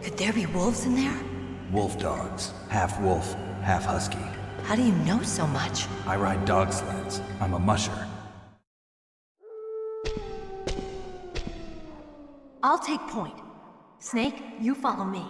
Could there be wolves in there? Wolf dogs. Half wolf, half husky. How do you know so much? I ride dog sleds. I'm a musher. I'll take point. Snake, you follow me.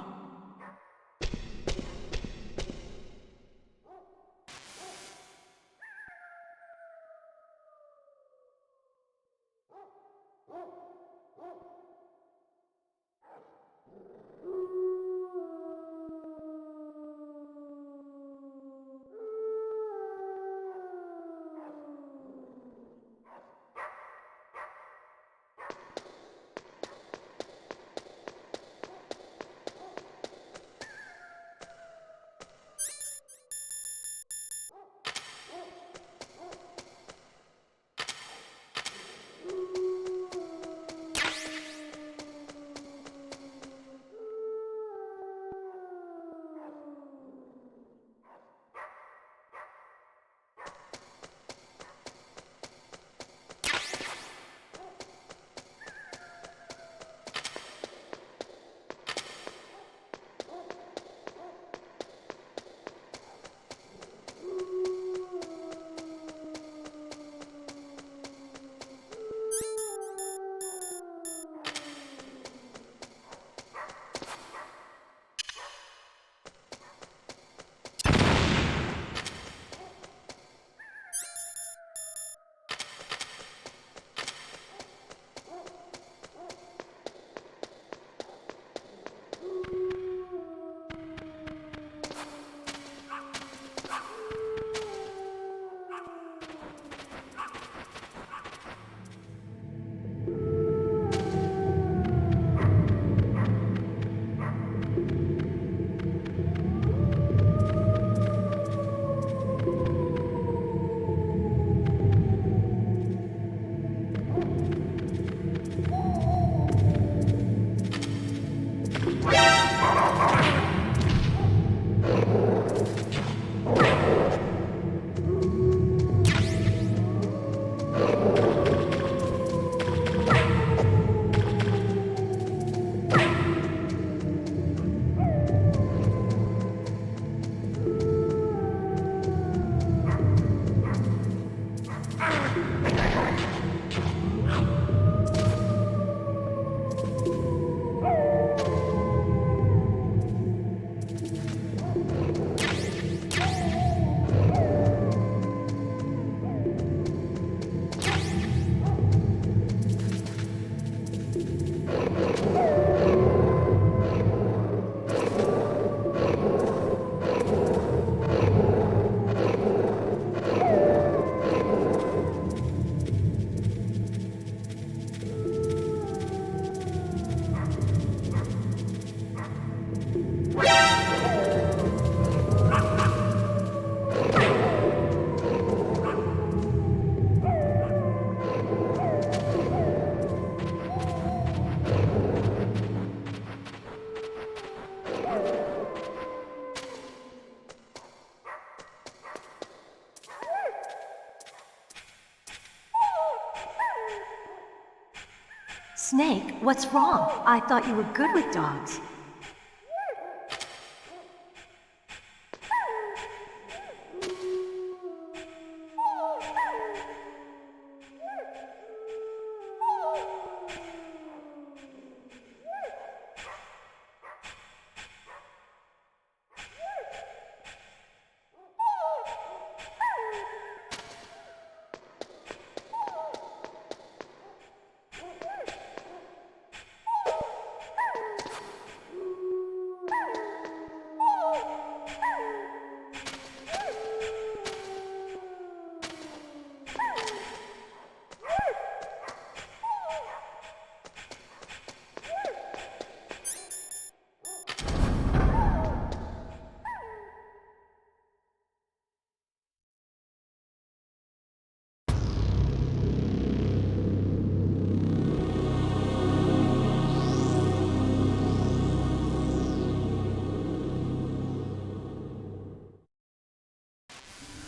Snake, what's wrong? I thought you were good with dogs.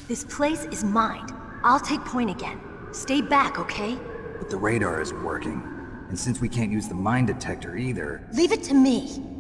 This place is mine. I'll take point again. Stay back, okay? But the radar isn't working. And since we can't use the mine detector either... Leave it to me.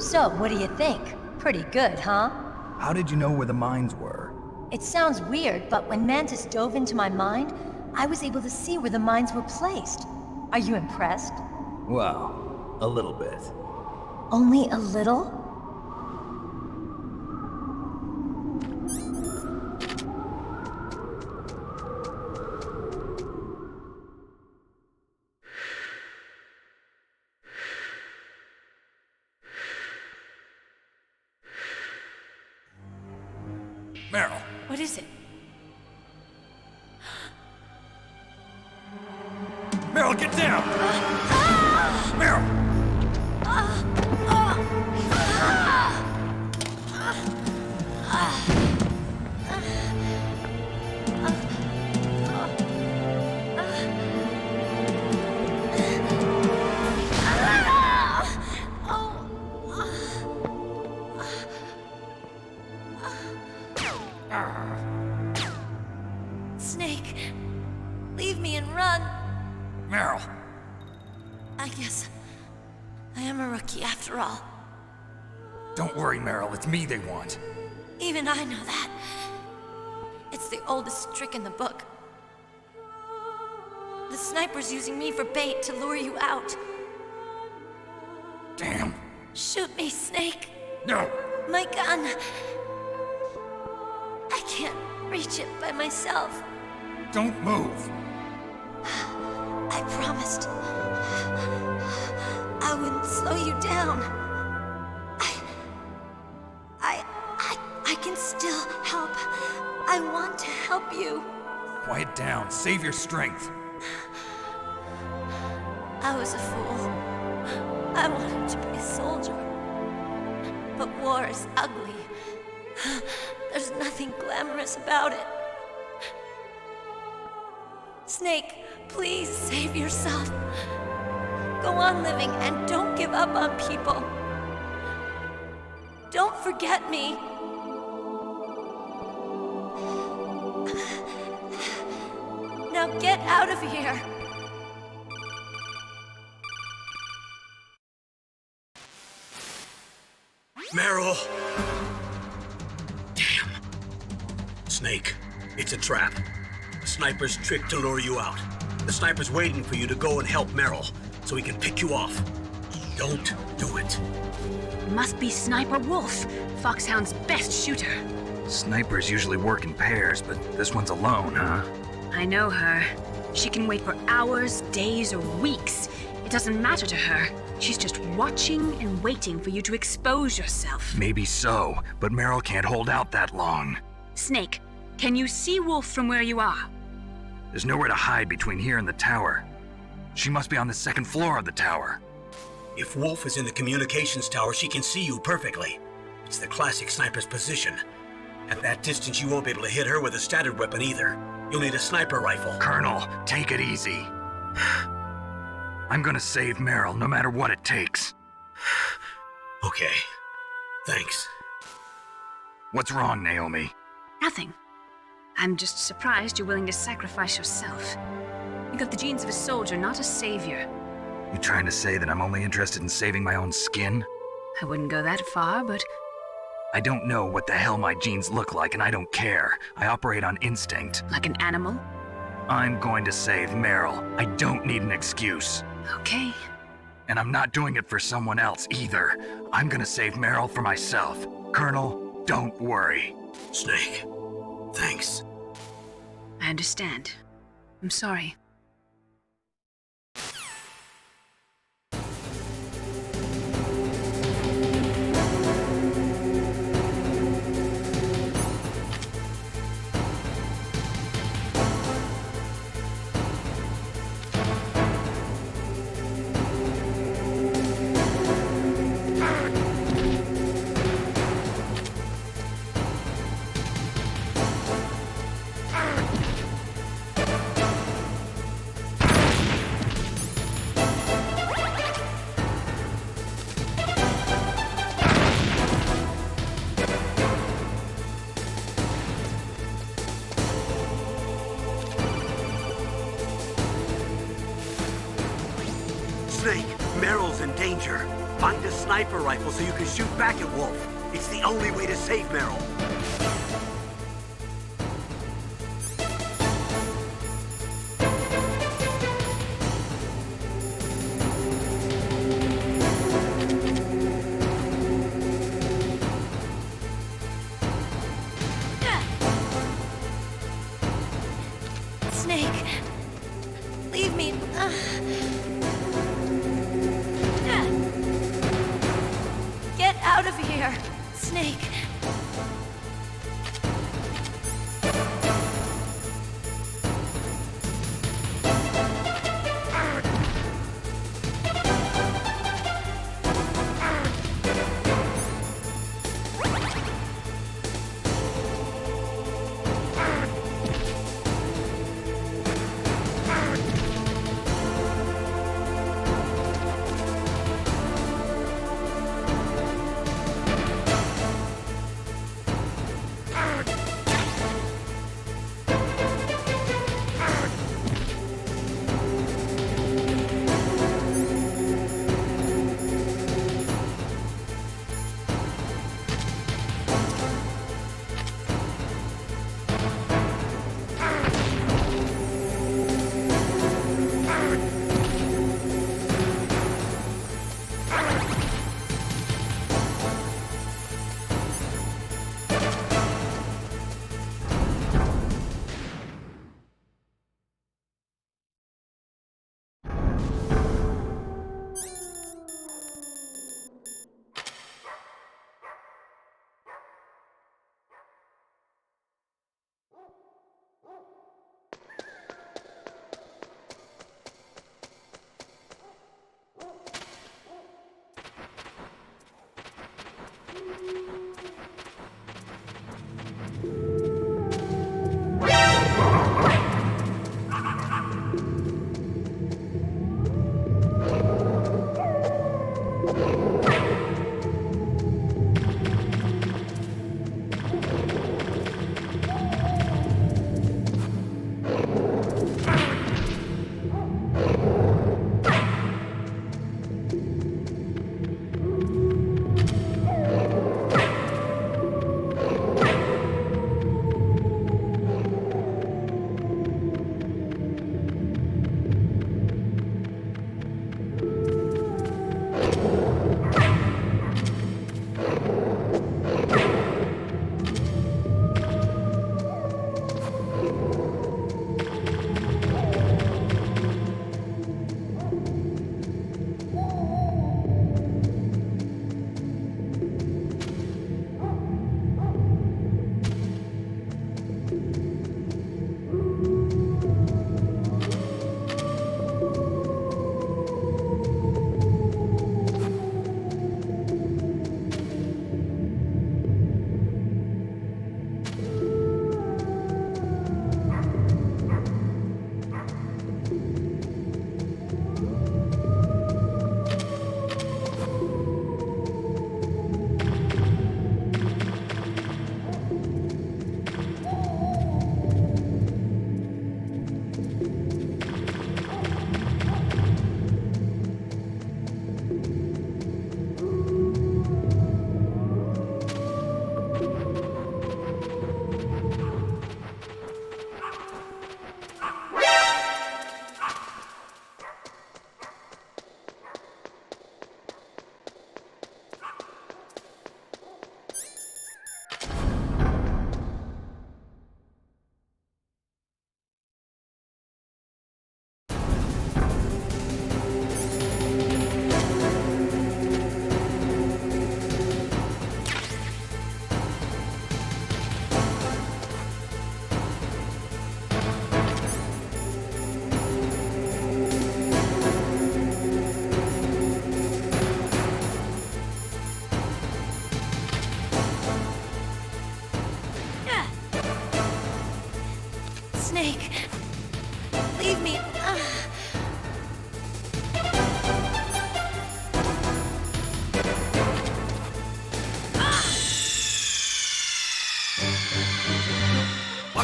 So, what do you think? Pretty good, huh? How did you know where the mines were? It sounds weird, but when Mantis dove into my mind, I was able to see where the mines were placed. Are you impressed? Well, a little bit. Only a little? Meryl! What is it? Meryl, get down! Meryl! Snake, leave me and run. Meryl! I guess I am a rookie after all. Don't worry, Meryl. It's me they want. Even I know that. It's the oldest trick in the book. The sniper's using me for bait to lure you out. Damn. Shoot me, Snake. No! My gun. I can't reach it by myself. Don't move! I promised. I wouldn't slow you down. I can still help. I want to help you. Quiet down. Save your strength. I was a fool. I wanted to be a soldier. But war is ugly. There's nothing glamorous about it. Snake, please save yourself. Go on living and don't give up on people. Don't forget me. Now get out of here. Meryl! Damn. Snake, it's a trap. The sniper's trick to lure you out. The sniper's waiting for you to go and help Meryl, so he can pick you off. Don't do it. Must be Sniper Wolf, Foxhound's best shooter. Snipers usually work in pairs, but this one's alone, huh? I know her. She can wait for hours, days, or weeks. It doesn't matter to her. She's just watching and waiting for you to expose yourself. Maybe so, but Meryl can't hold out that long. Snake, Can you see Wolf from where you are? There's nowhere to hide between here and the tower. She must be on the second floor of the tower. If Wolf is in the communications tower, she can see you perfectly. It's the classic sniper's position. At that distance, you won't be able to hit her with a standard weapon either. You'll need a sniper rifle. Colonel, take it easy. I'm gonna save Meryl no matter what it takes. Okay. Thanks. What's wrong, Naomi? Nothing. I'm just surprised you're willing to sacrifice yourself. You got the genes of a soldier, not a savior. You trying to say that I'm only interested in saving my own skin? I wouldn't go that far, but I don't know what the hell my genes look like, and I don't care. I operate on instinct. like an animal? I'm going to save Meryl. I don't need an excuse. Okay. And I'm not doing it for someone else either. I'm gonna save Meryl for myself. Colonel, don't worry. Snake. Thanks. I understand. I'm sorry. Snake, Meryl's in danger. Find a sniper rifle so you can shoot back at Wolf. It's the only way to save Meryl. Snake, leave me. Get out of here, Snake.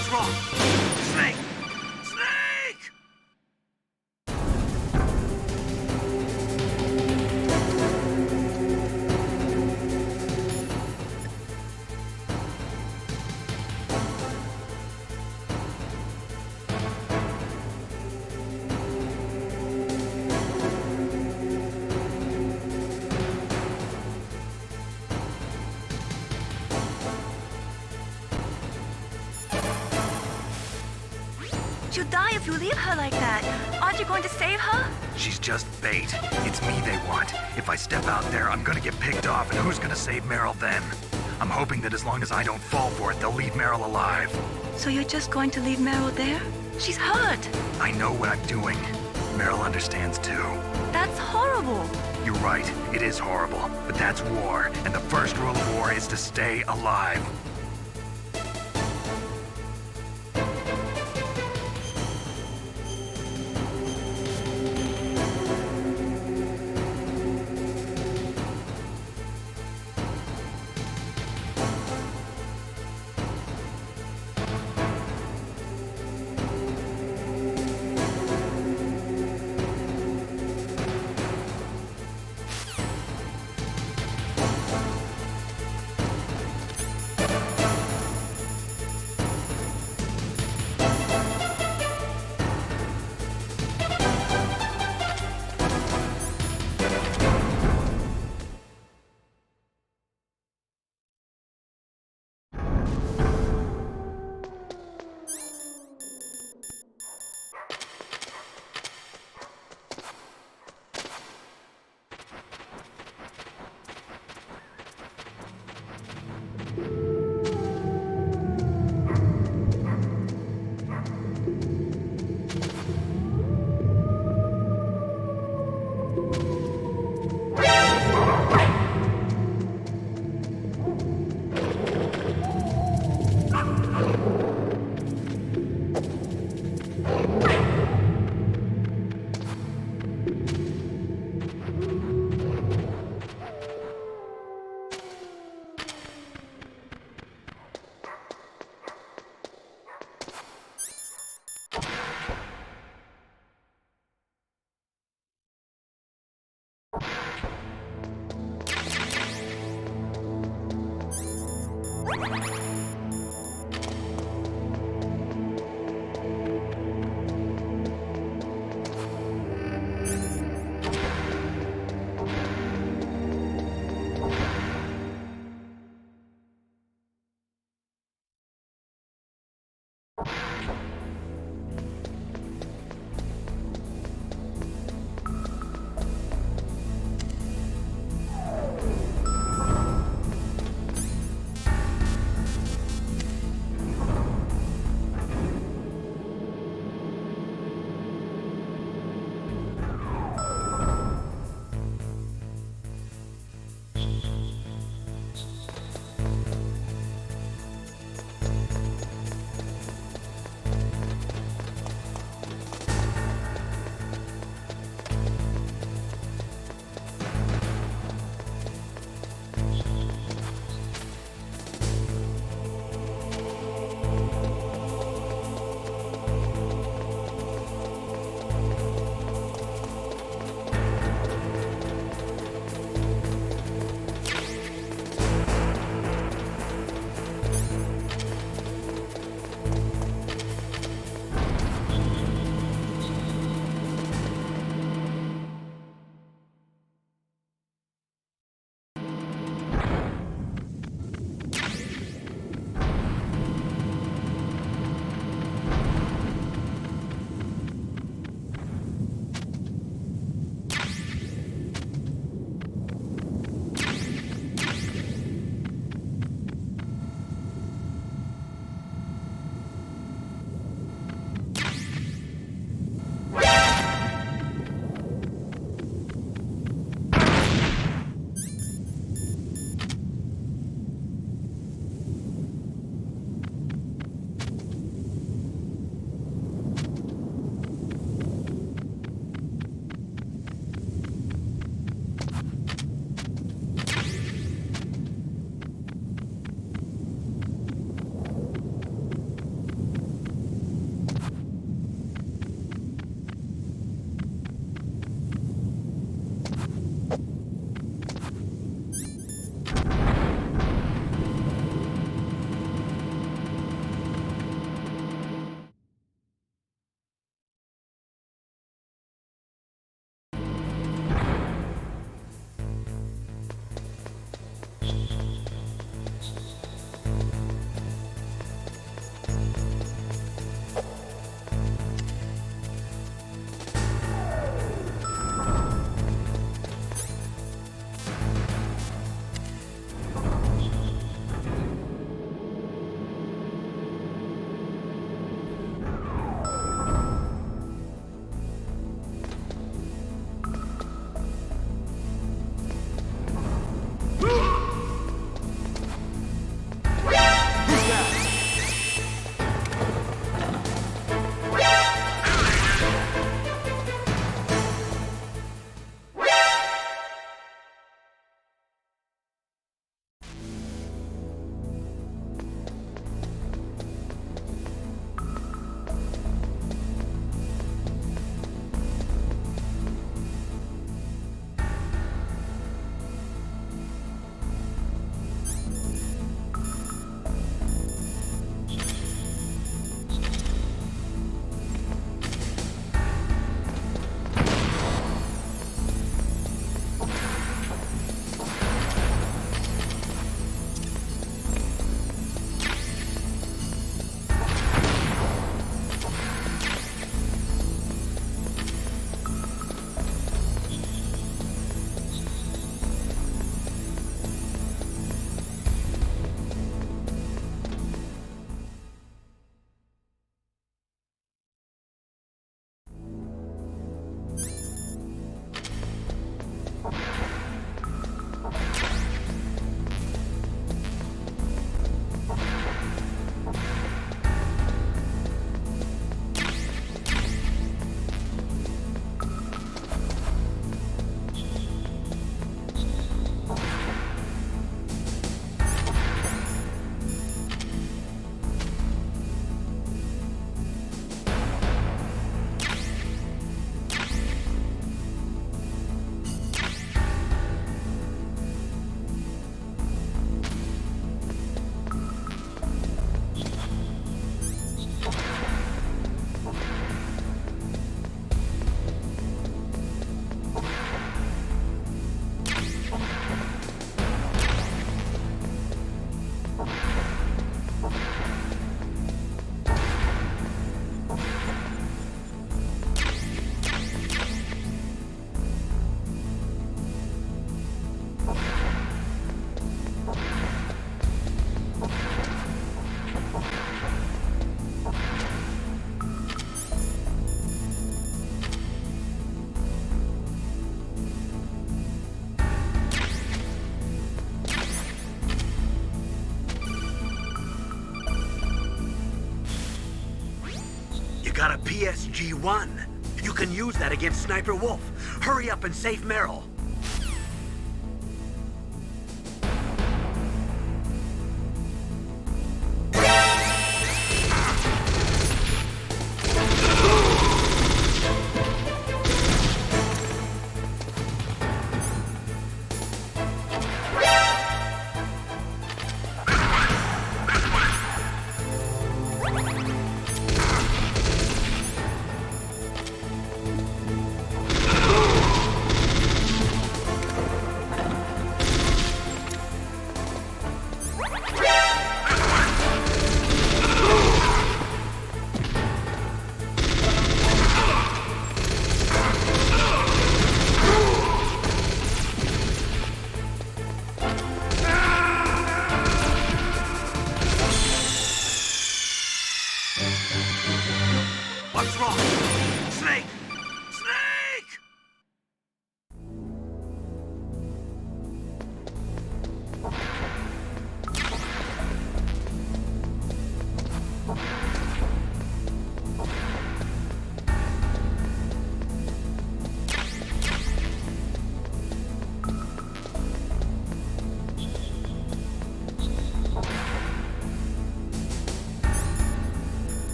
What's wrong? Snake! Snake! She'll die if you leave her like that. Aren't you going to save her? She's just bait. It's me they want. If I step out there, I'm gonna get picked off, and who's gonna save Meryl then? I'm hoping that as long as I don't fall for it, they'll leave Meryl alive. So you're just going to leave Meryl there? She's hurt. I know what I'm doing. Meryl understands too. That's horrible. You're right, it is horrible, but that's war, and the first rule of war is to stay alive. PSG-1. You can use that against Sniper Wolf. Hurry up and save Meryl. What's wrong? Snake! Snake!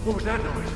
What was that noise?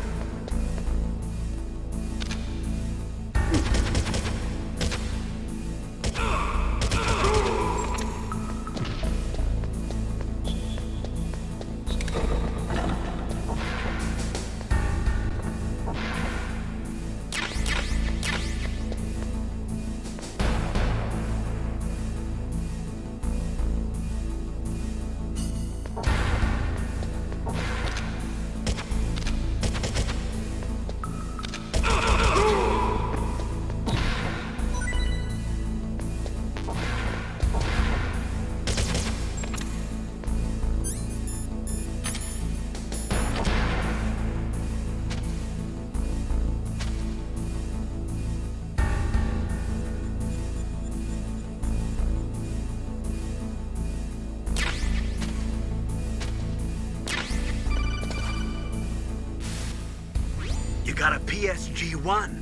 You got a PSG-1.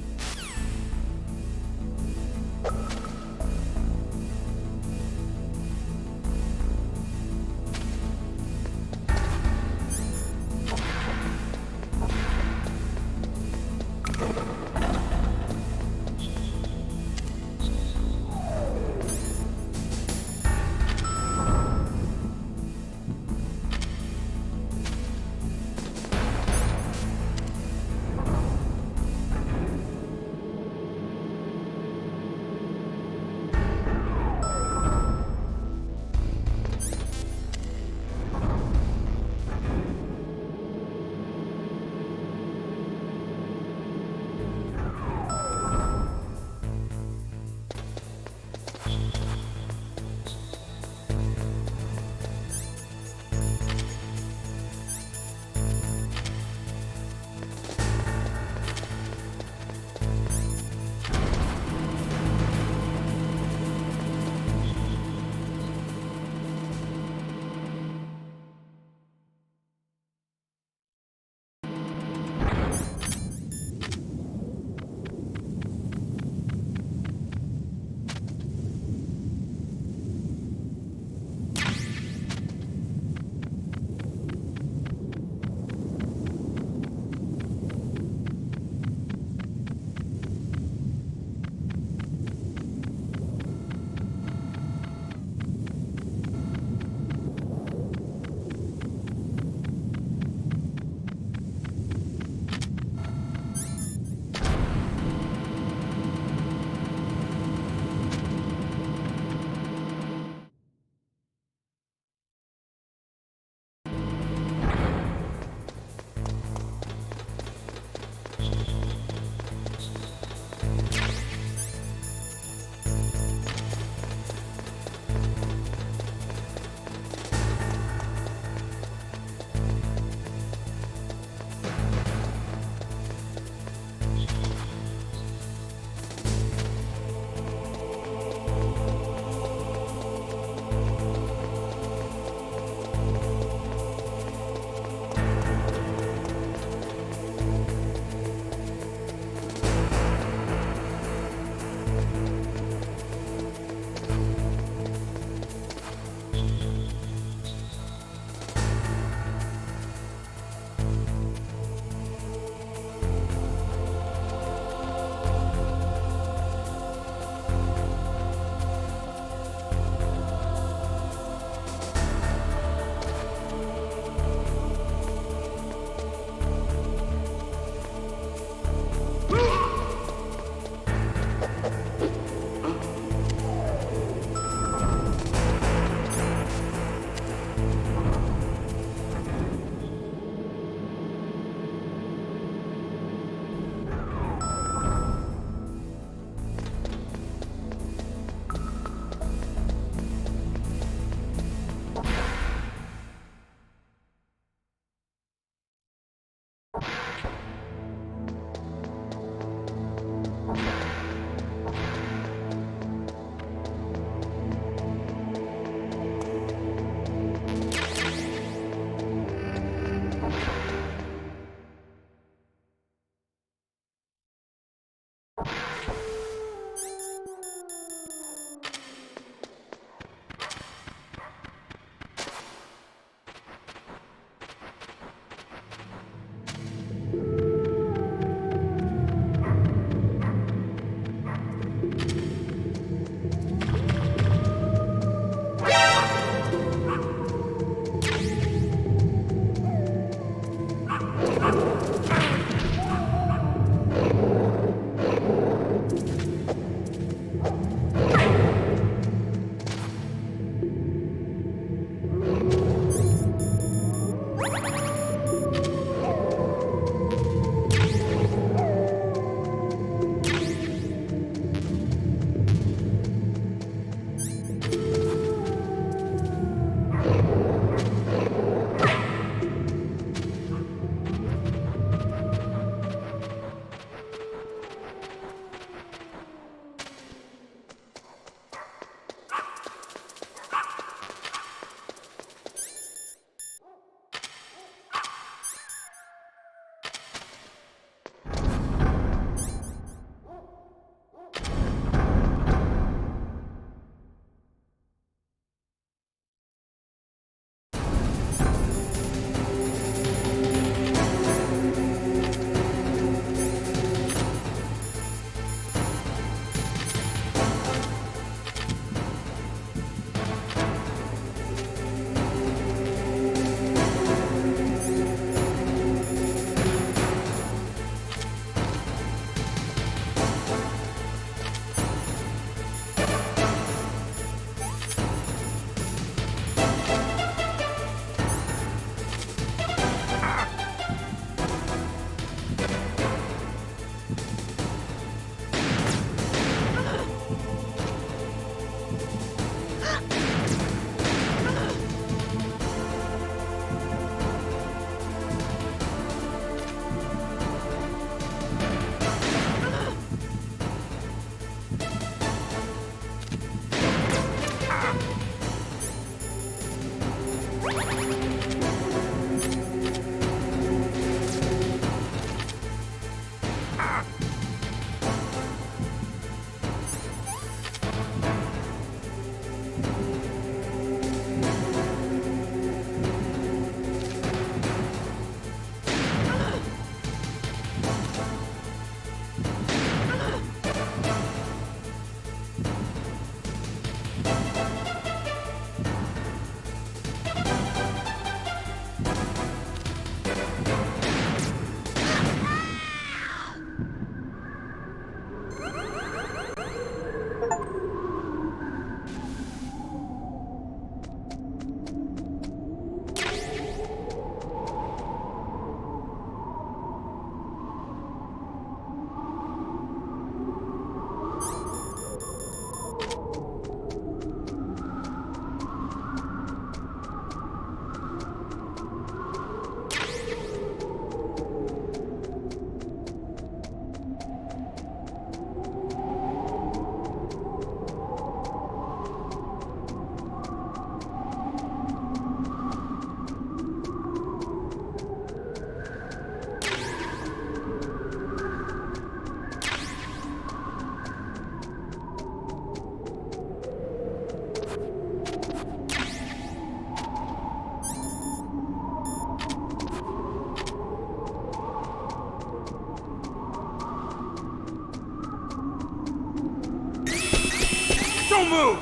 Don't move!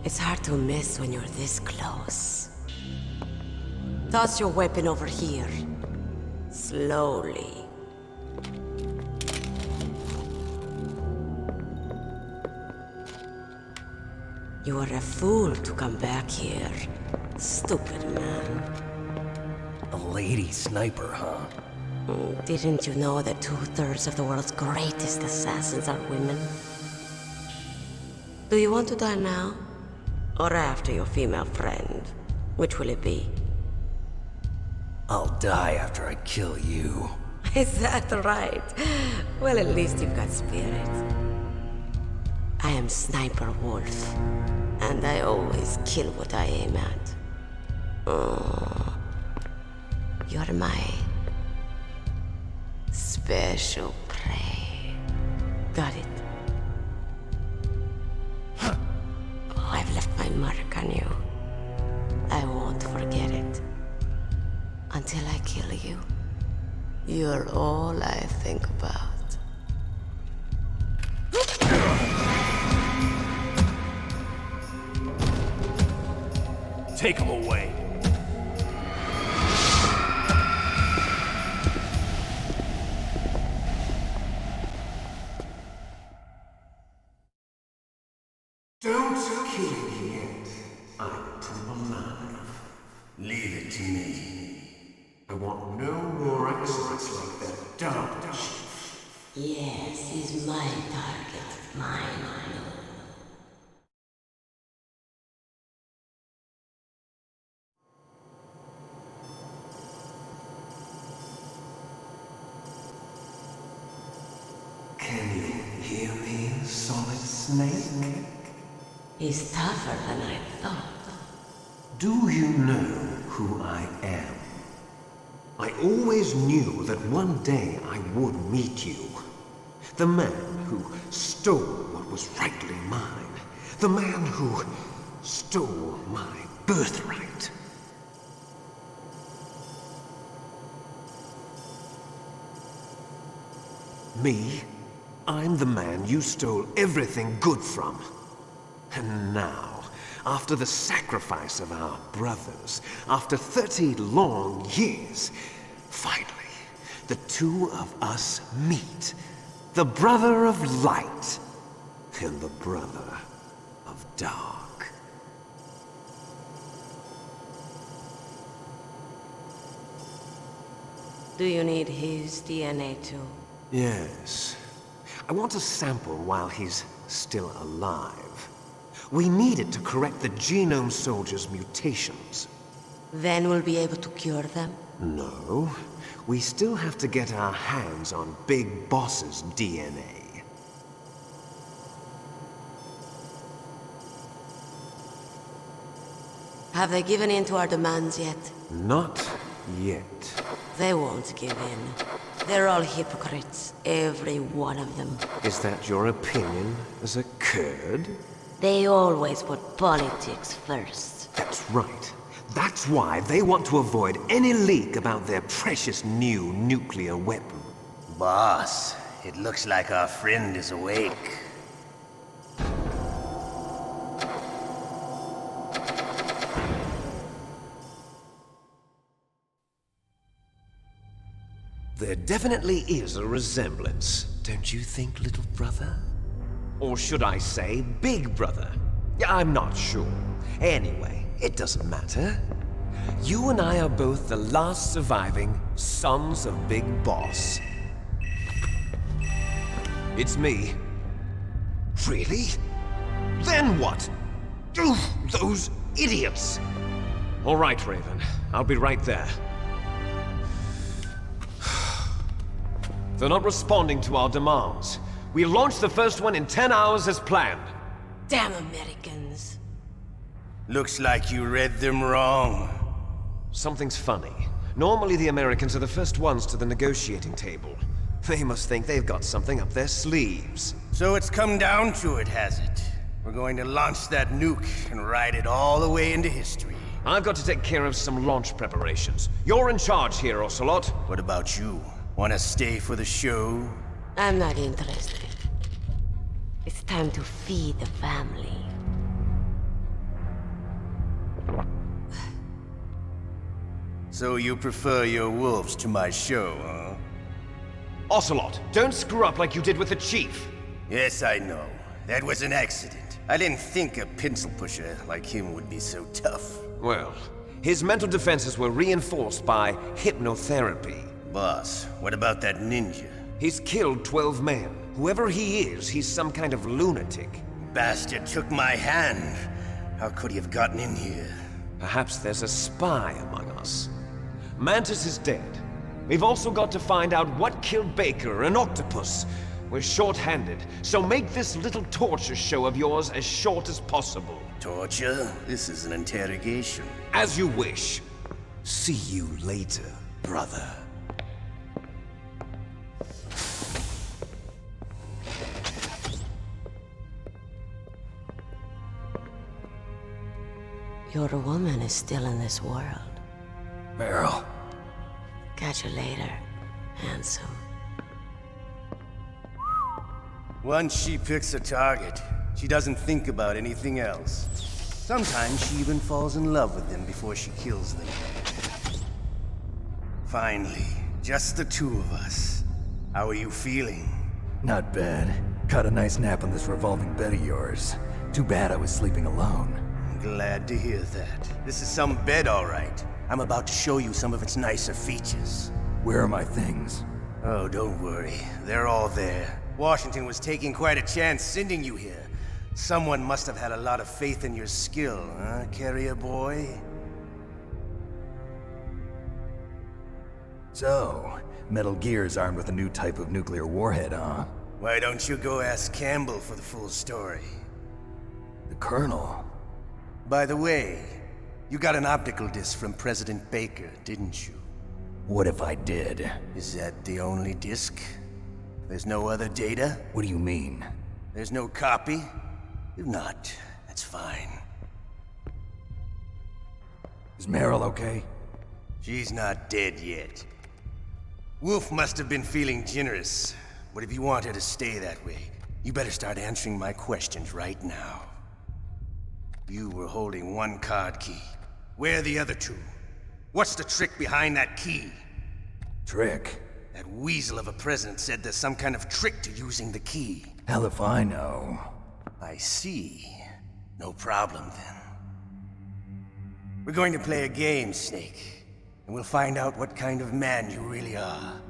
It's hard to miss when you're this close. Toss your weapon over here. Slowly. You are a fool to come back here. Stupid man. A lady sniper, huh? Didn't you know that 2/3 of the world's greatest assassins are women? Do you want to die now? Or after your female friend? Which will it be? I'll die after I kill you. Is that right? Well, at least you've got spirit. I am Sniper Wolf, and I always kill what I aim at. Oh, you're my special prey. Got it. Oh, I've left my mark on you. I won't forget it. Until I kill you. You're all I think about. Take him away. Don't kill me yet. I'm too alive. Leave it to me. I want no more accidents like that dark chief. Yes, he's my target. Mine. Can you hear me, Solid Snake? He's tougher than I thought. Do you know who I am? I always knew that one day I would meet you. The man who stole what was rightly mine. The man who stole my birthright. Me? I'm the man you stole everything good from. And now, after the sacrifice of our brothers, after 30 long years, finally, the two of us meet. The brother of light and the brother of dark. Do you need his DNA too? Yes. I want a sample while he's still alive. We need it to correct the Genome Soldier's mutations. Then we'll be able to cure them? No. We still have to get our hands on Big Boss's DNA. Have they given in to our demands yet? Not yet. They won't give in. They're all hypocrites, every one of them. Is that your opinion as a Kurd? They always put politics first. That's right. That's why they want to avoid any leak about their precious new nuclear weapon. Boss, it looks like our friend is awake. There definitely is a resemblance, don't you think, little brother? Or should I say, big brother? I'm not sure. Anyway, it doesn't matter. You and I are both the last surviving sons of Big Boss. It's me. Really? Then what? Oof, those idiots! All right, Raven. I'll be right there. They're not responding to our demands. We launched the first one in 10 hours as planned. Damn Americans. Looks like you read them wrong. Something's funny. Normally the Americans are the first ones to the negotiating table. They must think they've got something up their sleeves. So it's come down to it, has it? We're going to launch that nuke and ride it all the way into history. I've got to take care of some launch preparations. You're in charge here, Ocelot. What about you? Wanna stay for the show? I'm not interested. It's time to feed the family. So you prefer your wolves to my show, huh? Ocelot, don't screw up like you did with the chief. Yes, I know. That was an accident. I didn't think a pencil pusher like him would be so tough. Well, his mental defenses were reinforced by hypnotherapy. Boss, what about that ninja? He's killed 12 men. Whoever he is, he's some kind of lunatic. Bastard took my hand. How could he have gotten in here? Perhaps there's a spy among us. Mantis is dead. We've also got to find out what killed Baker and Octopus. We're short-handed, so make this little torture show of yours as short as possible. Torture? This is an interrogation. As you wish. See you later, brother. Your woman is still in this world. Meryl. Catch you later, handsome. Once she picks a target, she doesn't think about anything else. Sometimes she even falls in love with them before she kills them. Finally, just the two of us. How are you feeling? Not bad. Caught a nice nap on this revolving bed of yours. Too bad I was sleeping alone. I'm glad to hear that. This is some bed, all right. I'm about to show you some of its nicer features. Where are my things? Oh, don't worry. They're all there. Washington was taking quite a chance sending you here. Someone must have had a lot of faith in your skill, huh, carrier boy? So, Metal Gear's armed with a new type of nuclear warhead, huh? Why don't you go ask Campbell for the full story? The Colonel? By the way, you got an optical disc from President Baker, didn't you? What if I did? Is that the only disc? There's no other data? What do you mean? There's no copy? If not, that's fine. Is Meryl okay? She's not dead yet. Wolf must have been feeling generous. But if you want her to stay that way, you better start answering my questions right now. You were holding one card key. Where are the other two? What's the trick behind that key? Trick? That weasel of a president said there's some kind of trick to using the key. Hell if I know. I see. No problem then. We're going to play a game, Snake. And we'll find out what kind of man you really are.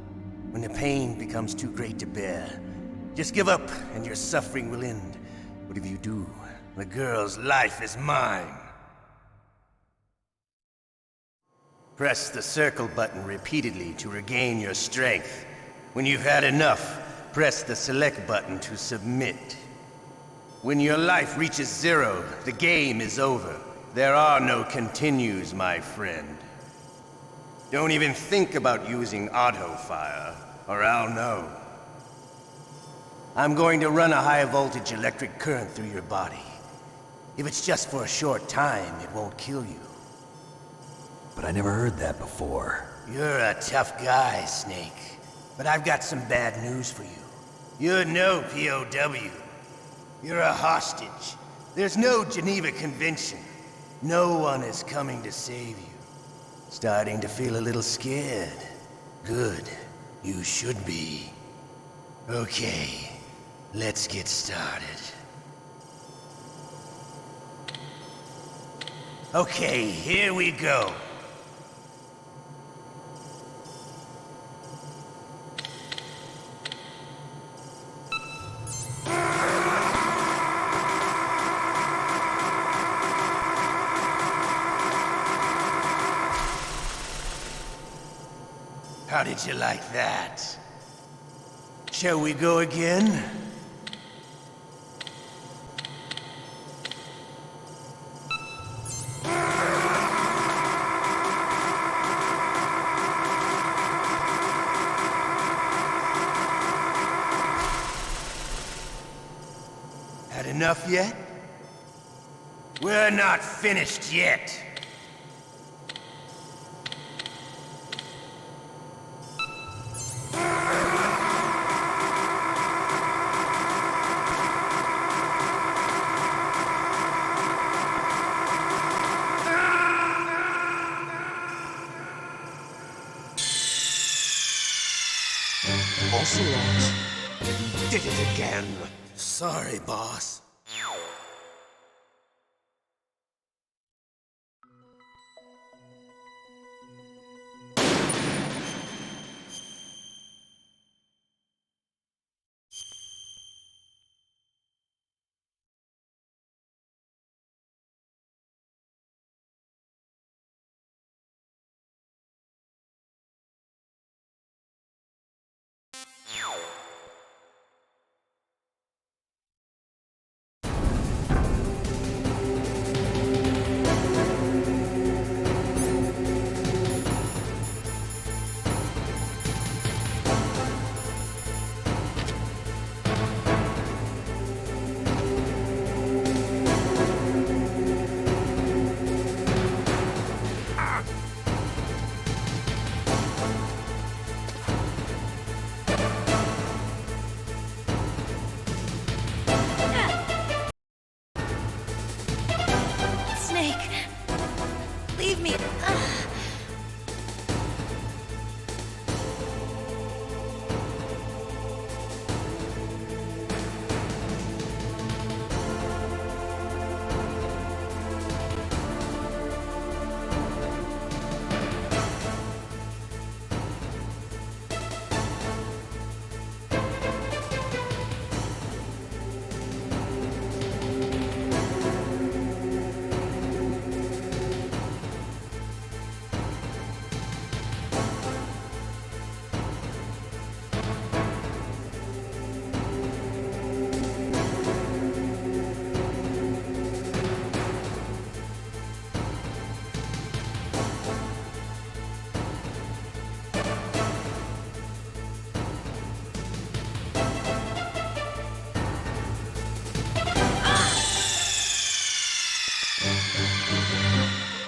When the pain becomes too great to bear, just give up and your suffering will end. But if you do, the girl's life is mine. Press the circle button repeatedly to regain your strength. When you've had enough, press the select button to submit. When your life reaches 0, the game is over. There are no continues, my friend. Don't even think about using auto-fire, or I'll know. I'm going to run a high-voltage electric current through your body. If it's just for a short time, it won't kill you. But I never heard that before. You're a tough guy, Snake. But I've got some bad news for you. You're no POW. You're a hostage. There's no Geneva Convention. No one is coming to save you. Starting to feel a little scared. Good. You should be. Okay, let's get started. Okay, here we go. How did you like that? Shall we go again? Had enough yet? We're not finished yet. Specialist. Did it again. Sorry, boss. Snake! Leave me!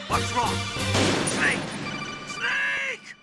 What's wrong? Snake! Snake!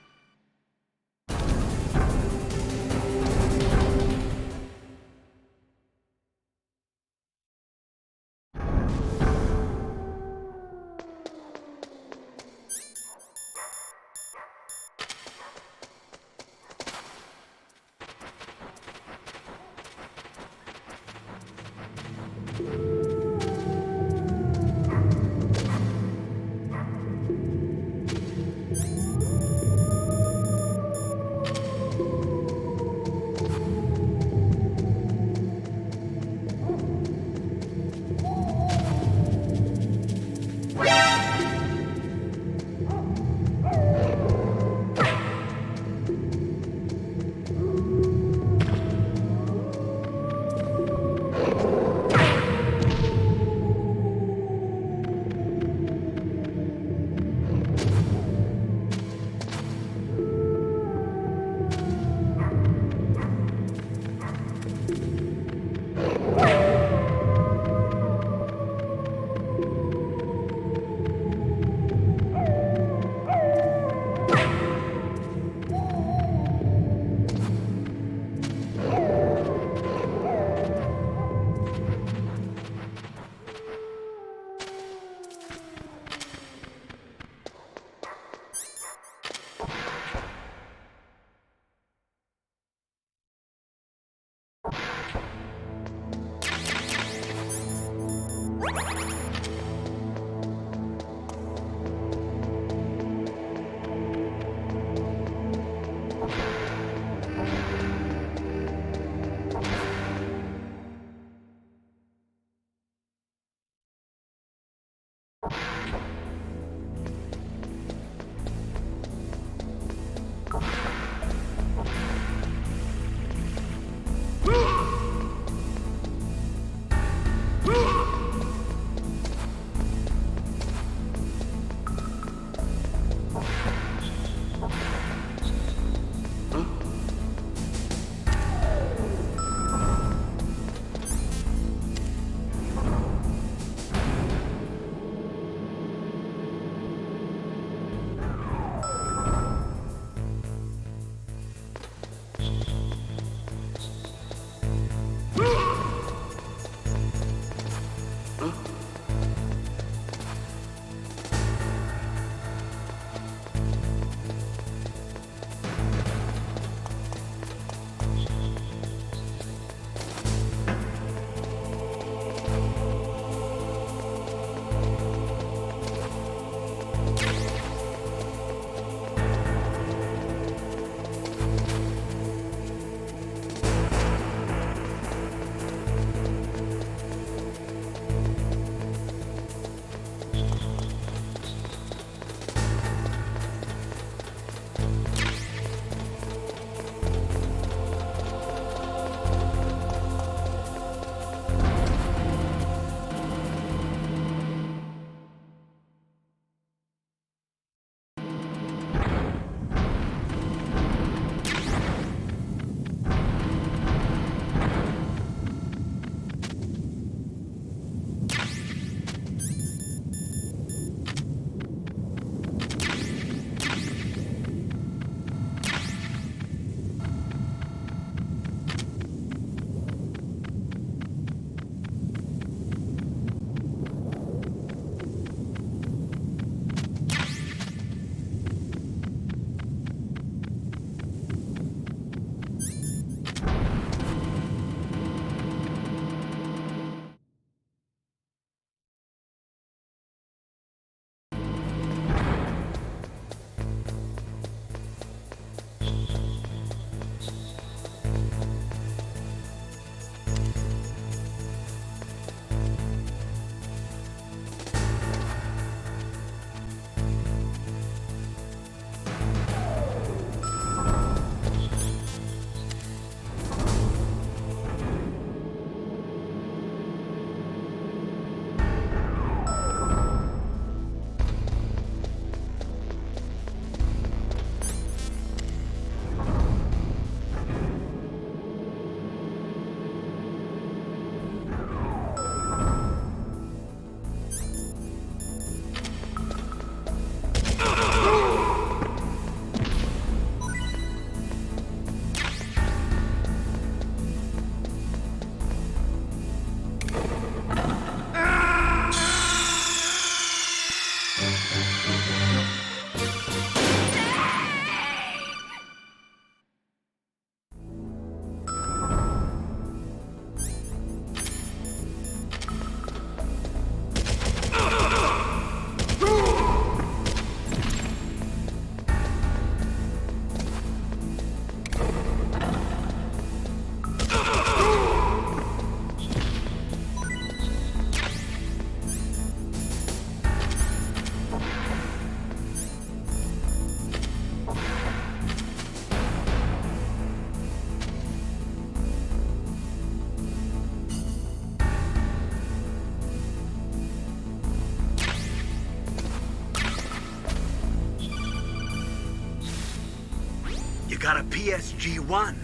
got a PSG-1.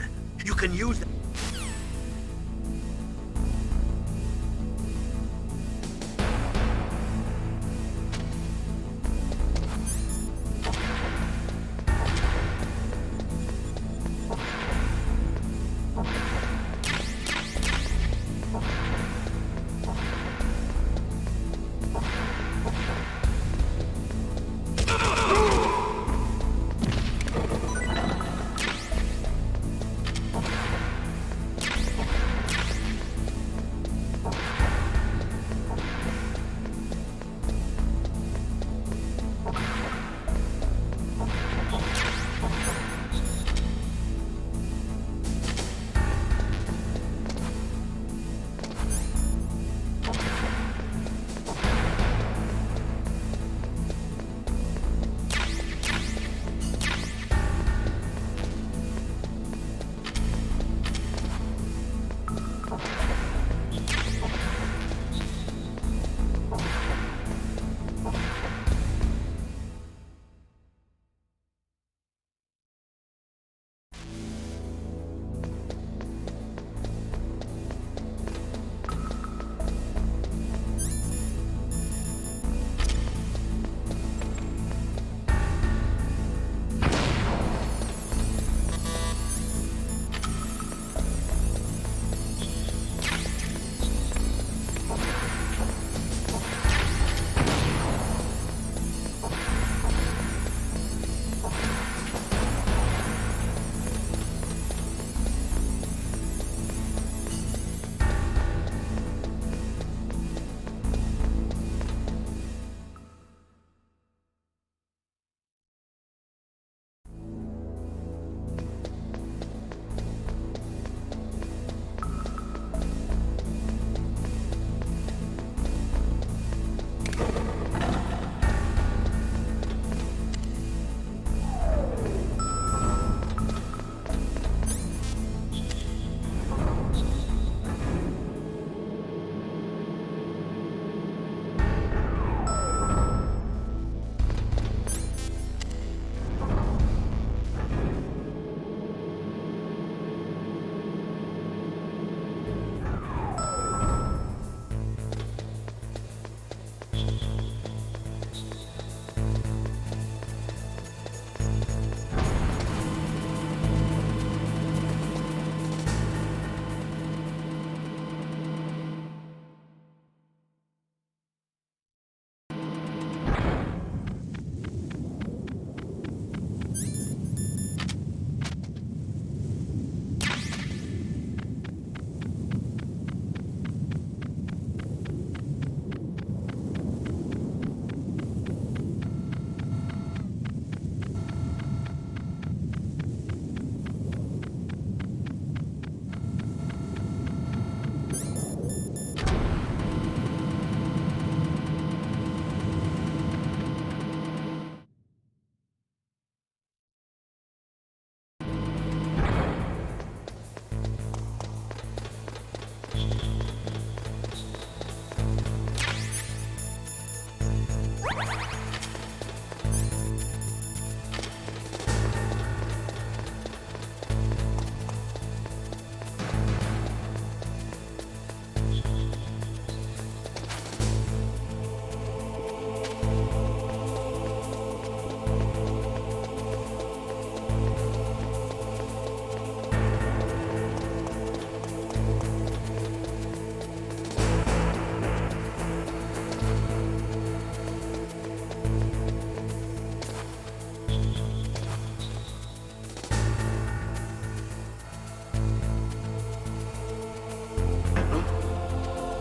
You can use that.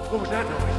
What was that noise?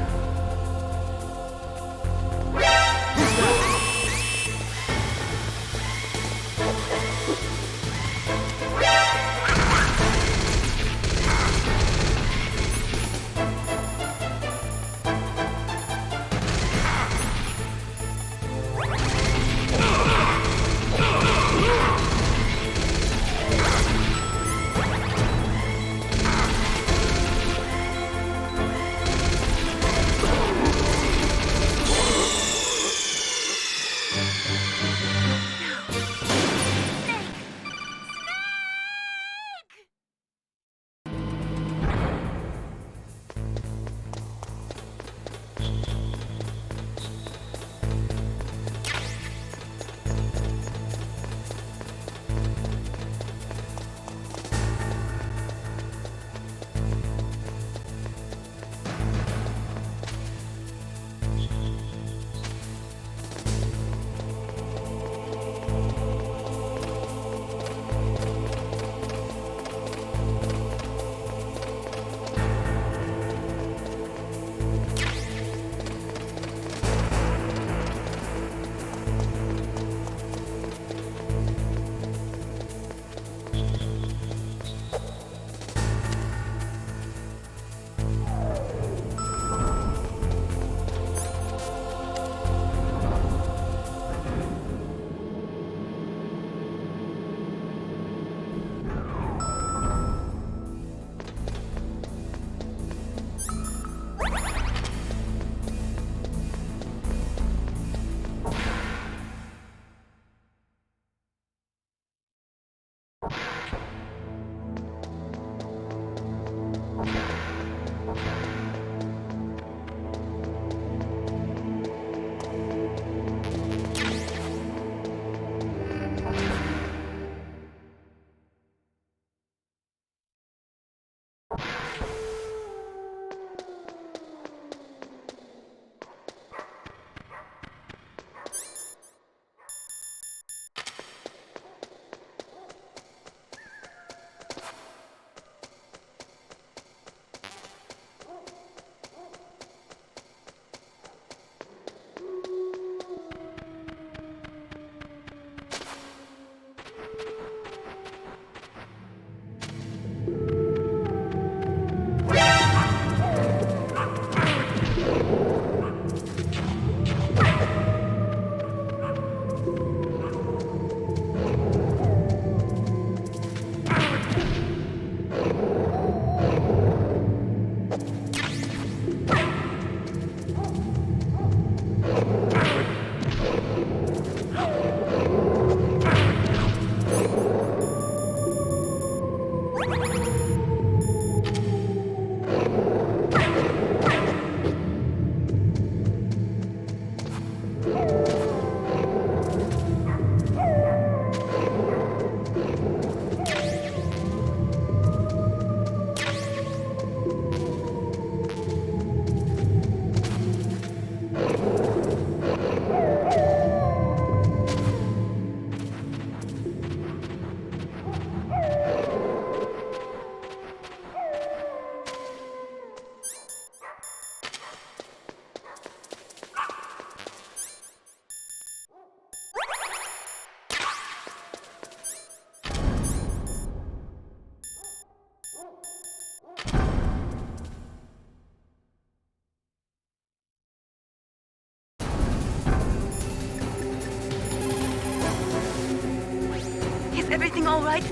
Everything all right?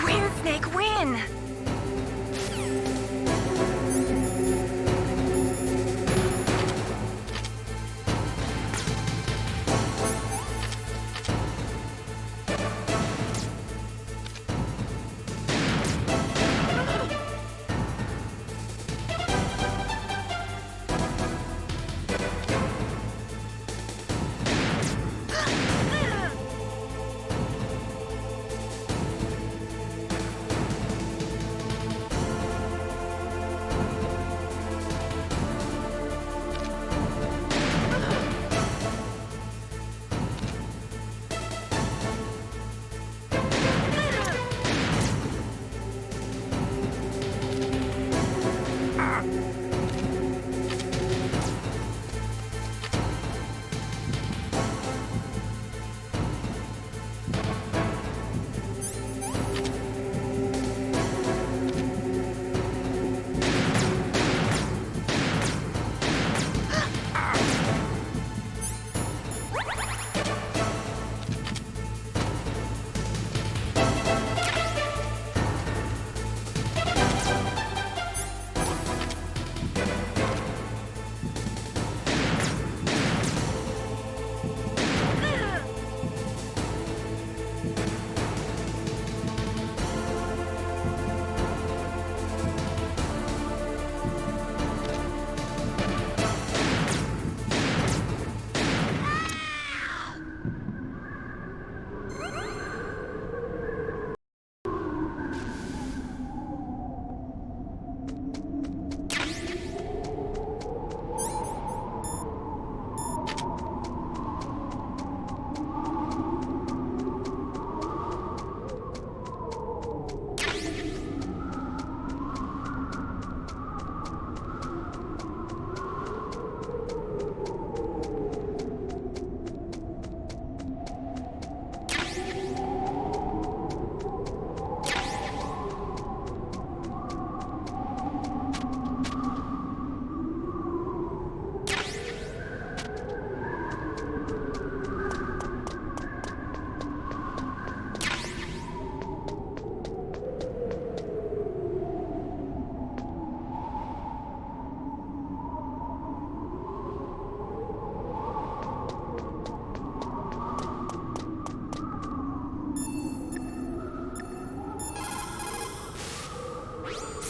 Win, Snake, win!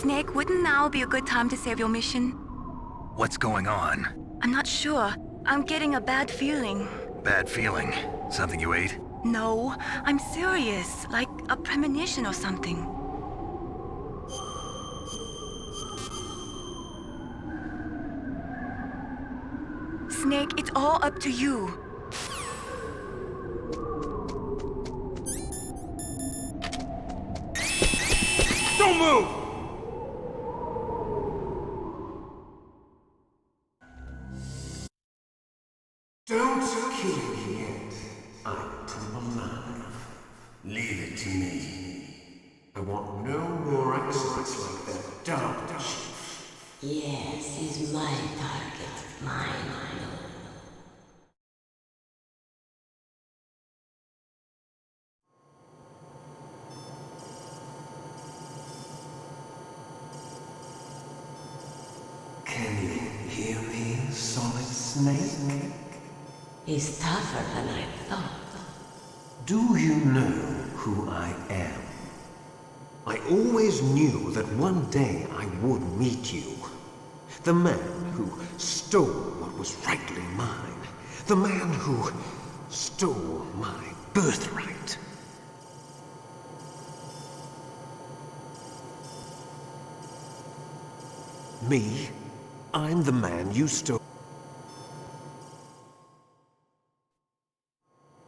Snake, wouldn't now be a good time to save your mission? What's going on? I'm not sure. I'm getting a bad feeling. Bad feeling? Something you ate? No, I'm serious. Like a premonition or something. Snake, it's all up to you. Don't move! Don't kill me yet. I'm alive. Leave it to me. I want no more accidents like that dark chief. Yes, he's my target. Mine. Can you hear me, Solid Snake? He's tougher than I thought. Do you know who I am? I always knew that one day I would meet you. The man who stole what was rightly mine. The man who stole my birthright. Me? I'm the man you stole.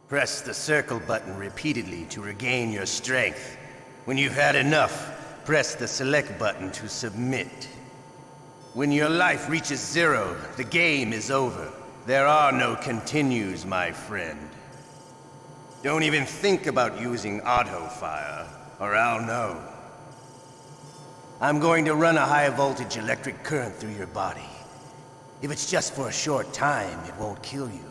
Press the circle button repeatedly to regain your strength. When you've had enough, press the select button to submit. When your life reaches 0, the game is over. There are no continues, my friend. Don't even think about using auto fire, or I'll know. I'm going to run a high voltage electric current through your body. If it's just for a short time, it won't kill you.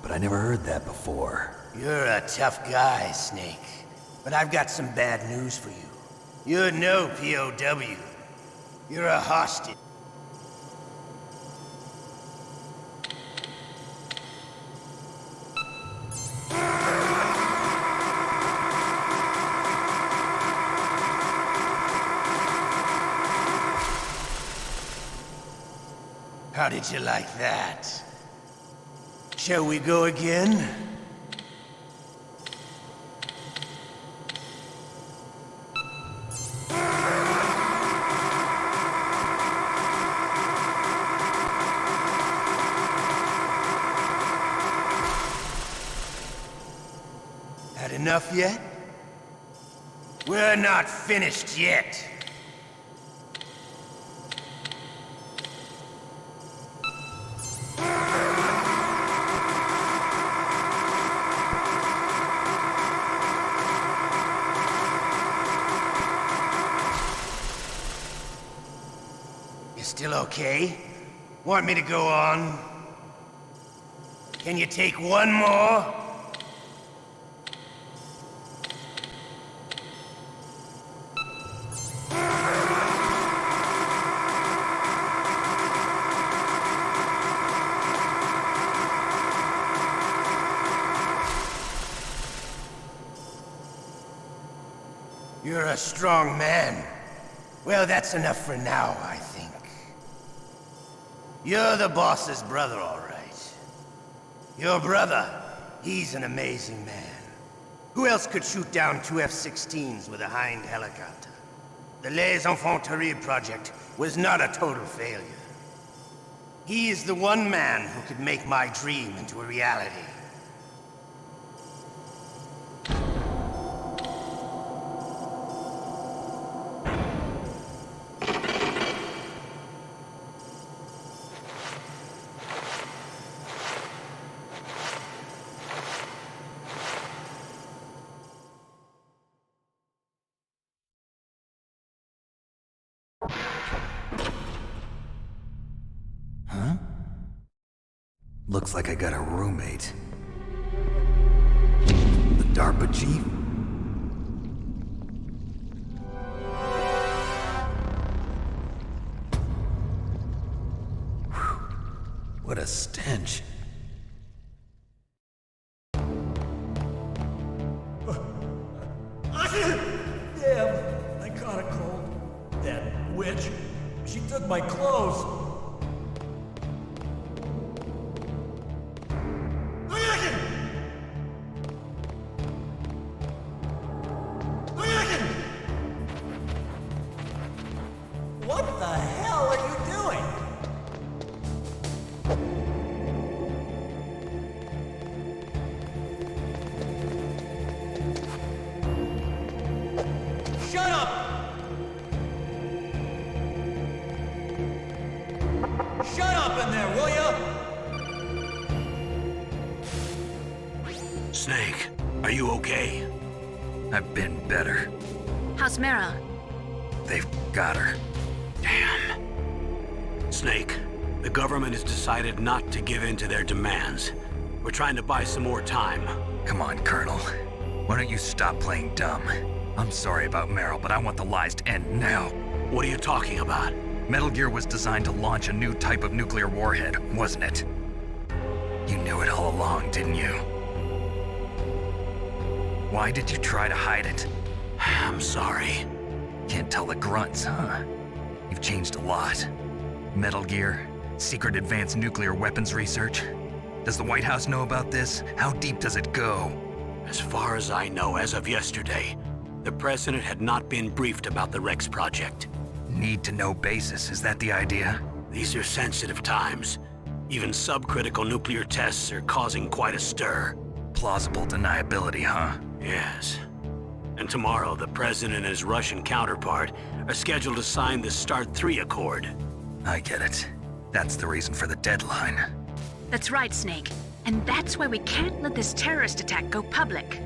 But I never heard that before. You're a tough guy, Snake. But I've got some bad news for you. You're no POW. You're a hostage. How did you like that? Shall we go again? Had enough yet? We're not finished yet. You still okay? Want me to go on? Can you take one more? You're a strong man. Well, that's enough for now, I think. You're the boss's brother, all right. Your brother, he's an amazing man. Who else could shoot down two F-16s with a Hind helicopter? The Les Enfants Terribles project was not a total failure. He is the one man who could make my dream into a reality. Looks like I got a roommate. The DARPA chief? Whew. What a stench. Damn, I caught a cold. That witch, she took my clothes. What the hell are you doing? Shut up! Shut up in there, will ya? Snake, are you okay? I've been better. How's Meryl? They've got her. Damn. Snake, the government has decided not to give in to their demands. We're trying to buy some more time. Come on, Colonel. Why don't you stop playing dumb? I'm sorry about Meryl, but I want the lies to end now. What are you talking about? Metal Gear was designed to launch a new type of nuclear warhead, wasn't it? You knew it all along, didn't you? Why did you try to hide it? I'm sorry. Can't tell the grunts, huh? You've changed a lot. Metal Gear, secret advanced nuclear weapons research. Does the White House know about this? How deep does it go? As far as I know, as of yesterday, the president had not been briefed about the Rex project. Need-to-know basis, is that the idea? These are sensitive times. Even subcritical nuclear tests are causing quite a stir. Plausible deniability, huh? Yes. And tomorrow, the president and his Russian counterpart are scheduled to sign the START 3 Accord. I get it. That's the reason for the deadline. That's right, Snake. And that's why we can't let this terrorist attack go public.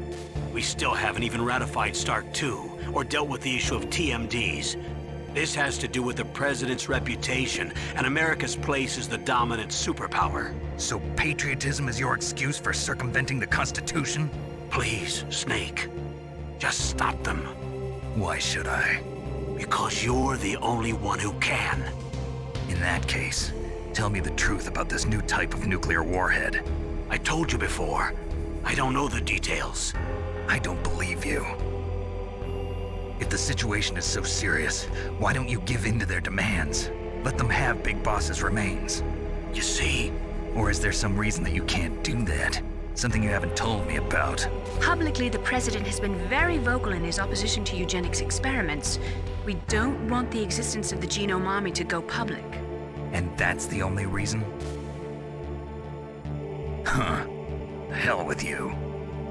We still haven't even ratified START 2 or dealt with the issue of TMDs. This has to do with the president's reputation and America's place as the dominant superpower. So patriotism is your excuse for circumventing the Constitution? Please, Snake. Just stop them. Why should I? Because you're the only one who can. In that case, tell me the truth about this new type of nuclear warhead. I told you before. I don't know the details. I don't believe you. If the situation is so serious, why don't you give in to their demands? Let them have Big Boss's remains. You see? Or is there some reason that you can't do that? Something you haven't told me about? Publicly, the president has been very vocal in his opposition to eugenics experiments. We don't want the existence of the Genome Army to go public. And that's the only reason? Huh. The hell with you.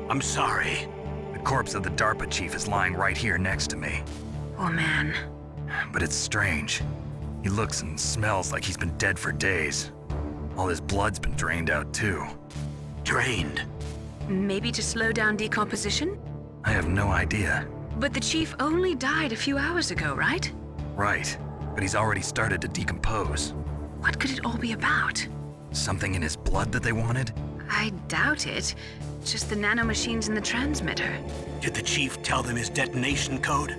I'm sorry. The corpse of the DARPA chief is lying right here next to me. Oh man. But it's strange. He looks and smells like he's been dead for days. All his blood's been drained out too. Drained? Maybe to slow down decomposition? I have no idea. But the chief only died a few hours ago, right? Right, but he's already started to decompose. What could it all be about? Something in his blood that they wanted? I doubt it. Just the nanomachines in the transmitter. Did the chief tell them his detonation code?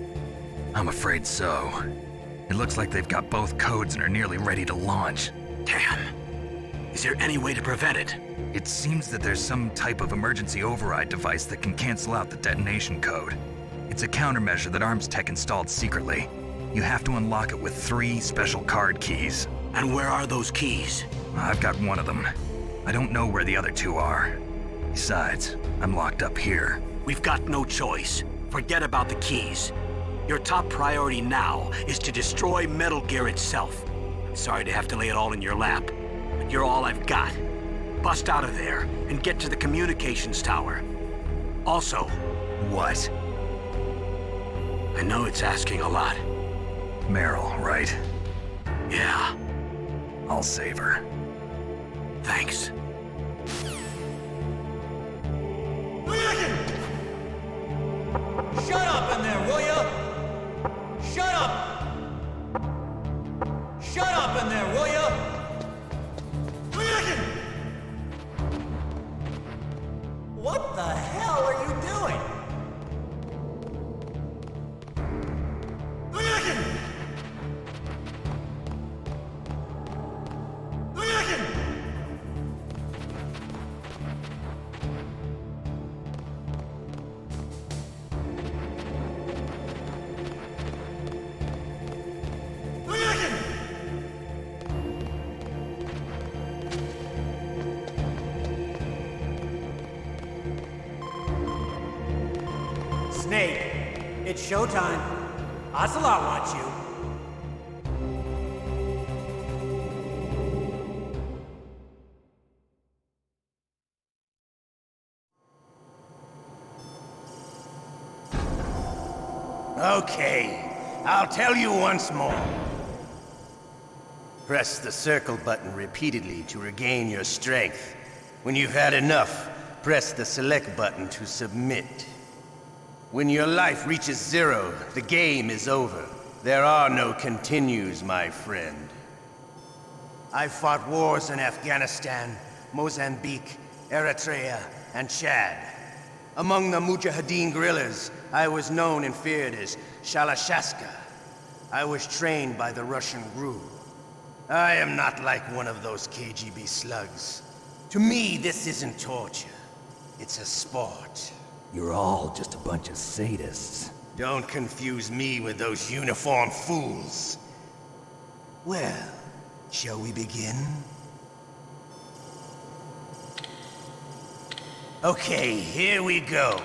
I'm afraid so. It looks like they've got both codes and are nearly ready to launch. Damn. Is there any way to prevent it? It seems that there's some type of emergency override device that can cancel out the detonation code. It's a countermeasure that Arms Tech installed secretly. You have to unlock it with 3 special card keys. And where are those keys? I've got one of them. I don't know where the other 2 are. Besides, I'm locked up here. We've got no choice. Forget about the keys. Your top priority now is to destroy Metal Gear itself. I'm sorry to have to lay it all in your lap, but you're all I've got. Bust out of there and get to the communications tower. Also... What? I know it's asking a lot. Meryl, right? Yeah. I'll save her. Thanks. Shut up in there, will ya? Shut up! Shut up in there, will ya? What the hell are you doing? Snake, it's showtime. Ocelot wants you. Okay, I'll tell you once more. Press the circle button repeatedly to regain your strength. When you've had enough, press the select button to submit. When your life reaches 0, the game is over. There are no continues, my friend. I fought wars in Afghanistan, Mozambique, Eritrea, and Chad. Among the Mujahideen guerrillas, I was known and feared as Shalashaska. I was trained by the Russian GRU. I am not like one of those KGB slugs. To me, this isn't torture. It's a sport. You're all just a bunch of sadists. Don't confuse me with those uniformed fools. Well, shall we begin? Okay, here we go.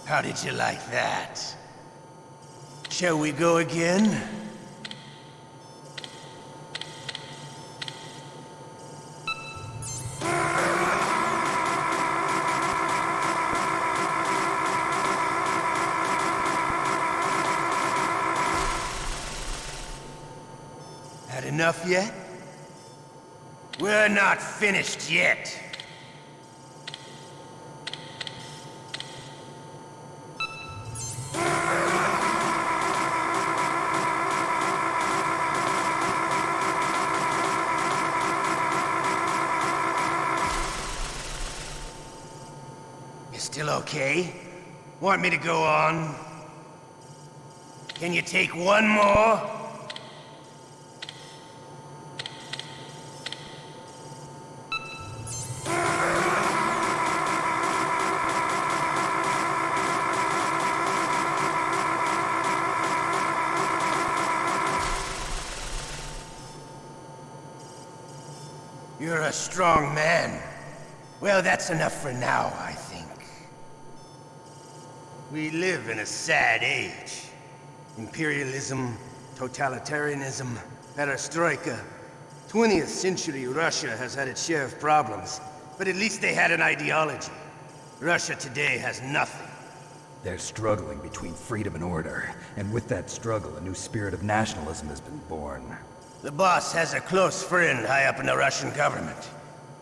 How did you like that? Shall we go again? Had enough yet? We're not finished yet. You still okay? Want me to go on? Can you take one more? You're a strong man. Well, that's enough for now, I think. We live in a sad age. Imperialism, totalitarianism, perestroika. 20th century Russia has had its share of problems, but at least they had an ideology. Russia today has nothing. They're struggling between freedom and order, and with that struggle, a new spirit of nationalism has been born. The boss has a close friend high up in the Russian government.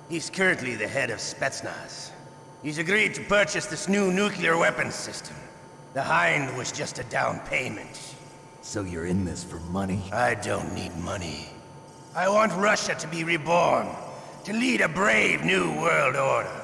He's currently the head of Spetsnaz. He's agreed to purchase this new nuclear weapons system. The Hind was just a down payment. So you're in this for money? I don't need money. I want Russia to be reborn, to lead a brave new world order.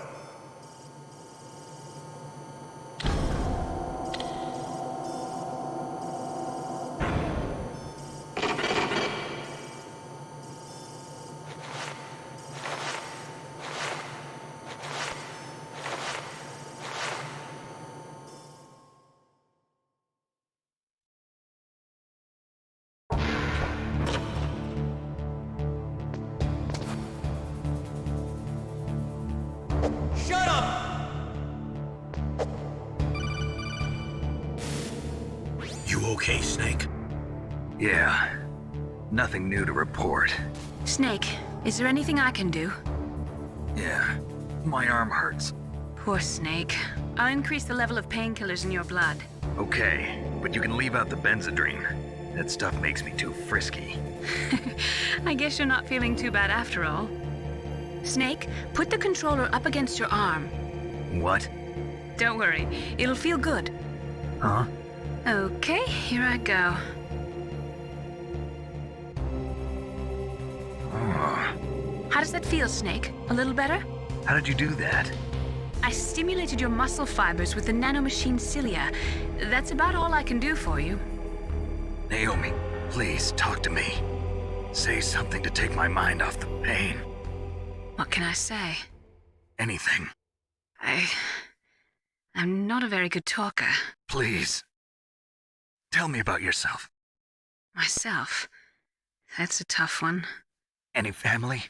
Shut up! You okay, Snake? Yeah. Nothing new to report. Snake, is there anything I can do? Yeah. My arm hurts. Poor Snake. I'll increase the level of painkillers in your blood. Okay, but you can leave out the Benzedrine. That stuff makes me too frisky. I guess you're not feeling too bad after all. Snake, put the controller up against your arm. What? Don't worry, it'll feel good. Huh? Okay, here I go. How does that feel, Snake? A little better? How did you do that? I stimulated your muscle fibers with the nanomachine cilia. That's about all I can do for you. Naomi, please talk to me. Say something to take my mind off the pain. What can I say? Anything. I'm not a very good talker. Please. Tell me about yourself. Myself? That's a tough one. Any family?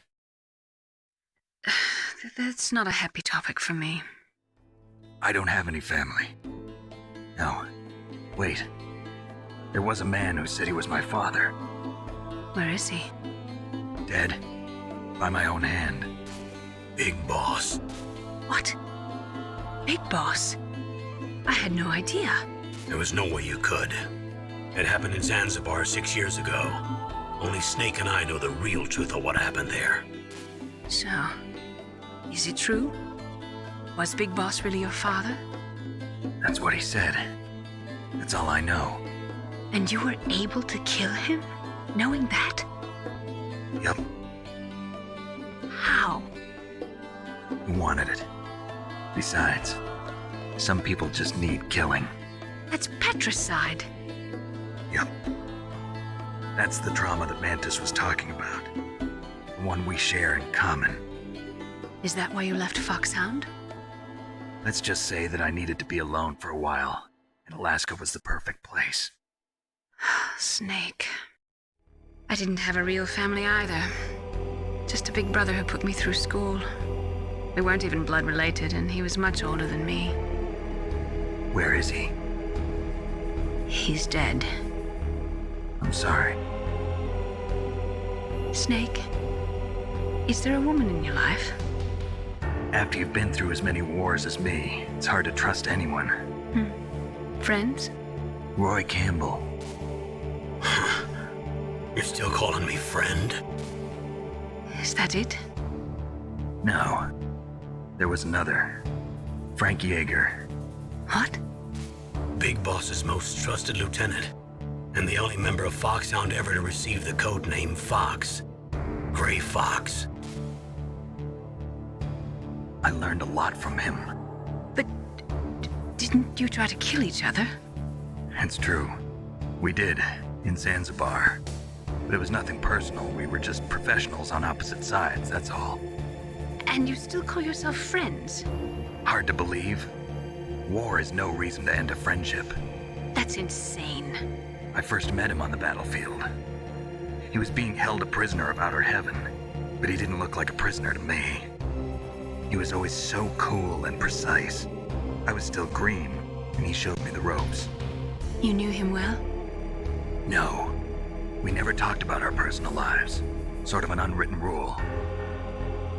That's not a happy topic for me. I don't have any family. No. Wait. There was a man who said he was my father. Where is he? Dead. By my own hand. Big Boss. What? Big Boss? I had no idea. There was no way you could. It happened in Zanzibar 6 years ago. Only Snake and I know the real truth of what happened there. So, is it true? Was Big Boss really your father? That's what he said. That's all I know. And you were able to kill him, knowing that? Yup. How? He wanted it. Besides, some people just need killing. That's patricide. Yup. That's the trauma that Mantis was talking about. The one we share in common. Is that why you left Foxhound? Let's just say that I needed to be alone for a while, and Alaska was the perfect place. Snake. I didn't have a real family either. Just a big brother who put me through school. We weren't even blood related, and he was much older than me. Where is he? He's dead. I'm sorry. Snake, is there a woman in your life? After you've been through as many wars as me, it's hard to trust anyone. Friends? Roy Campbell. You're still calling me friend? Is that it? No. There was another. Frank Yeager. What? Big Boss's most trusted lieutenant, and the only member of Foxhound ever to receive the code name Fox. Gray Fox. I learned a lot from him. But didn't you try to kill each other? It's true. We did, in Zanzibar. But it was nothing personal. We were just professionals on opposite sides, that's all. And you still call yourself friends? Hard to believe. War is no reason to end a friendship. That's insane. I first met him on the battlefield. He was being held a prisoner of outer heaven, but he didn't look like a prisoner to me. He was always so cool and precise. I was still green, and he showed me the ropes. You knew him well? No. We never talked about our personal lives. Sort of an unwritten rule.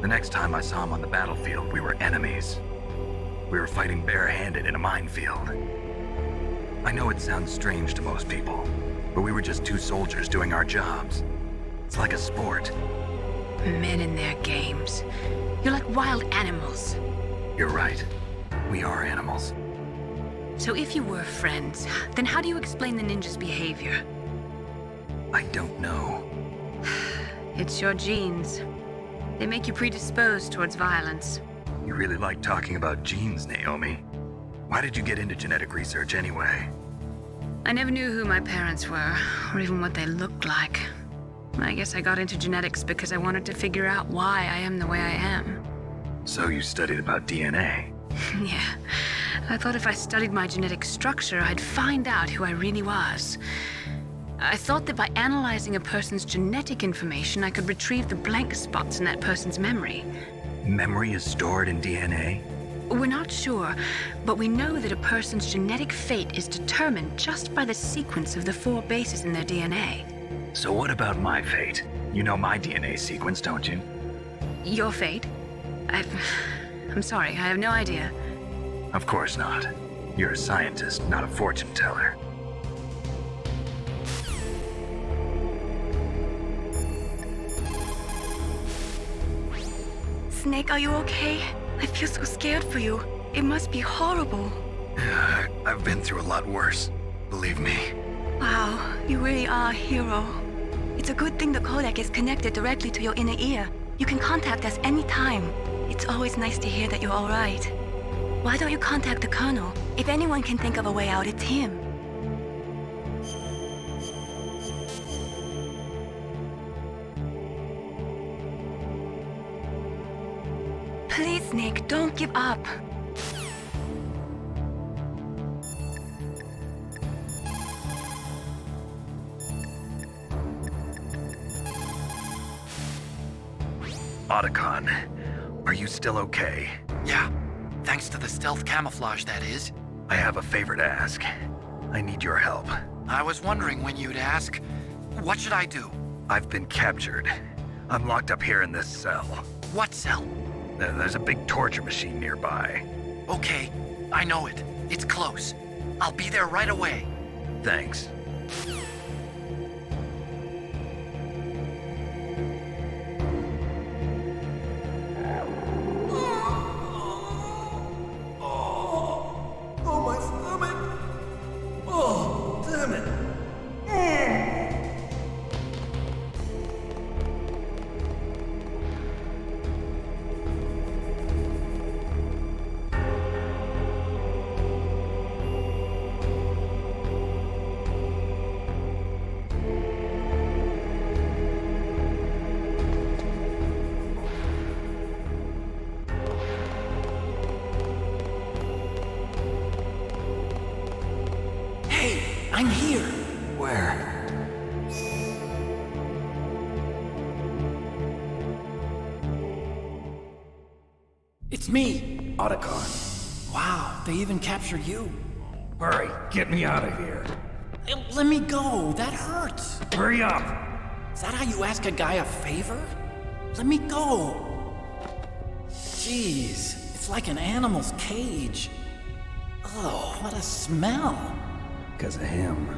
The next time I saw him on the battlefield, we were enemies. We were fighting barehanded in a minefield. I know it sounds strange to most people, but we were just two soldiers doing our jobs. It's like a sport. Men and their games. You're like wild animals. You're right. We are animals. So if you were friends, then how do you explain the ninja's behavior? I don't know. It's your genes. They make you predisposed towards violence. You really like talking about genes, Naomi. Why did you get into genetic research anyway? I never knew who my parents were, or even what they looked like. I guess I got into genetics because I wanted to figure out why I am the way I am. So you studied about DNA? Yeah. I thought if I studied my genetic structure, I'd find out who I really was. I thought that by analyzing a person's genetic information, I could retrieve the blank spots in that person's memory. Memory is stored in DNA? We're not sure, but we know that a person's genetic fate is determined just by the sequence of the 4 bases in their DNA. So what about my fate? You know my DNA sequence, don't you? Your fate? I'm sorry, I have no idea. Of course not. You're a scientist, not a fortune teller. Snake, are you okay? I feel so scared for you. It must be horrible. I've been through a lot worse. Believe me. Wow, you really are a hero. It's a good thing the codec is connected directly to your inner ear. You can contact us anytime. It's always nice to hear that you're all right. Why don't you contact the Colonel? If anyone can think of a way out, it's him. Please, Snake, don't give up. Otacon, are you still okay? Yeah, thanks to the stealth camouflage, that is. I have a favor to ask. I need your help. I was wondering when you'd ask. What should I do? I've been captured. I'm locked up here in this cell. What cell? There's a big torture machine nearby. Okay, I know it. It's close. I'll be there right away. Thanks. Oh, my stomach! Oh, damn it! Hey, I'm here. Where? It's me. Otacon. Wow, they even captured you. Hurry, get me out of here. Let me go. That hurts. Hurry up! Is that how you ask a guy a favor? Let me go. Jeez, it's like an animal's cage. Oh, what a smell. Because of him.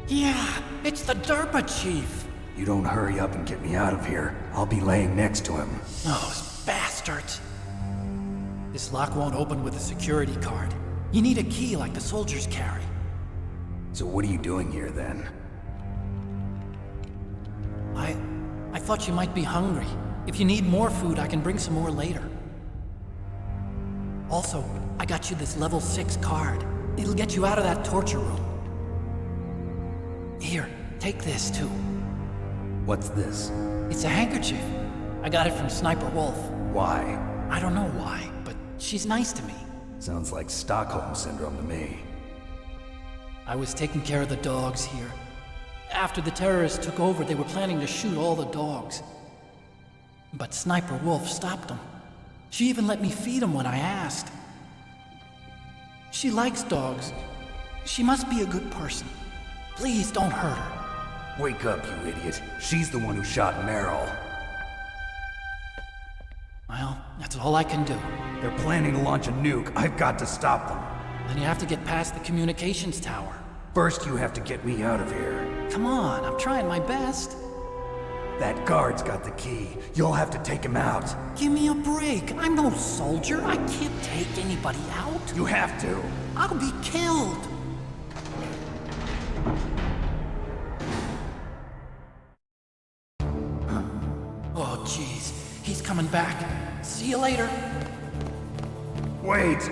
Yeah, it's the DARPA chief. You don't hurry up and get me out of here, I'll be laying next to him. Those bastards. This lock won't open with a security card. You need a key like the soldiers carry. So what are you doing here then? I thought you might be hungry. If you need more food, I can bring some more later. Also, I got you this level 6 card. It'll get you out of that torture room. Here, take this too. What's this? It's a handkerchief. I got it from Sniper Wolf. Why? I don't know why, but she's nice to me. Sounds like Stockholm Syndrome to me. I was taking care of the dogs here. After the terrorists took over, they were planning to shoot all the dogs. But Sniper Wolf stopped them. She even let me feed them when I asked. She likes dogs. She must be a good person. Please don't hurt her. Wake up, you idiot. She's the one who shot Meryl. Well, that's all I can do. They're planning to launch a nuke. I've got to stop them. Then you have to get past the communications tower. First, you have to get me out of here. Come on, I'm trying my best. That guard's got the key. You'll have to take him out. Give me a break. I'm no soldier. I can't take anybody out. You have to. I'll be killed. Oh, jeez. He's coming back. See you later. Wait!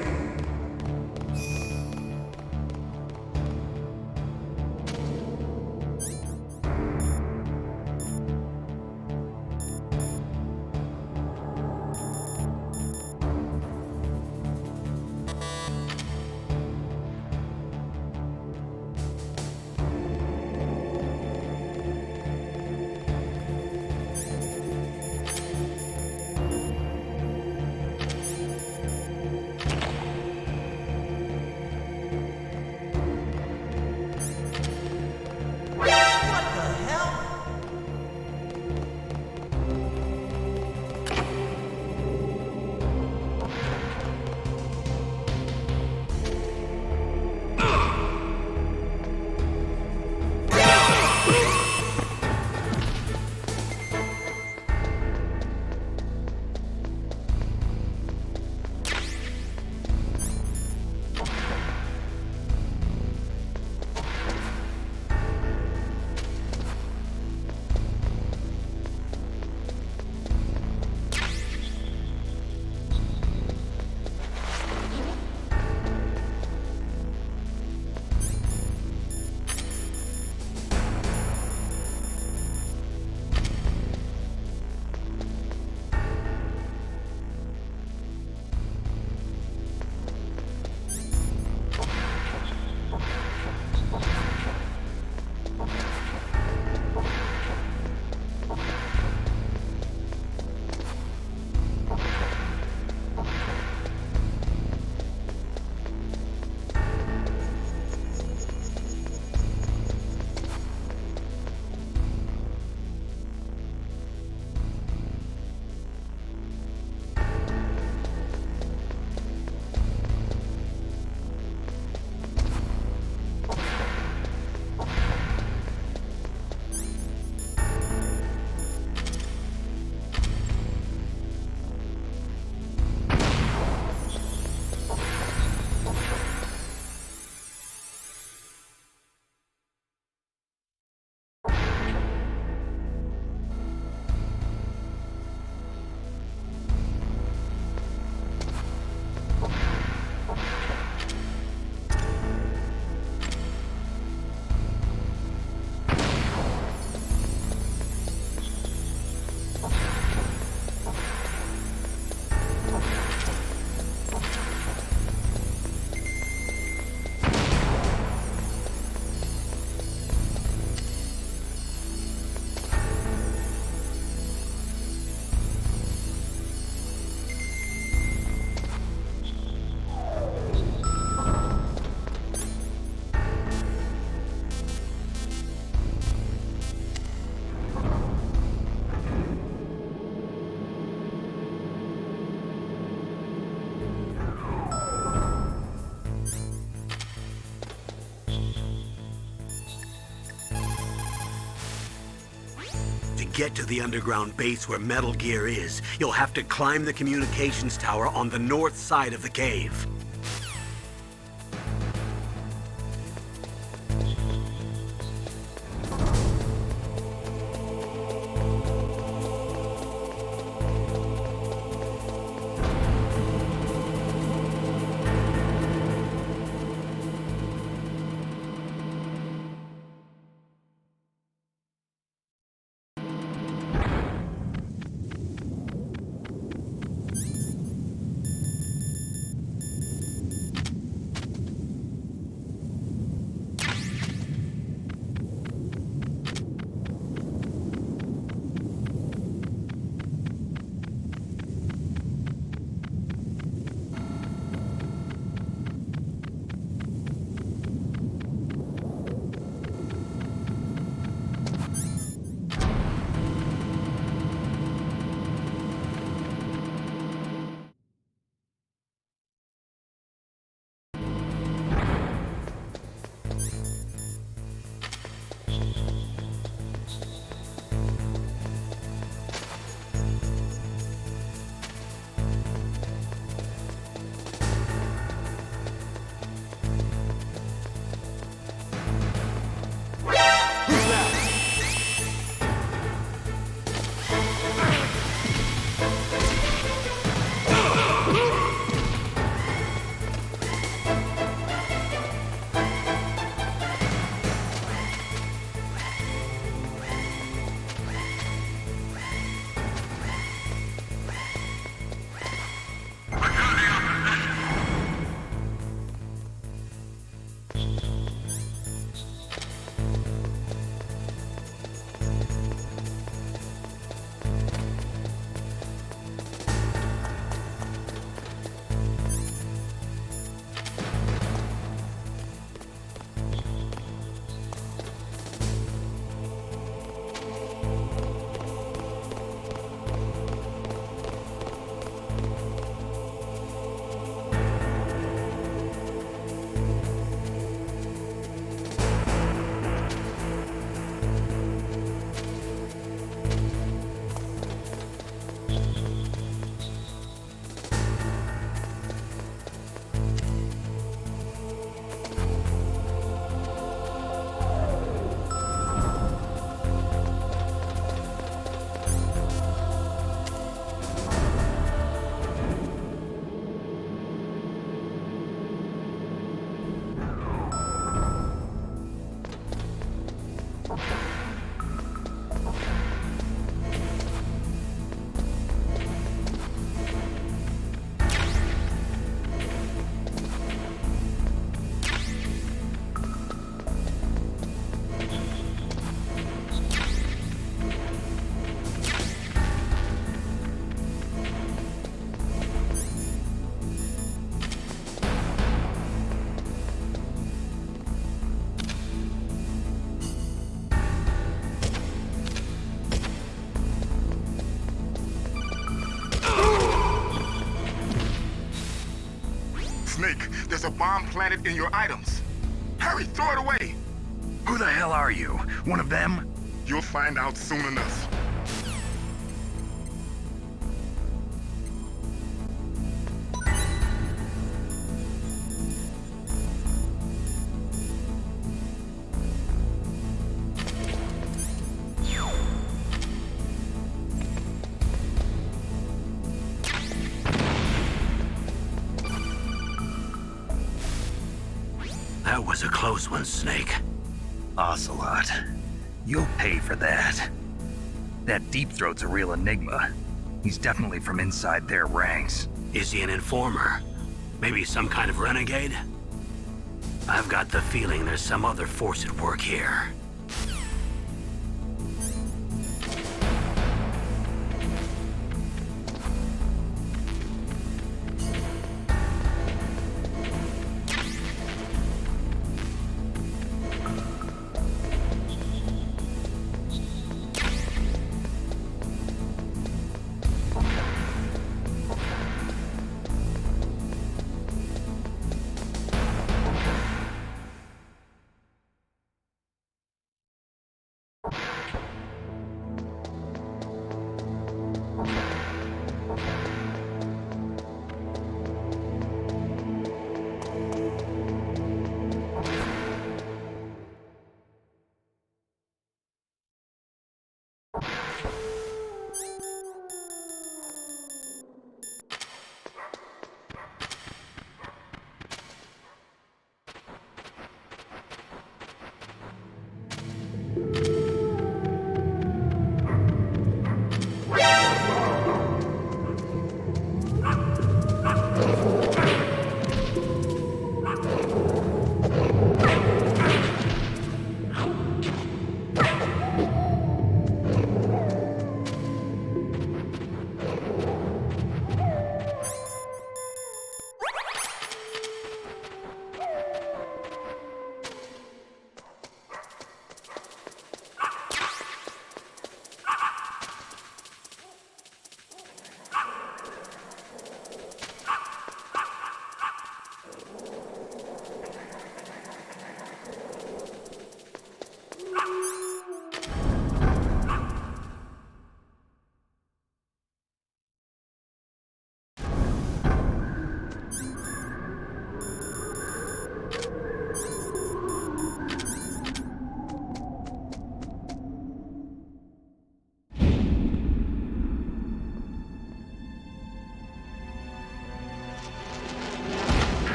get to the underground base where Metal Gear is, you'll have to climb the communications tower on the north side of the cave. Snake, there's a bomb planted in your items. Hurry, throw it away. Who the hell are you? One of them? You'll find out soon enough. That was a close one, Snake. Ocelot. You'll pay for that. That Deep Throat's a real enigma. He's definitely from inside their ranks. Is he an informer? Maybe some kind of renegade? I've got the feeling there's some other force at work here.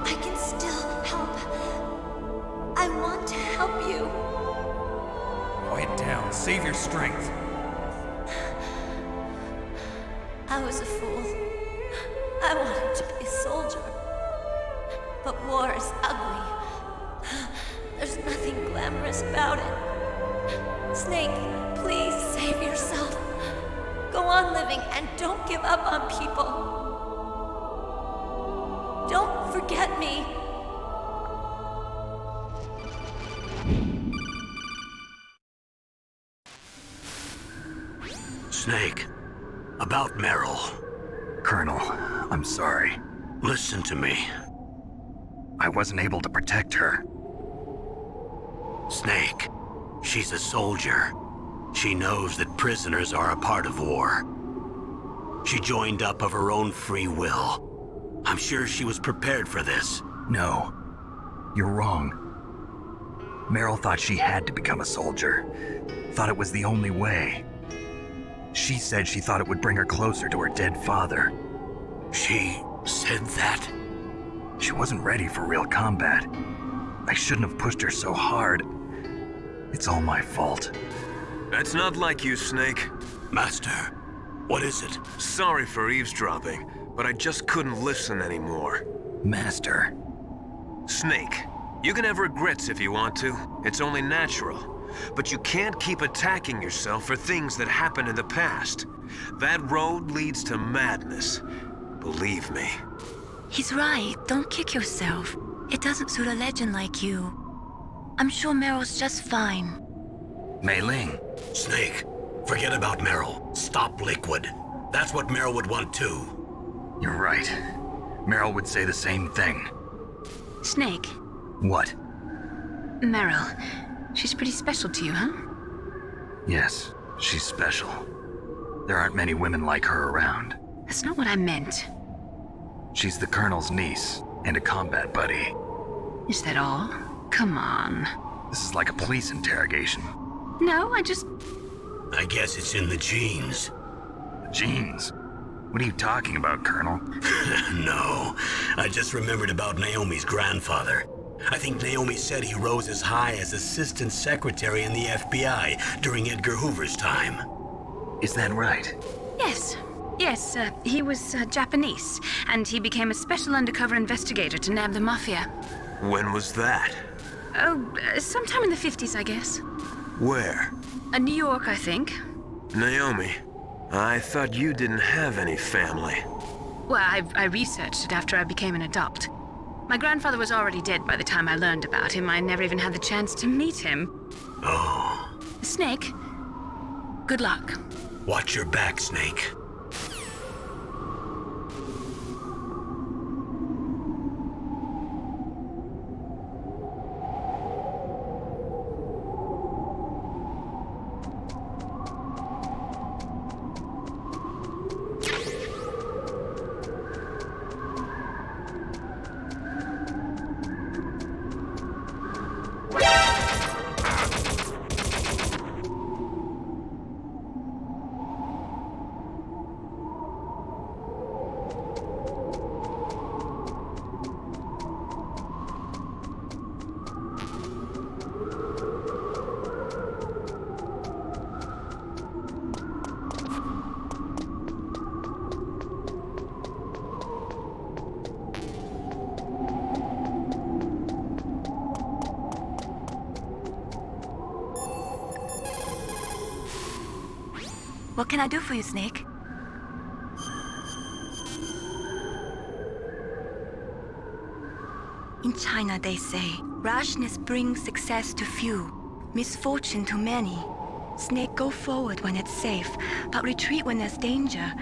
I can still help. I want to help you. Quiet down. Save your strength. I was a fool. I wanted to be a soldier. But war is ugly. There's nothing glamorous about it. Snake, please save yourself. Go on living and don't give up on people. Don't forget me. Snake, about Meryl. Colonel, I'm sorry. Listen to me. I wasn't able to protect her. Snake, she's a soldier. She knows that prisoners are a part of war. She joined up of her own free will. I'm sure she was prepared for this. No, you're wrong. Meryl thought she had to become a soldier. Thought it was the only way. She said she thought it would bring her closer to her dead father. She said that? She wasn't ready for real combat. I shouldn't have pushed her so hard. It's all my fault. That's not like you, Snake. Master, what is it? Sorry for eavesdropping, but I just couldn't listen anymore. Master. Snake, you can have regrets if you want to. It's only natural. But you can't keep attacking yourself for things that happened in the past. That road leads to madness. Believe me. He's right. Don't kick yourself. It doesn't suit a legend like you. I'm sure Meryl's just fine. Mei Ling. Snake, forget about Meryl. Stop Liquid. That's what Meryl would want too. You're right. Meryl would say the same thing. Snake. What? Meryl. She's pretty special to you, huh? Yes, she's special. There aren't many women like her around. That's not what I meant. She's the Colonel's niece and a combat buddy. Is that all? Come on. This is like a police interrogation. No, I guess it's in the genes. Genes? What are you talking about, Colonel? No, I just remembered about Naomi's grandfather. I think Naomi said he rose as high as assistant secretary in the FBI during Edgar Hoover's time. Is that right? Yes. Yes, he was Japanese, and he became a special undercover investigator to nab the mafia. When was that? Oh, sometime in the 50s, I guess. Where? New York, I think. Naomi, I thought you didn't have any family. Well, I researched it after I became an adopt. My grandfather was already dead by the time I learned about him. I never even had the chance to meet him. Oh. Snake, good luck. Watch your back, Snake. What can I do for you, Snake? In China, they say, rashness brings success to few, misfortune to many. Snake, go forward when it's safe, but retreat when there's danger.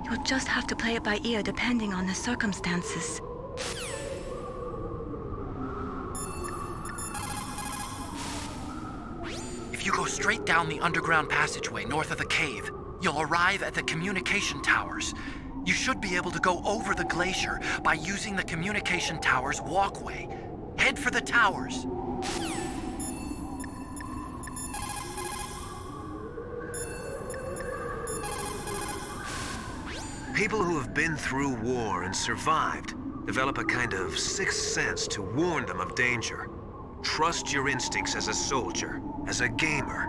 You'll just have to play it by ear depending on the circumstances. If you go straight down the underground passageway north of the cave, you'll arrive at the communication towers. You should be able to go over the glacier by using the communication tower's walkway. Head for the towers. People who have been through war and survived develop a kind of sixth sense to warn them of danger. Trust your instincts as a soldier, as a gamer.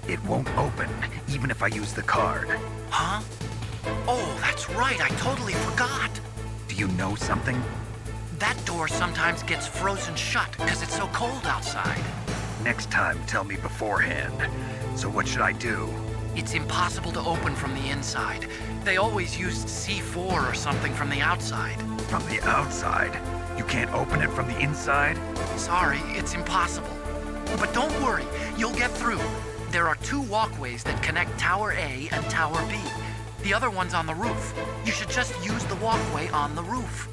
It won't open, even if I use the card. Huh? Oh, that's right, I totally forgot. Do you know something? That door sometimes gets frozen shut because it's so cold outside. Next time, tell me beforehand. So what should I do? It's impossible to open from the inside. They always used C4 or something from the outside. From the outside? You can't open it from the inside? Sorry, it's impossible. But don't worry, you'll get through. There are 2 walkways that connect Tower A and Tower B. The other one's on the roof. You should just use the walkway on the roof.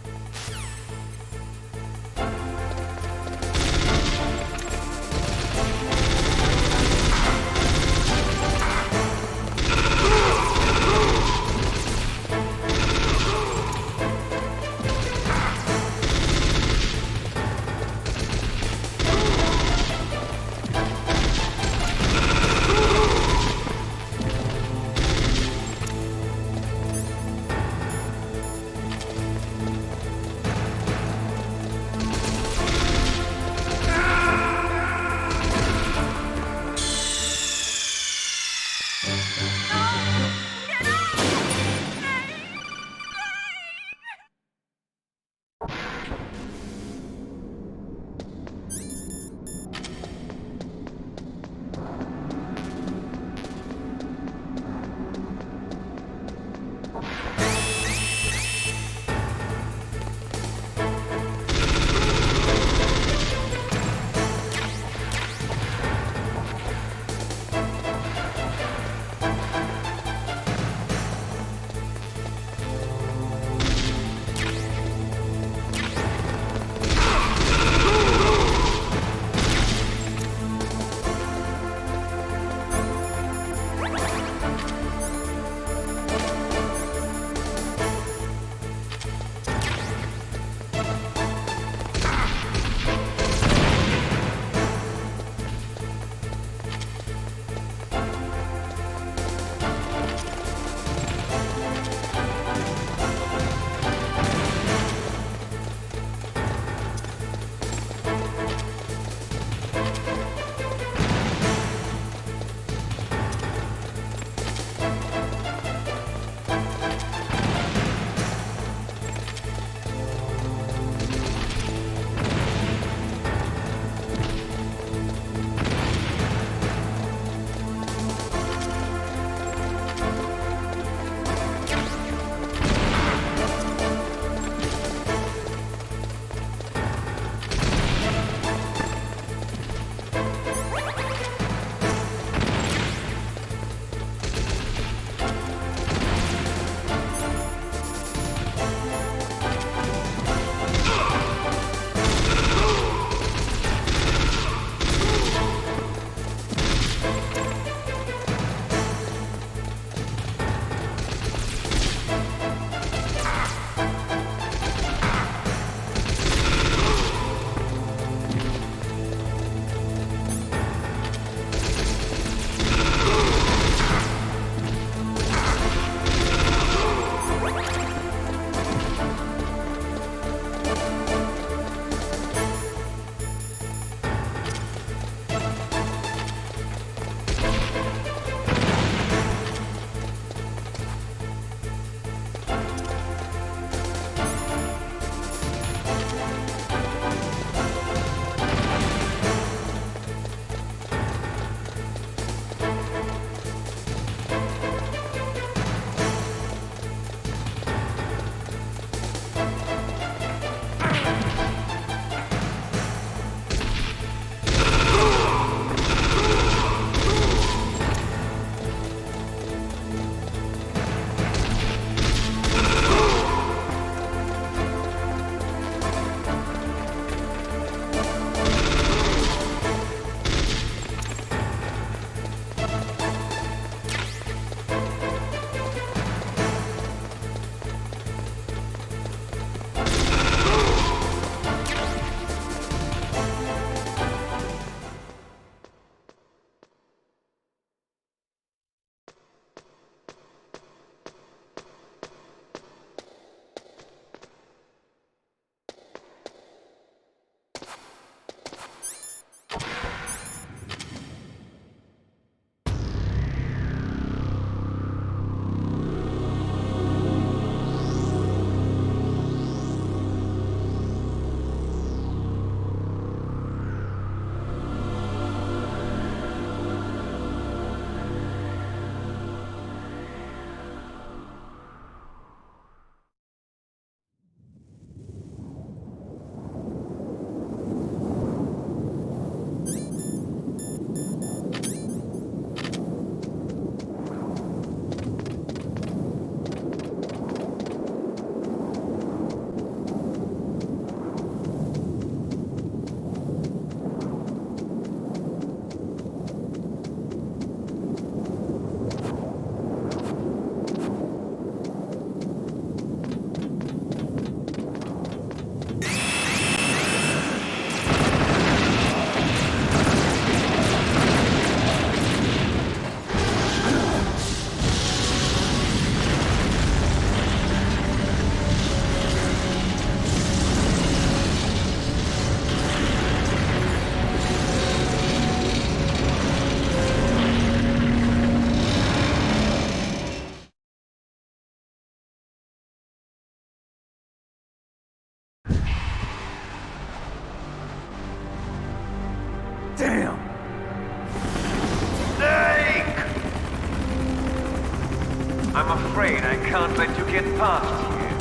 I'm afraid I can't let you get past here.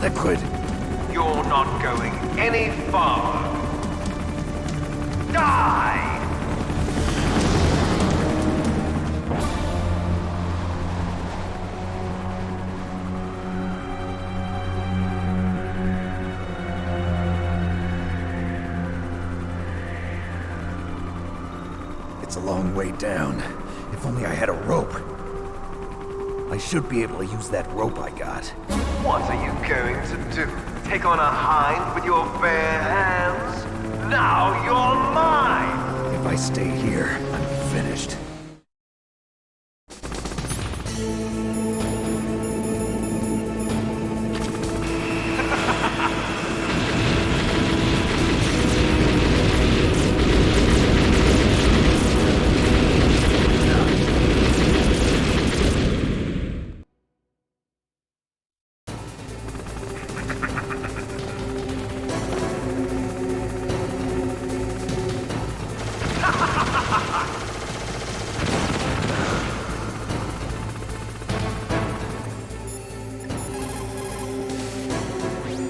Liquid. You're not going any farther. Die! It's a long way down. If only I had a rope. I should be able to use that rope I got. What are you going to do? Take on a hind with your bare hands? Now you're mine! If I stay here, I'm finished.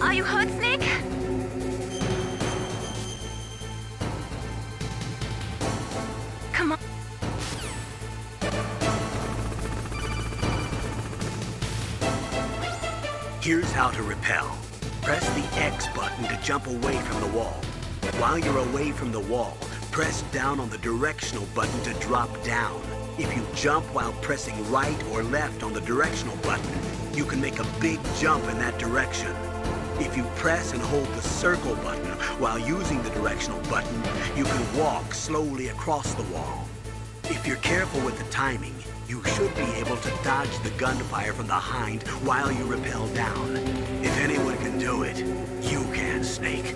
Are you hurt, Snake? Come on. Here's how to repel. Press the X button to jump away from the wall. While you're away from the wall, press down on the directional button to drop down. If you jump while pressing right or left on the directional button, you can make a big jump in that direction. If you press and hold the circle button while using the directional button, you can walk slowly across the wall. If you're careful with the timing, you should be able to dodge the gunfire from the hind while you rappel down. If anyone can do it, you can, Snake.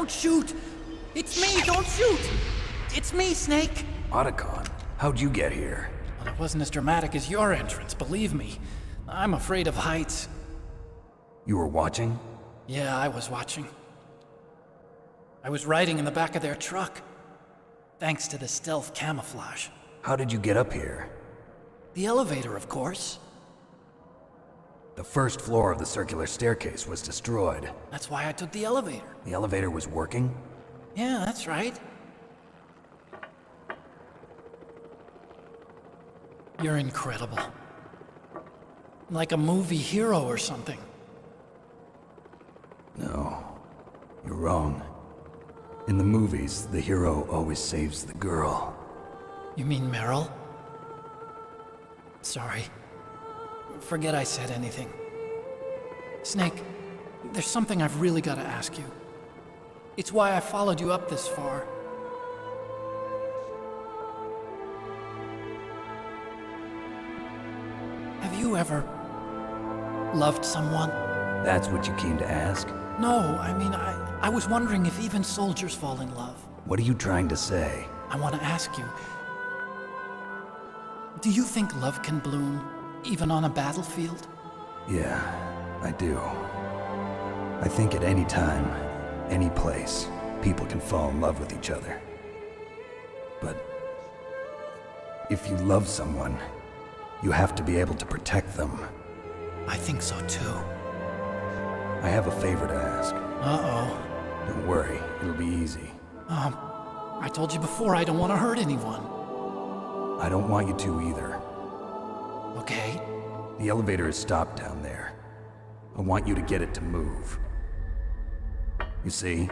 Don't shoot! It's me, don't shoot! It's me, Snake! Otacon, how'd you get here? Well, it wasn't as dramatic as your entrance, believe me. I'm afraid of heights. You were watching? Yeah, I was watching. I was riding in the back of their truck. Thanks to the stealth camouflage. How did you get up here? The elevator, of course. The first floor of the circular staircase was destroyed. That's why I took the elevator. The elevator was working? Yeah, that's right. You're incredible. Like a movie hero or something. No, you're wrong. In the movies, the hero always saves the girl. You mean Meryl? Sorry. Forget I said anything. Snake, there's something I've really got to ask you. It's why I followed you up this far. Have you ever loved someone? That's what you came to ask? No, I mean, I was wondering if even soldiers fall in love. What are you trying to say? I want to ask you, do you think love can bloom, even on a battlefield? Yeah, I do. I think at any time, any place, people can fall in love with each other. But if you love someone, you have to be able to protect them. I think so too. I have a favor to ask. Uh-oh. Don't worry, it'll be easy. I told you before I don't want to hurt anyone. I don't want you to either. Okay. The elevator is stopped down there. I want you to get it to move. You see?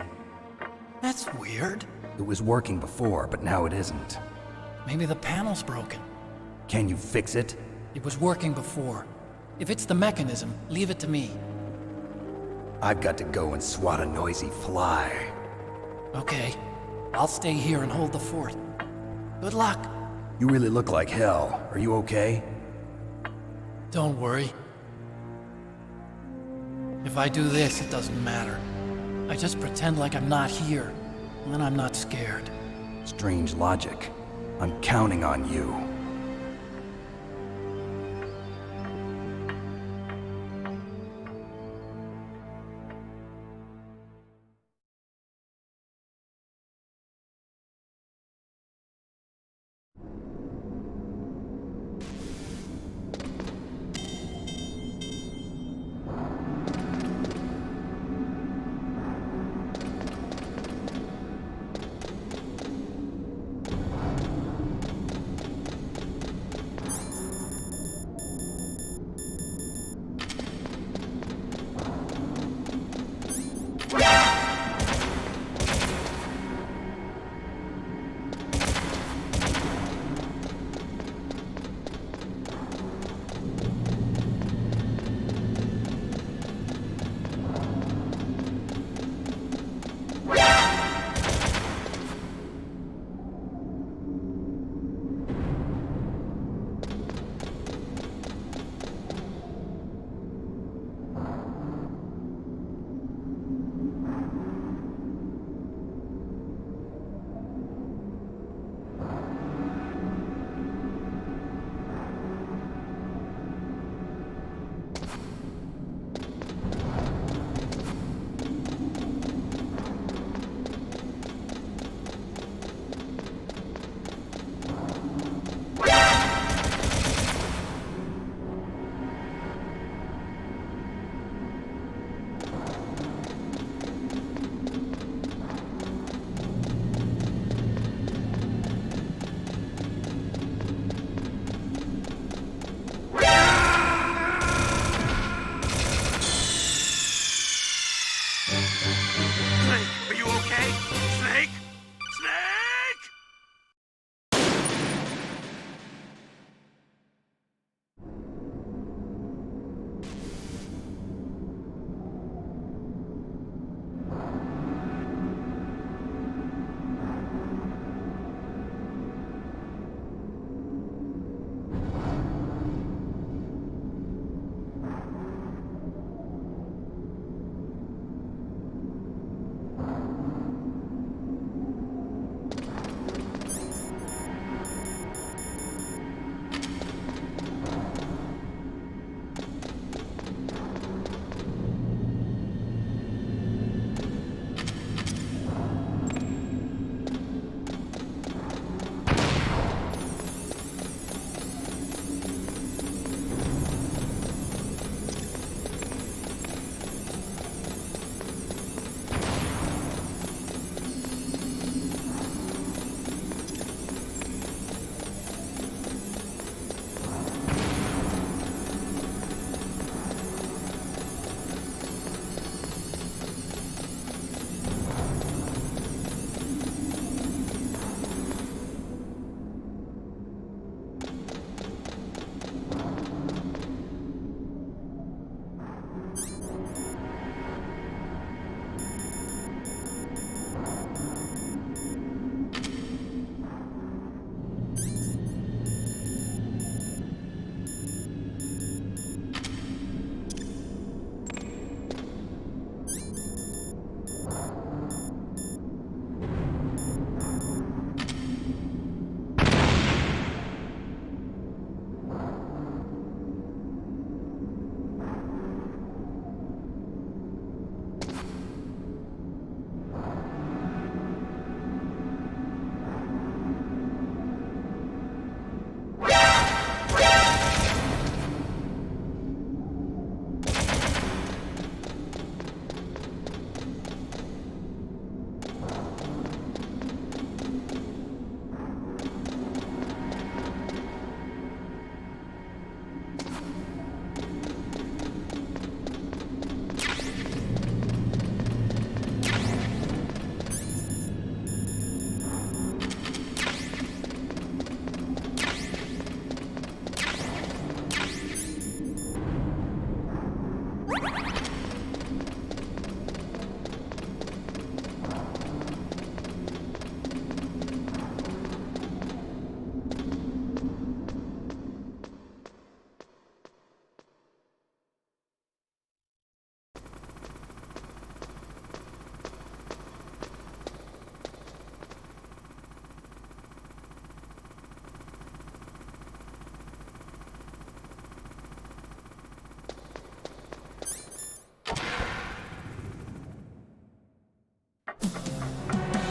That's weird. It was working before, but now it isn't. Maybe the panel's broken. Can you fix it? It was working before. If it's the mechanism, leave it to me. I've got to go and swat a noisy fly. Okay. I'll stay here and hold the fort. Good luck. You really look like hell. Are you okay? Don't worry. If I do this, it doesn't matter. I just pretend like I'm not here, and then I'm not scared. Strange logic. I'm counting on you.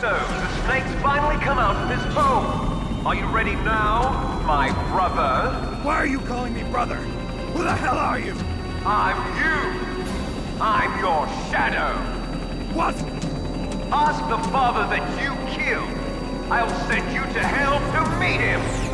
so, the snake's finally come out of his home. Are you ready now, my brother? Why are you calling me brother? Who the hell are you? I'm you. I'm your shadow. What? Ask the father that you killed. I'll send you to hell to meet him.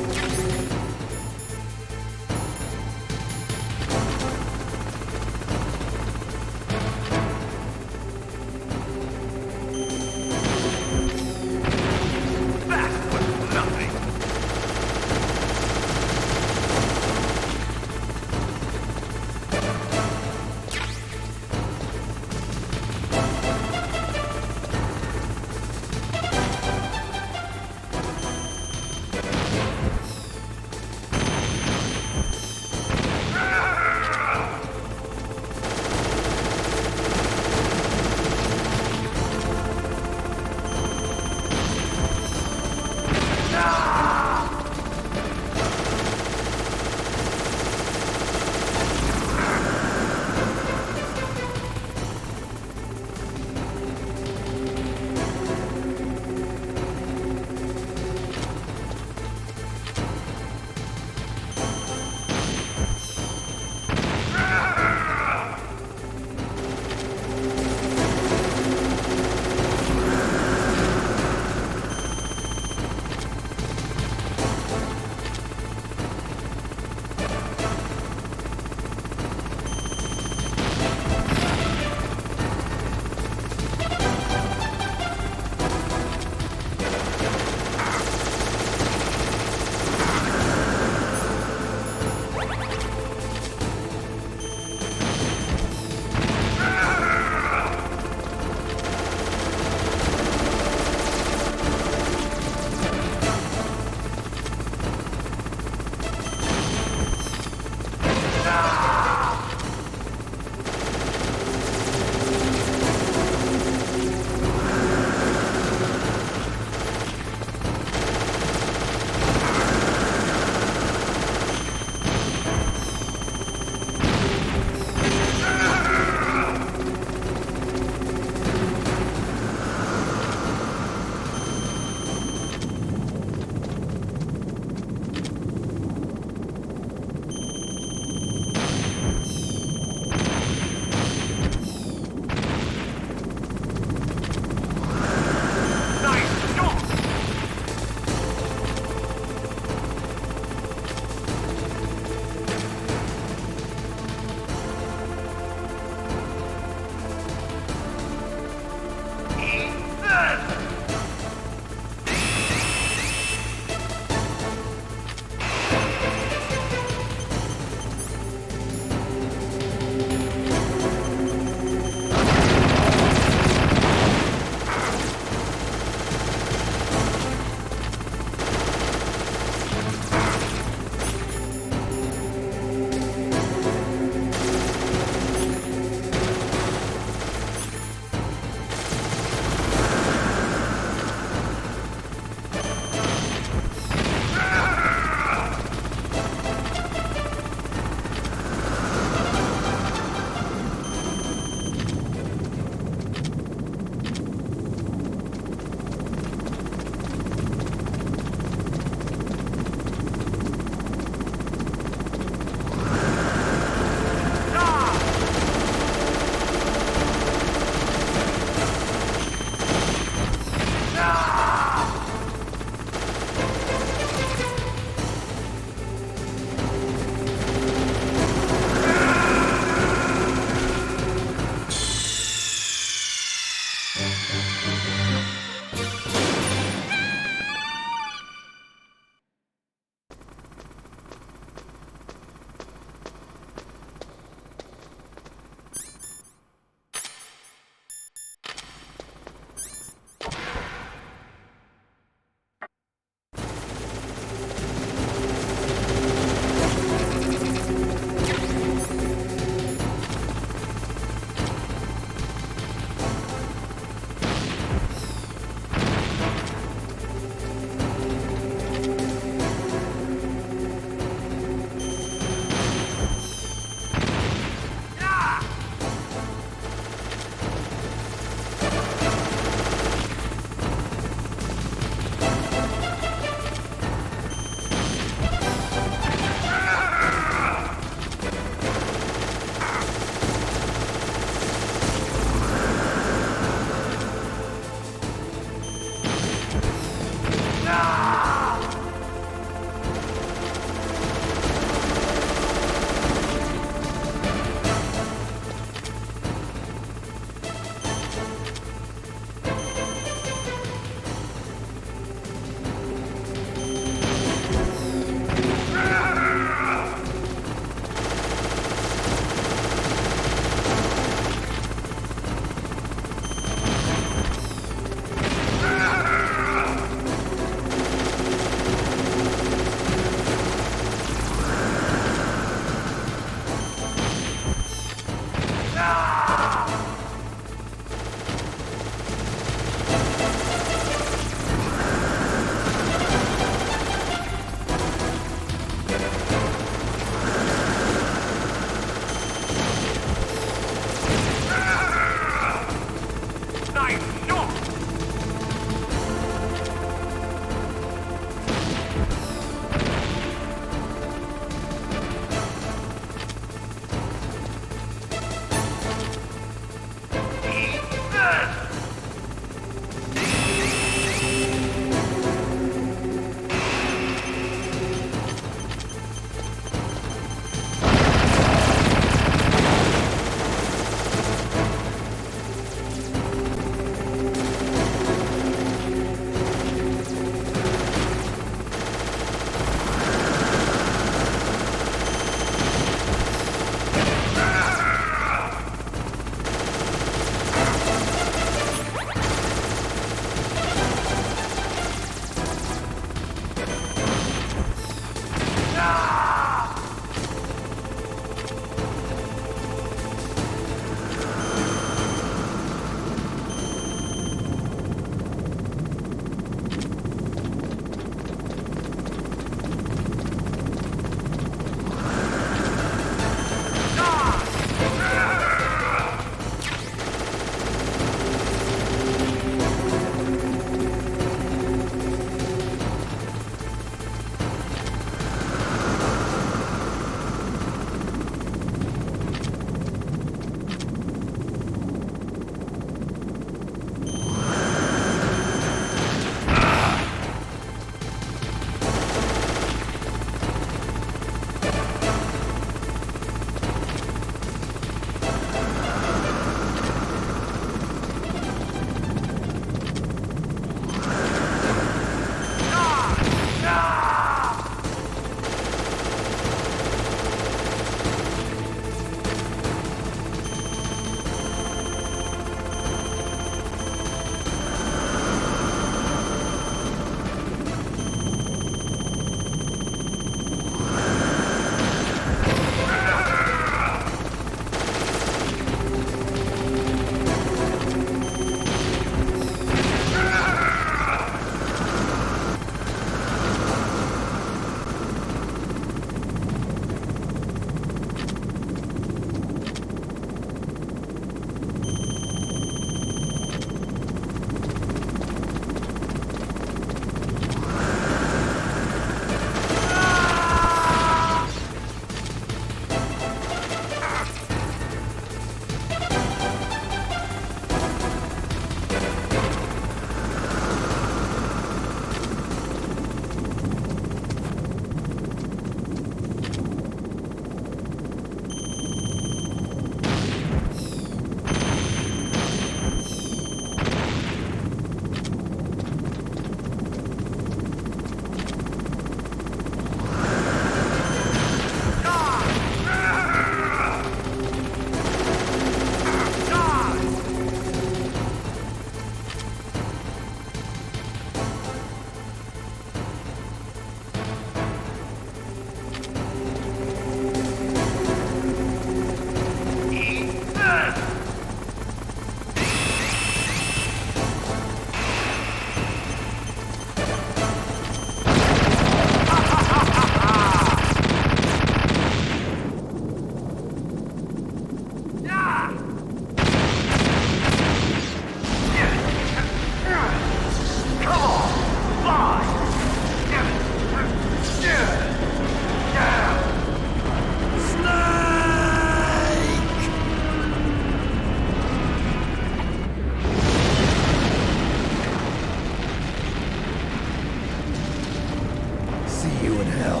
See you in hell,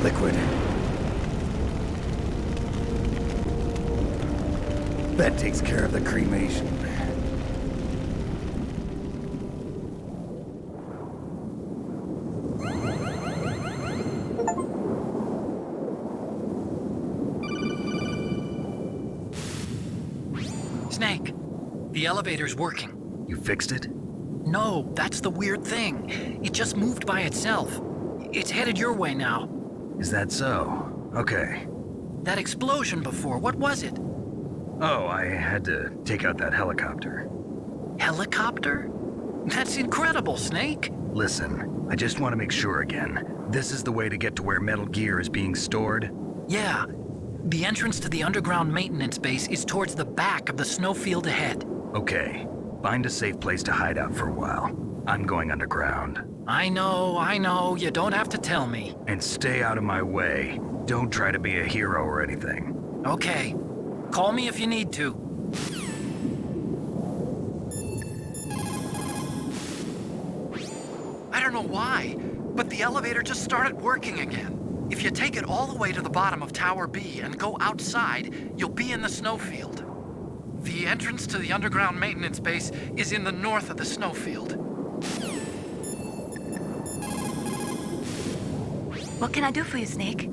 Liquid. That takes care of the cremation. Snake, the elevator's working. You fixed it? No, that's the weird thing. It just moved by itself. It's headed your way now. Is that so? Okay. That explosion before, what was it? Oh, I had to take out that helicopter. Helicopter? That's incredible, Snake. Listen, I just want to make sure again. This is the way to get to where Metal Gear is being stored? Yeah. The entrance to the underground maintenance base is towards the back of the snowfield ahead. Okay. Find a safe place to hide out for a while. I'm going underground. I know. You don't have to tell me. And stay out of my way. Don't try to be a hero or anything. Okay. Call me if you need to. I don't know why, but the elevator just started working again. If you take it all the way to the bottom of Tower B and go outside, you'll be in the snowfield. The entrance to the underground maintenance base is in the north of the snowfield. What can I do for you, Snake?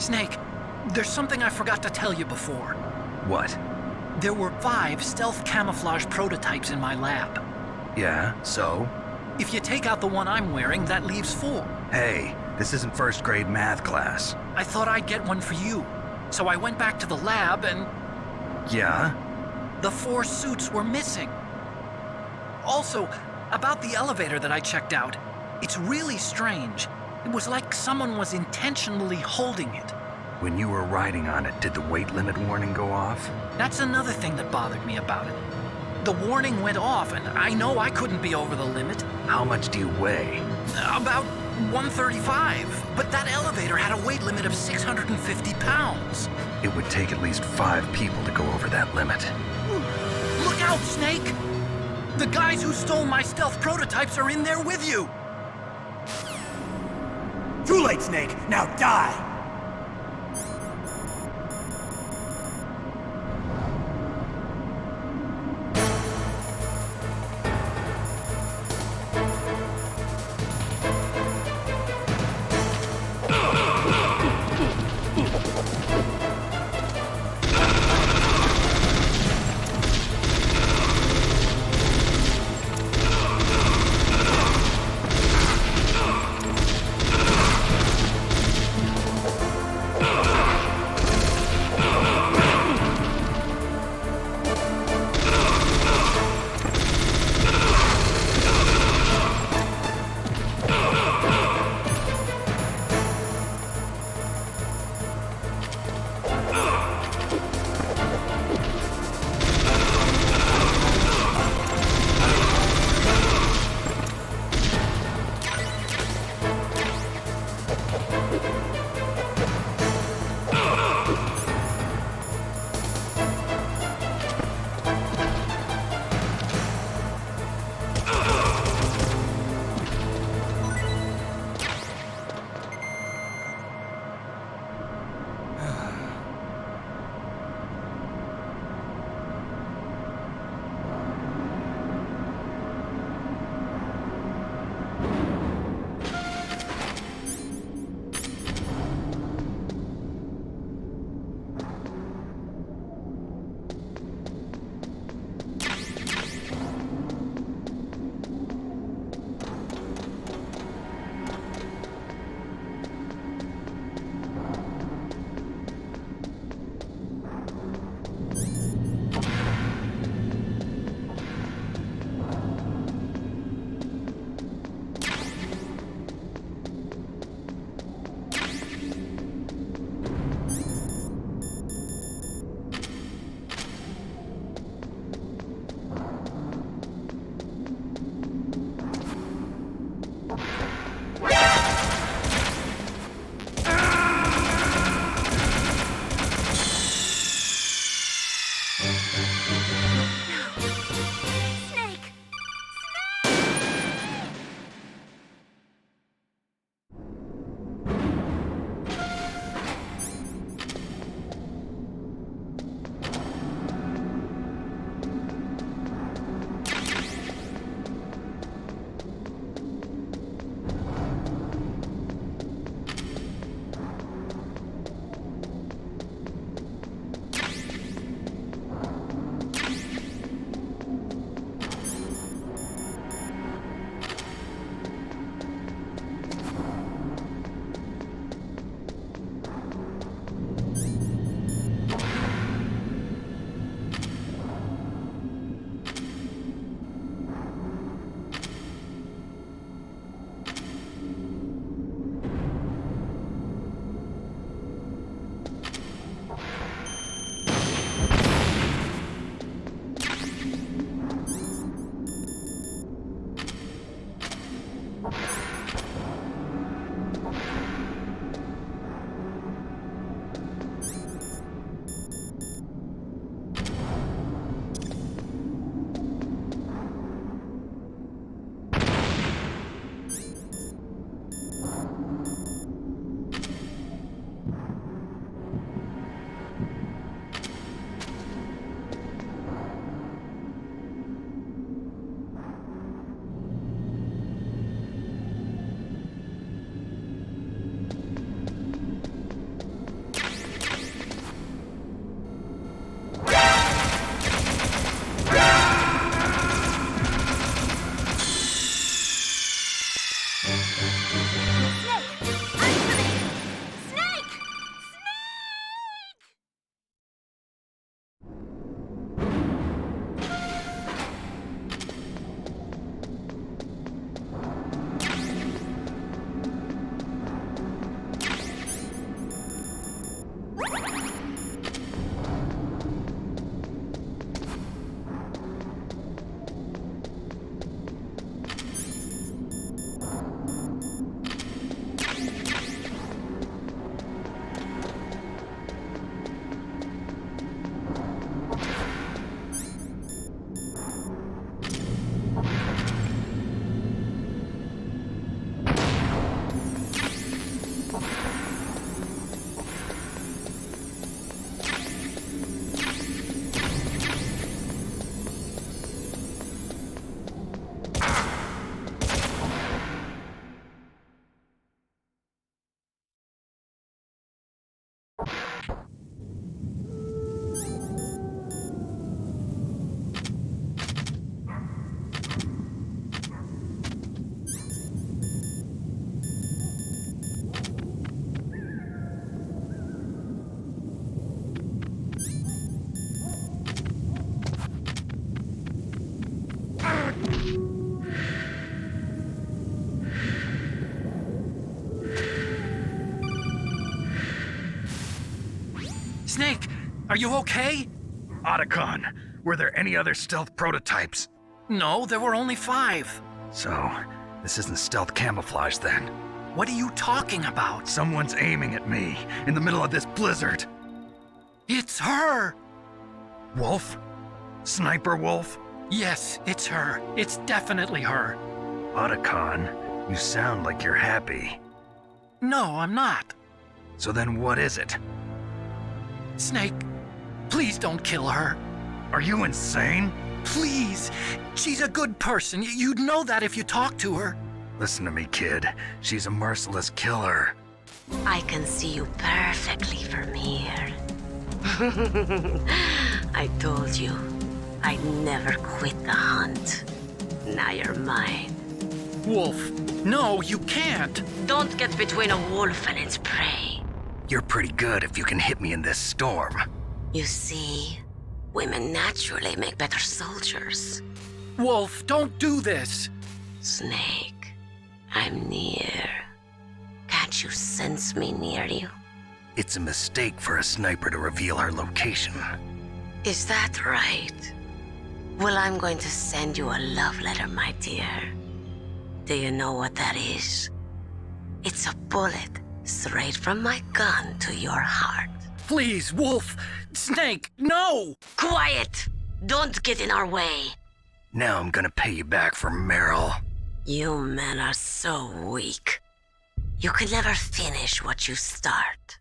Snake, there's something I forgot to tell you before. What? There were 5 stealth camouflage prototypes in my lab. Yeah, so? If you take out the one I'm wearing, that leaves 4. Hey, this isn't first grade math class. I thought I'd get one for you. So I went back to the lab and... Yeah? The 4 suits were missing. Also, about the elevator that I checked out, it's really strange. It was like someone was intentionally holding it. When you were riding on it, did the weight limit warning go off? That's another thing that bothered me about it. The warning went off, and I know I couldn't be over the limit. How much do you weigh? About 135, but that elevator had a weight limit of 650 pounds. It would take at least 5 people to go over that limit. Look out, Snake! The guys who stole my stealth prototypes are in there with you! Too late, Snake! Now die! Snake, are you okay? Otacon, were there any other stealth prototypes? No, there were only 5. So, this isn't stealth camouflage then. What are you talking about? Someone's aiming at me in the middle of this blizzard. It's her! Wolf? Sniper Wolf? Yes, it's her. It's definitely her. Otacon, you sound like you're happy. No, I'm not. So then what is it? Snake, please don't kill her. Are you insane? Please! She's a good person. You'd know that if you talked to her. Listen to me, kid. She's a merciless killer. I can see you perfectly from here. I told you, I'd never quit the hunt. Now you're mine. Wolf, no, you can't. Don't get between a wolf and its prey. You're pretty good if you can hit me in this storm. You see, women naturally make better soldiers. Wolf, don't do this. Snake, I'm near. Can't you sense me near you? It's a mistake for a sniper to reveal her location. Is that right? Well, I'm going to send you a love letter, my dear. Do you know what that is? It's a bullet straight from my gun to your heart. Please, Wolf! Snake, no! Quiet! Don't get in our way. Now I'm gonna pay you back for Meryl. You men are so weak. You can never finish what you start.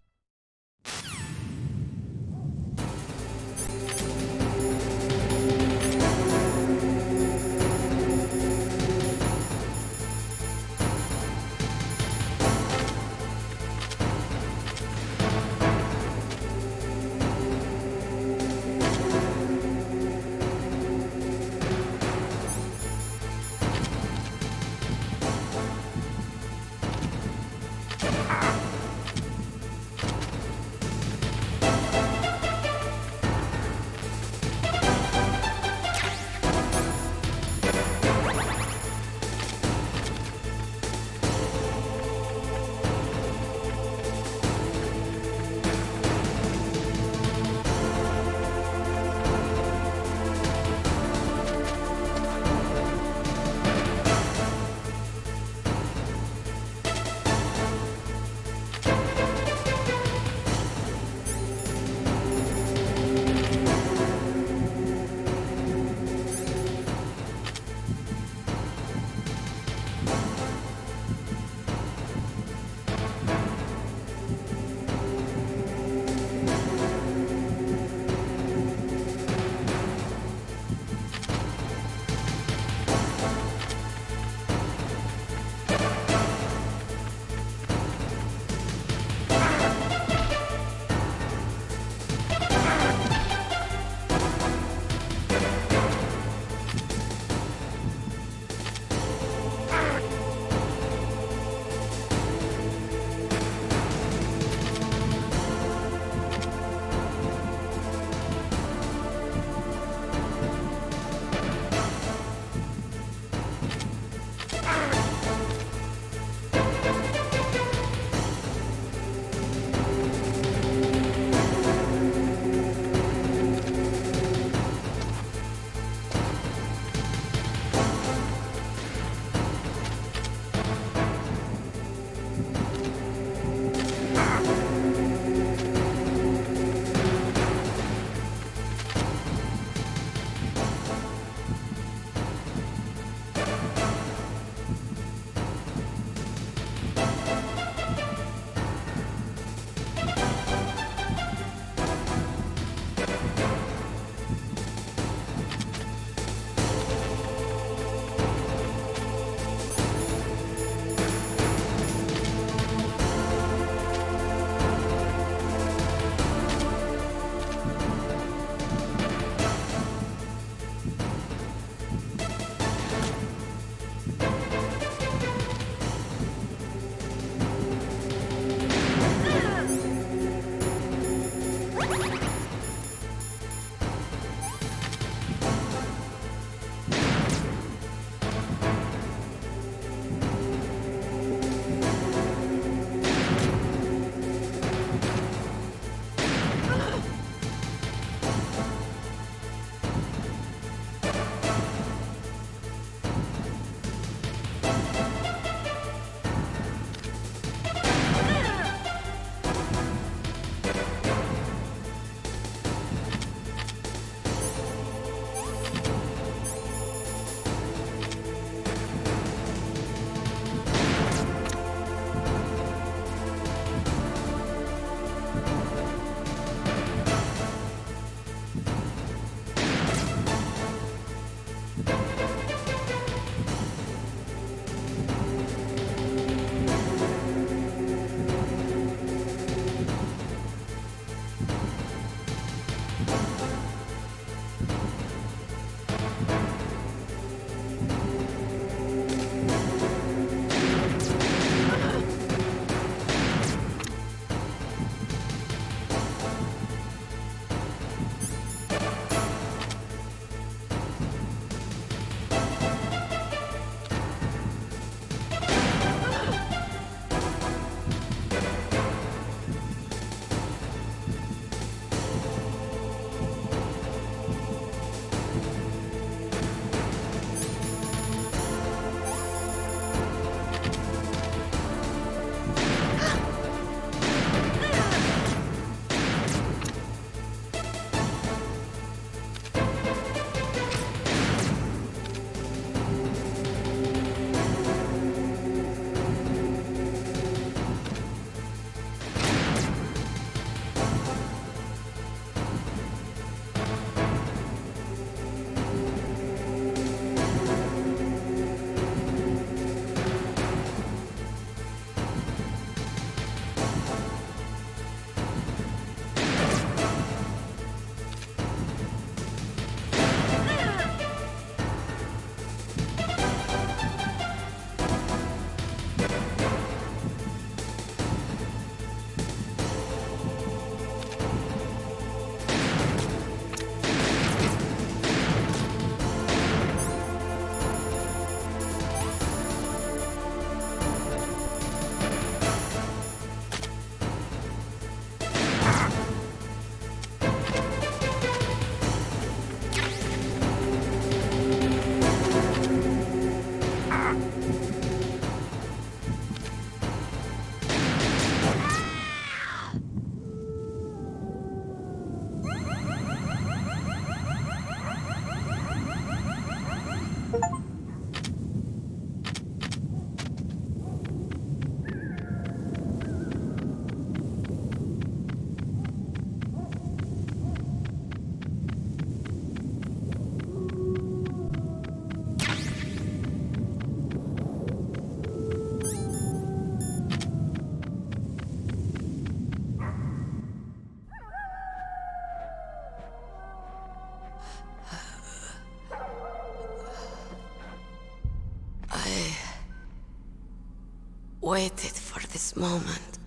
waited for this moment.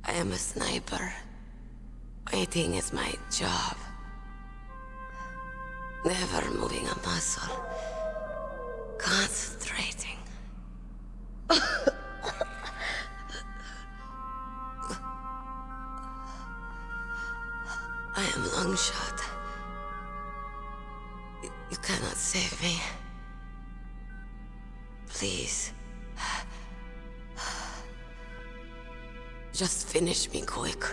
I am a sniper. Waiting is my job. Never moving a muscle. Concentrating. I am Longshot. You cannot save me. Please. Just finish me quick.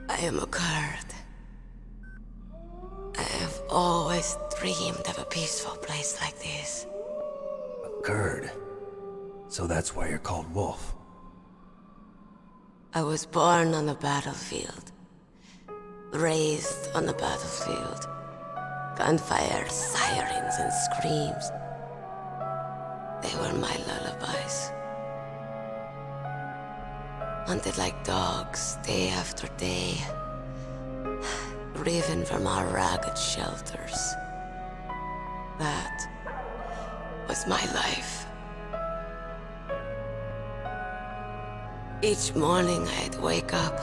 I am a Kurd. I have always dreamed of a peaceful place like this. A Kurd? So that's why you're called Wolf. I was born on the battlefield. Raised on the battlefield. Gunfire, sirens, and screams. They were my lullabies. Hunted like dogs, day after day. Driven from our ragged shelters. That was my life. Each morning I'd wake up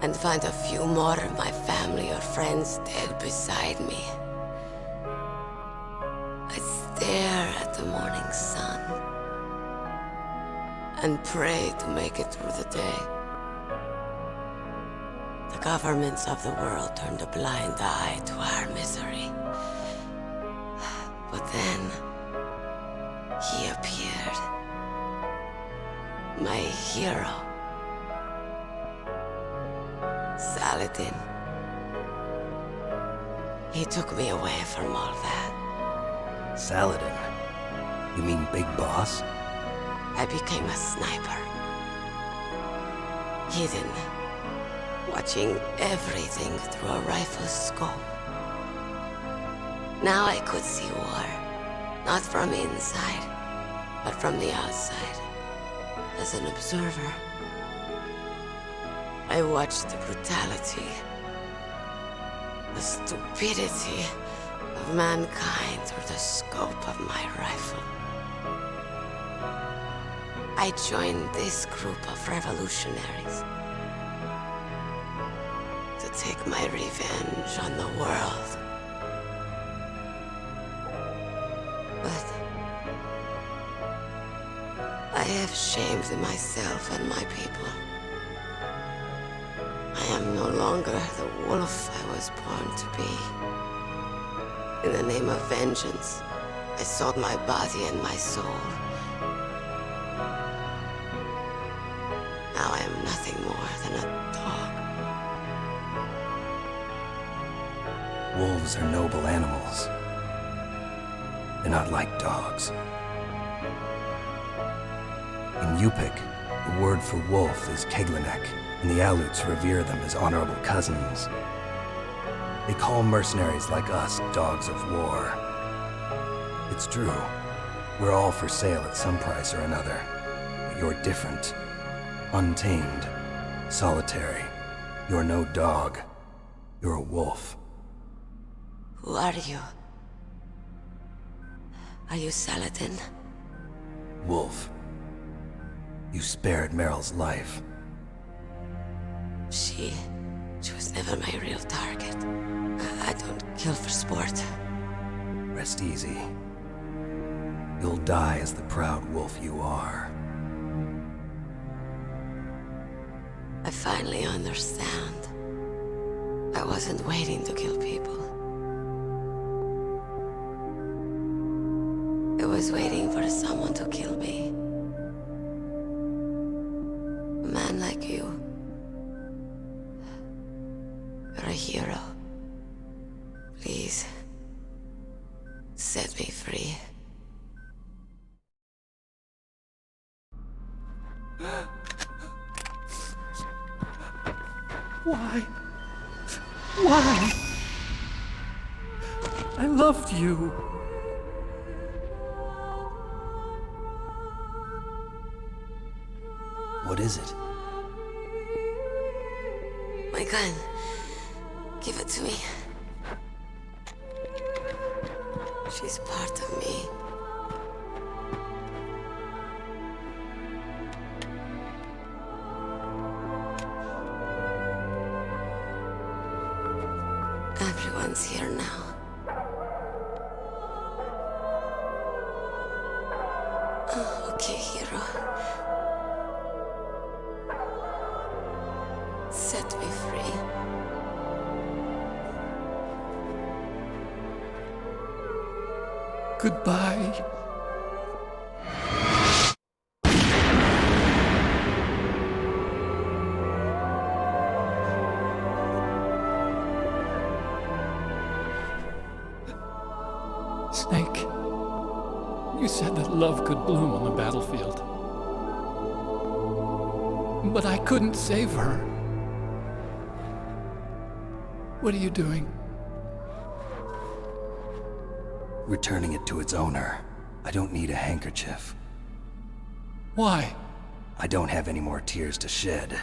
and find a few more of my family or friends dead beside me. I'd stare at the morning sun and pray to make it through the day. The governments of the world turned a blind eye to our misery. But then, he appeared. My hero. Saladin. He took me away from all that. Saladin? You mean Big Boss? I became a sniper. Hidden. Watching everything through a rifle's scope. Now I could see war. Not from inside, but from the outside. As an observer. I watched the brutality, the stupidity of mankind through the scope of my rifle. I joined this group of revolutionaries to take my revenge on the world. But I have shamed myself and my people. I am no longer the wolf I was born to be. In the name of vengeance, I sold my body and my soul. Now I am nothing more than a dog. Wolves are noble animals. They're not like dogs. In Yupik, the word for wolf is Keglanek, and the Aleuts revere them as honorable cousins. They call mercenaries like us dogs of war. It's true. We're all for sale at some price or another. But you're different. Untamed. Solitary. You're no dog. You're a wolf. Who are you? Are you Saladin? Wolf. You spared Meryl's life. She was never my real target. I don't kill for sport. Rest easy. You'll die as the proud wolf you are. I finally understand. I wasn't waiting to kill people. I was waiting for someone to kill me. A man like you. You're a hero. Please, set me free. Why? Why? I loved you. What is it? My gun. Give it to me. She's part of me. Everyone's here now. Okay, hero. Set me free. Goodbye. Snake, you said that love could bloom on the battlefield. But I couldn't save her. What are you doing? Returning it to its owner. I don't need a handkerchief. Why? I don't have any more tears to shed.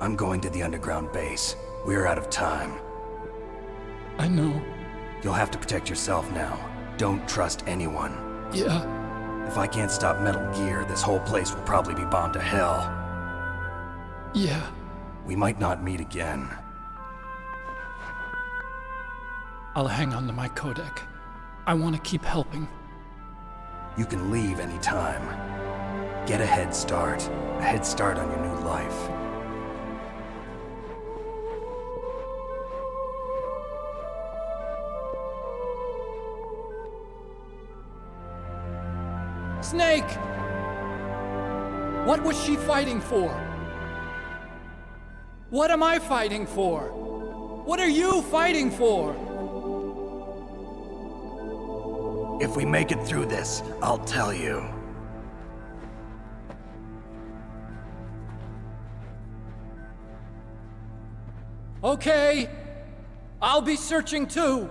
I'm going to the underground base. We're out of time. I know. You'll have to protect yourself now. Don't trust anyone. Yeah. If I can't stop Metal Gear, this whole place will probably be bombed to hell. Yeah. We might not meet again. I'll hang on to my codec. I want to keep helping. You can leave anytime. Get a head start. A head start on your new life. Snake! What was she fighting for? What am I fighting for? What are you fighting for? If we make it through this, I'll tell you. Okay. I'll be searching too.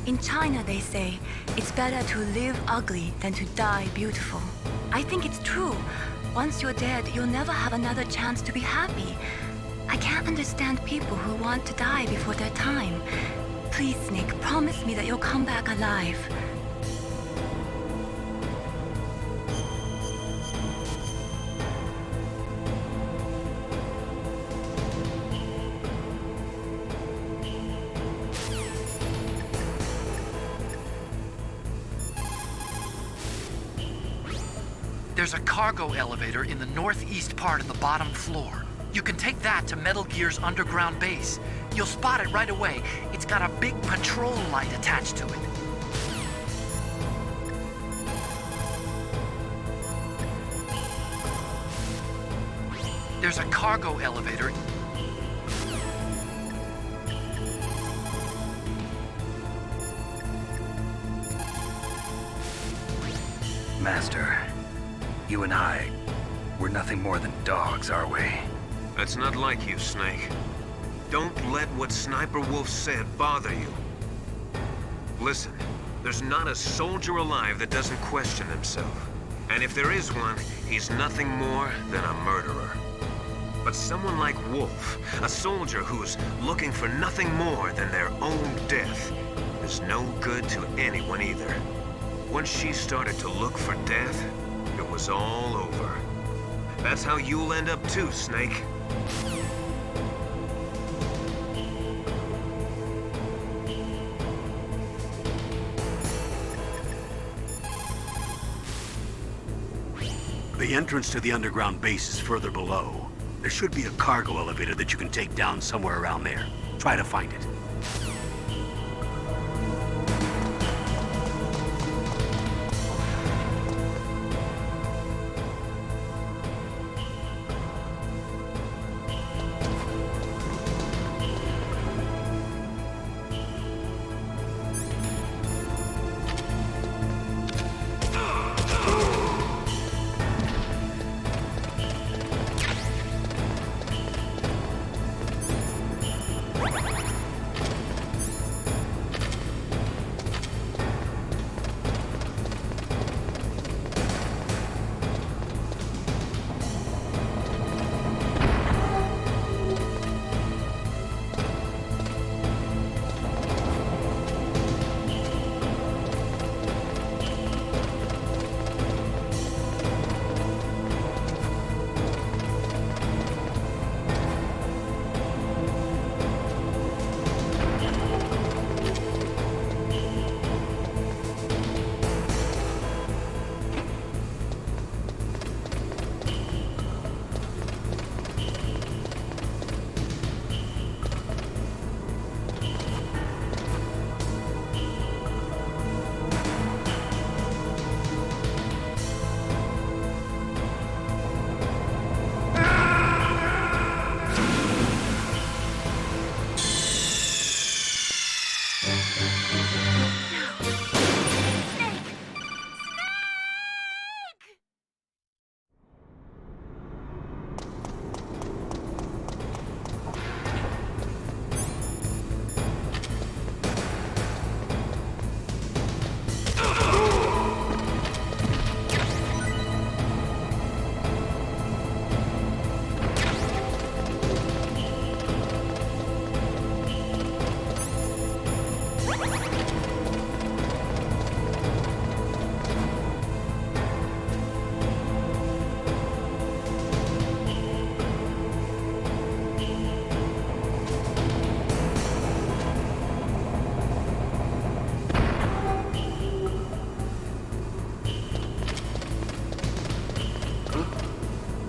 In China, they say, it's better to live ugly than to die beautiful. I think it's true. Once you're dead, you'll never have another chance to be happy. I can't understand people who want to die before their time. Please, Snake, promise me that you'll come back alive. There's a cargo elevator in the northeast part of the bottom floor. You can take that to Metal Gear's underground base. You'll spot it right away. It's got a big patrol light attached to it. There's a cargo elevator. Master, you and I, we're nothing more than dogs, are we? That's not like you, Snake. Don't let what Sniper Wolf said bother you. Listen, there's not a soldier alive that doesn't question himself. And if there is one, he's nothing more than a murderer. But someone like Wolf, a soldier who's looking for nothing more than their own death, is no good to anyone either. Once she started to look for death, it was all over. That's how you'll end up too, Snake. The entrance to the underground base is further below. There should be a cargo elevator that you can take down somewhere around there. Try to find it.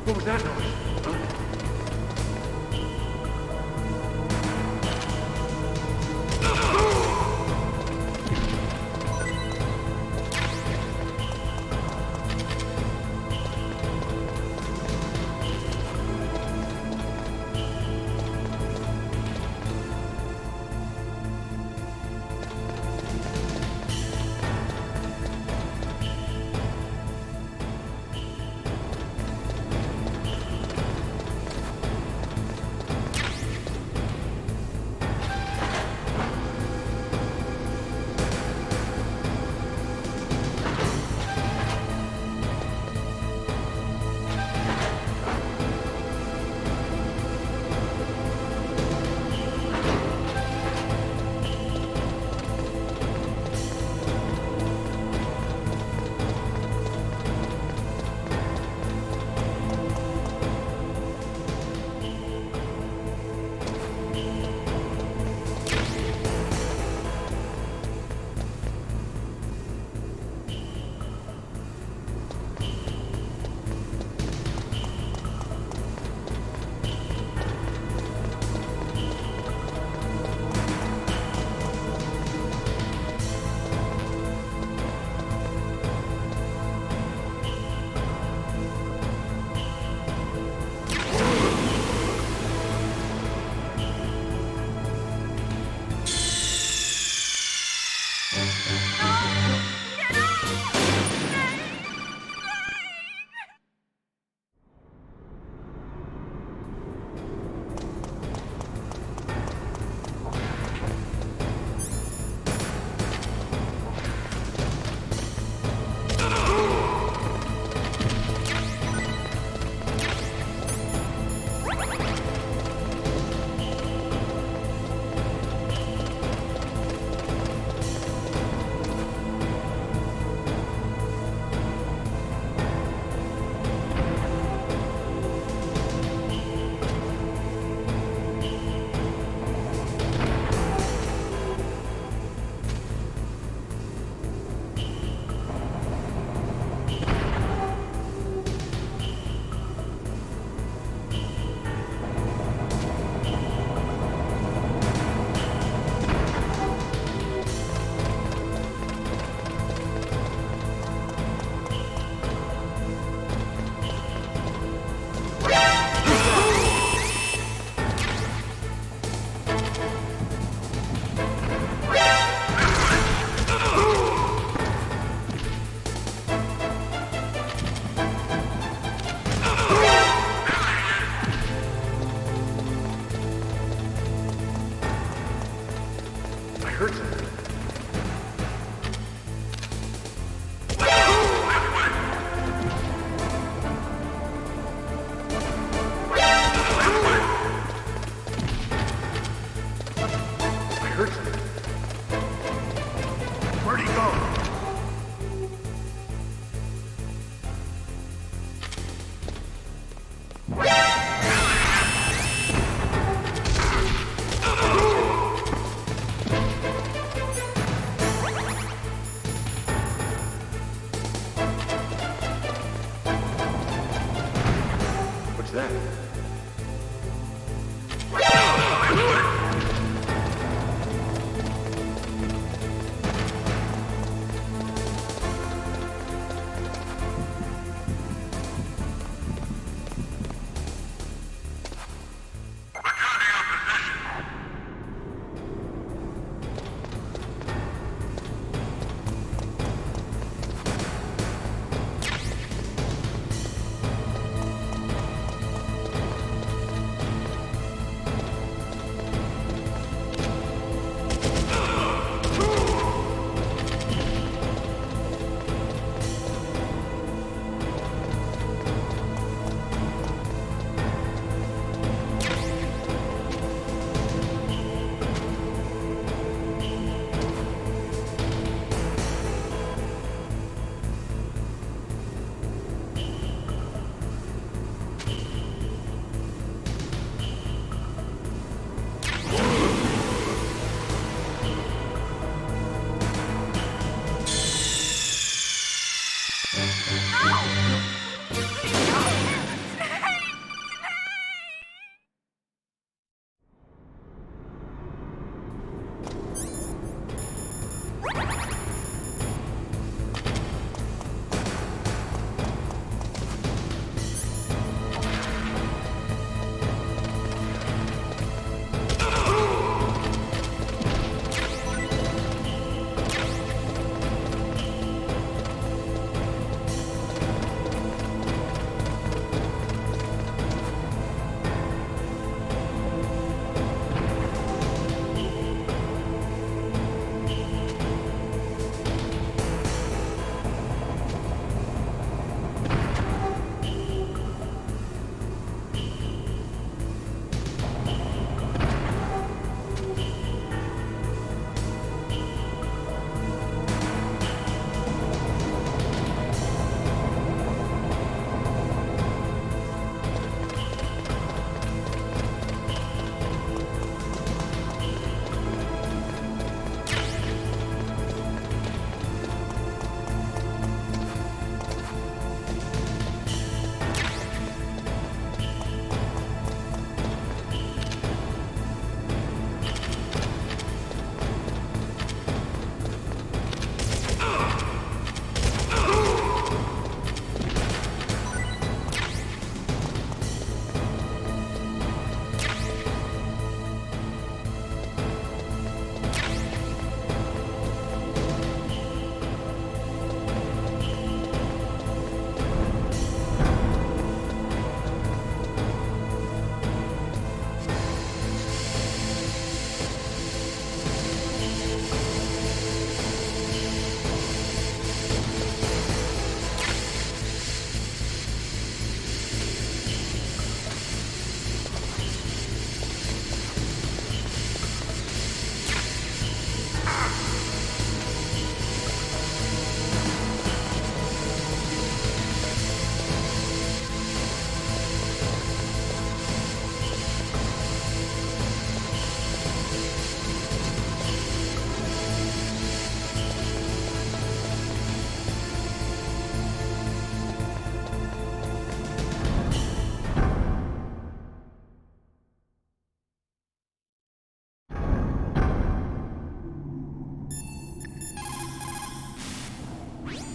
What was that noise? I heard something. Where'd he go? What's that?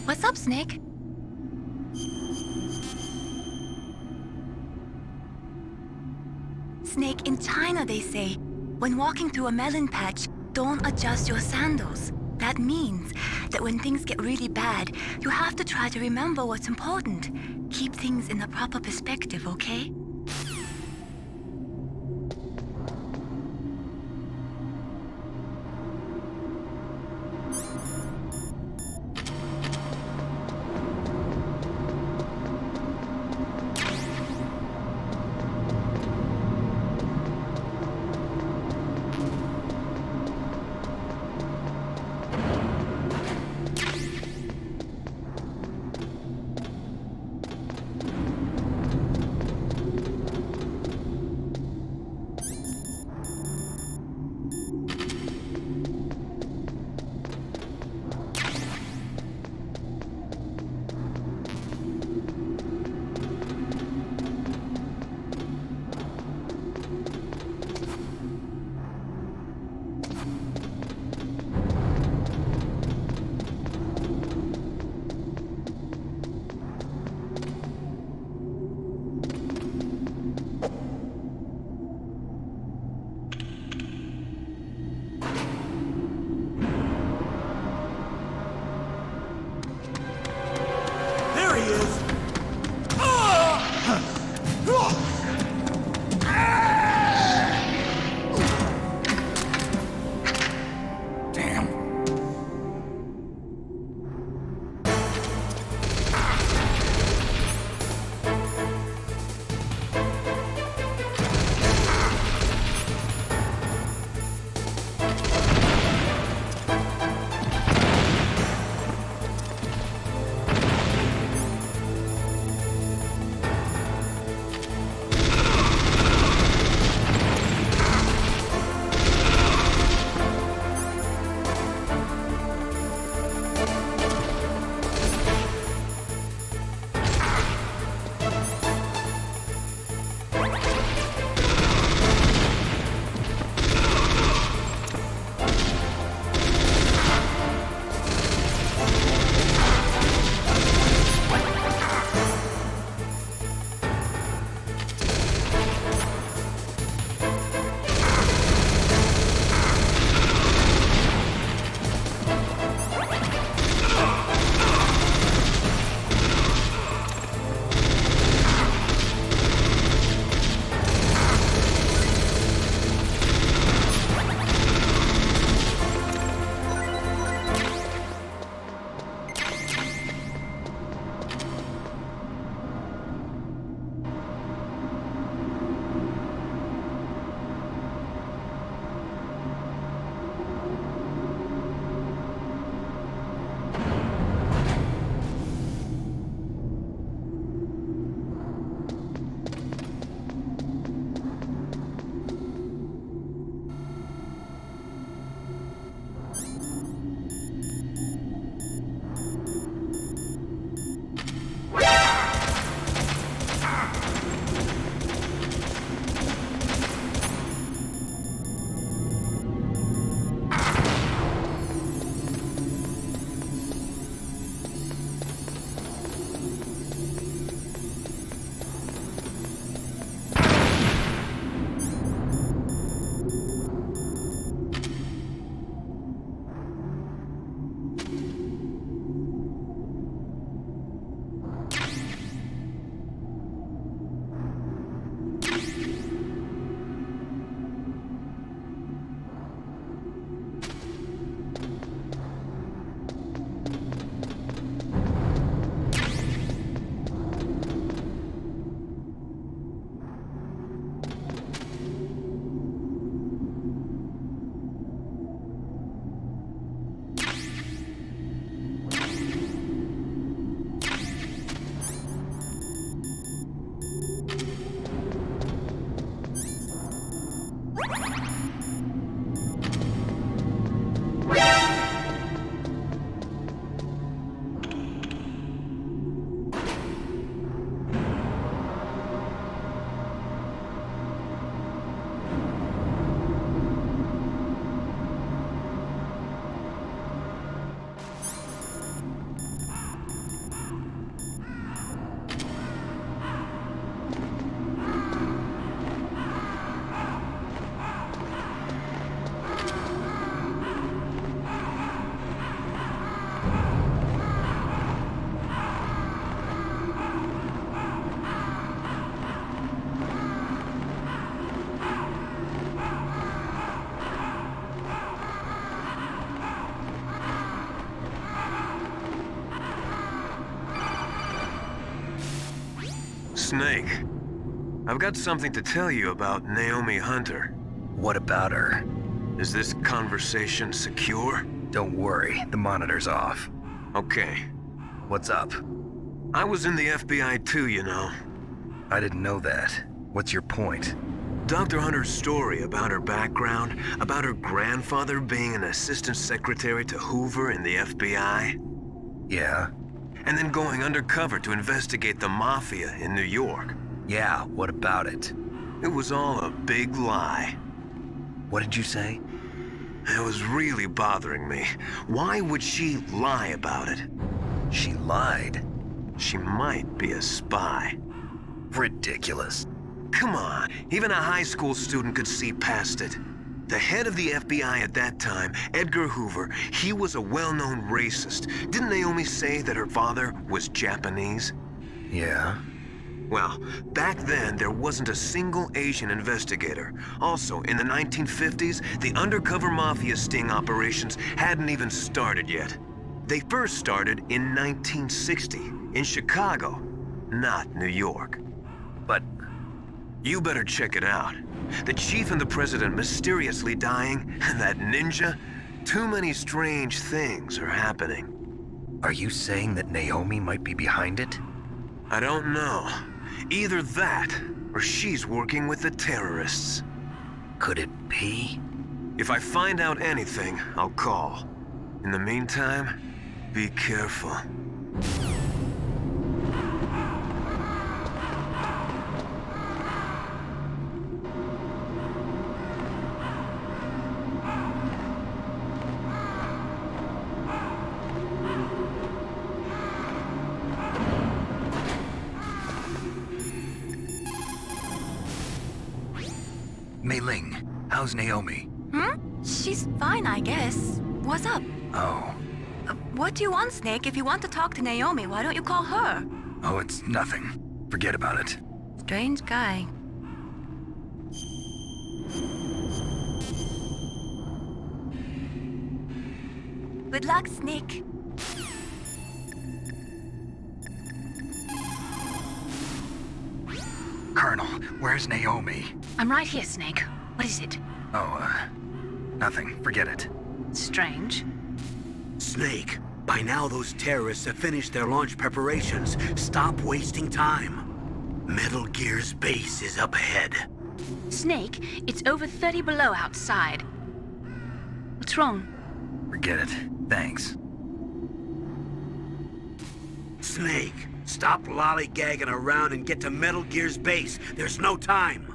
What's up, Snake? Snake, in China they say, when walking through a melon patch, don't adjust your sandals. That means that when things get really bad, you have to try to remember what's important. Keep things in the proper perspective, okay? Snake, I've got something to tell you about Naomi Hunter. What about her? Is this conversation secure? Don't worry, the monitor's off. Okay. What's up? I was in the FBI too, you know. I didn't know that. What's your point? Dr. Hunter's story about her background, about her grandfather being an assistant secretary to Hoover in the FBI. Yeah? And then going undercover to investigate the Mafia in New York. Yeah, what about it? It was all a big lie. What did you say? It was really bothering me. Why would she lie about it? She lied? She might be a spy. Ridiculous. Come on, even a high school student could see past it. The head of the FBI at that time, Edgar Hoover, he was a well-known racist. Didn't Naomi say that her father was Japanese? Yeah. Well, back then, there wasn't a single Asian investigator. Also, in the 1950s, the undercover mafia sting operations hadn't even started yet. They first started in 1960, in Chicago, not New York. But you better check it out. The chief and the president mysteriously dying, and that ninja. Too many strange things are happening. Are you saying that Naomi might be behind it? I don't know. Either that, or she's working with the terrorists. Could it be? If I find out anything, I'll call. In the meantime, be careful. Mei Ling, how's Naomi? She's fine, I guess. What's up? Oh. What do you want, Snake? If you want to talk to Naomi, why don't you call her? Oh, it's nothing. Forget about it. Strange guy. Good luck, Snake. Colonel, where's Naomi? I'm right here, Snake. What is it? Oh, nothing. Forget it. Strange. Snake, by now those terrorists have finished their launch preparations. Stop wasting time. Metal Gear's base is up ahead. Snake, it's over 30 below outside. What's wrong? Forget it. Thanks. Snake, stop lollygagging around and get to Metal Gear's base. There's no time.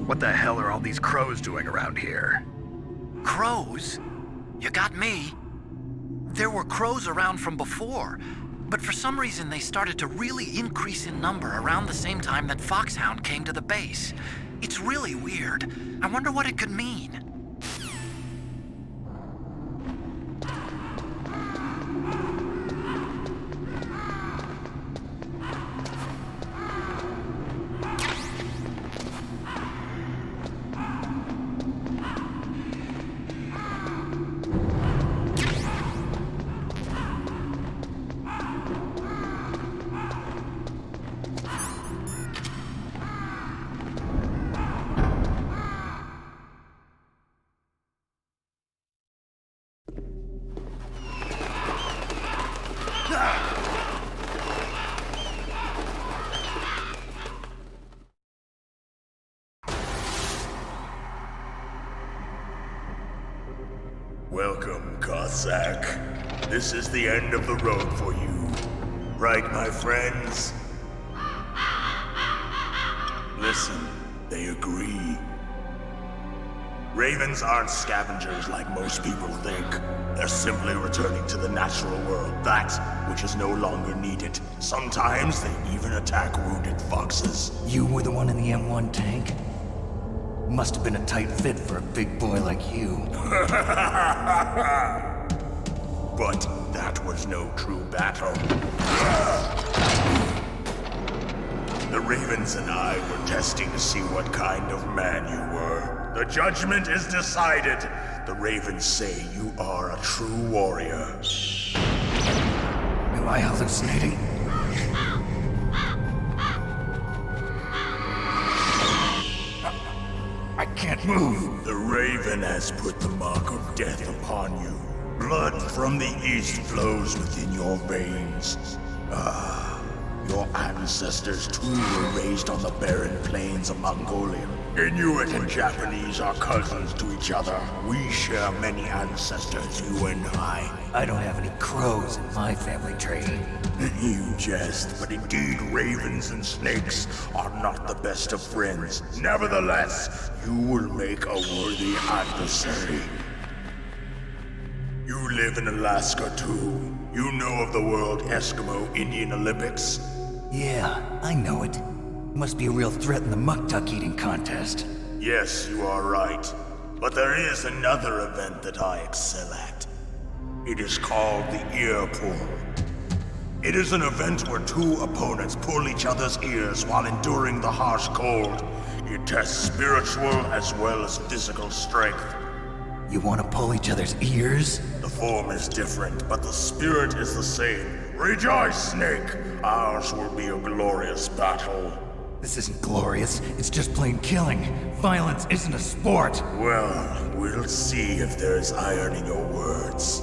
What the hell are all these crows doing around here? Crows? You got me. There were crows around from before, but for some reason they started to really increase in number around the same time that Foxhound came to the base. It's really weird. I wonder what it could mean. Welcome, Cossack. This is the end of the road for you. Right, my friends? Listen, they agree. Ravens aren't scavengers like most people think. They're simply returning to the natural world, that which is no longer needed. Sometimes they even attack wounded foxes. You were the one in the M1 tank? Must have been a tight fit for a big boy like you. But that was no true battle. The Ravens and I were testing to see what kind of man you were. The judgment is decided. The ravens say you are a true warrior. Am I hallucinating? I can't move. The raven has put the mark of death upon you. Blood from the east flows within your veins. Your ancestors too were raised on the barren plains of Mongolia. Inuit and Japanese are cousins to each other. We share many ancestors, you and I. I don't have any crows in my family tree. You jest, but indeed ravens and snakes are not the best of friends. Nevertheless, you will make a worthy adversary. You live in Alaska too. You know of the World Eskimo Indian Olympics? Yeah, I know it. Must be a real threat in the muck-duck eating contest. Yes, you are right. But there is another event that I excel at. It is called the ear pull. It is an event where two opponents pull each other's ears while enduring the harsh cold. It tests spiritual as well as physical strength. You want to pull each other's ears? The form is different, but the spirit is the same. Rejoice, Snake! Ours will be a glorious battle. This isn't glorious, it's just plain killing. Violence isn't a sport. Well, we'll see if there's iron in your words.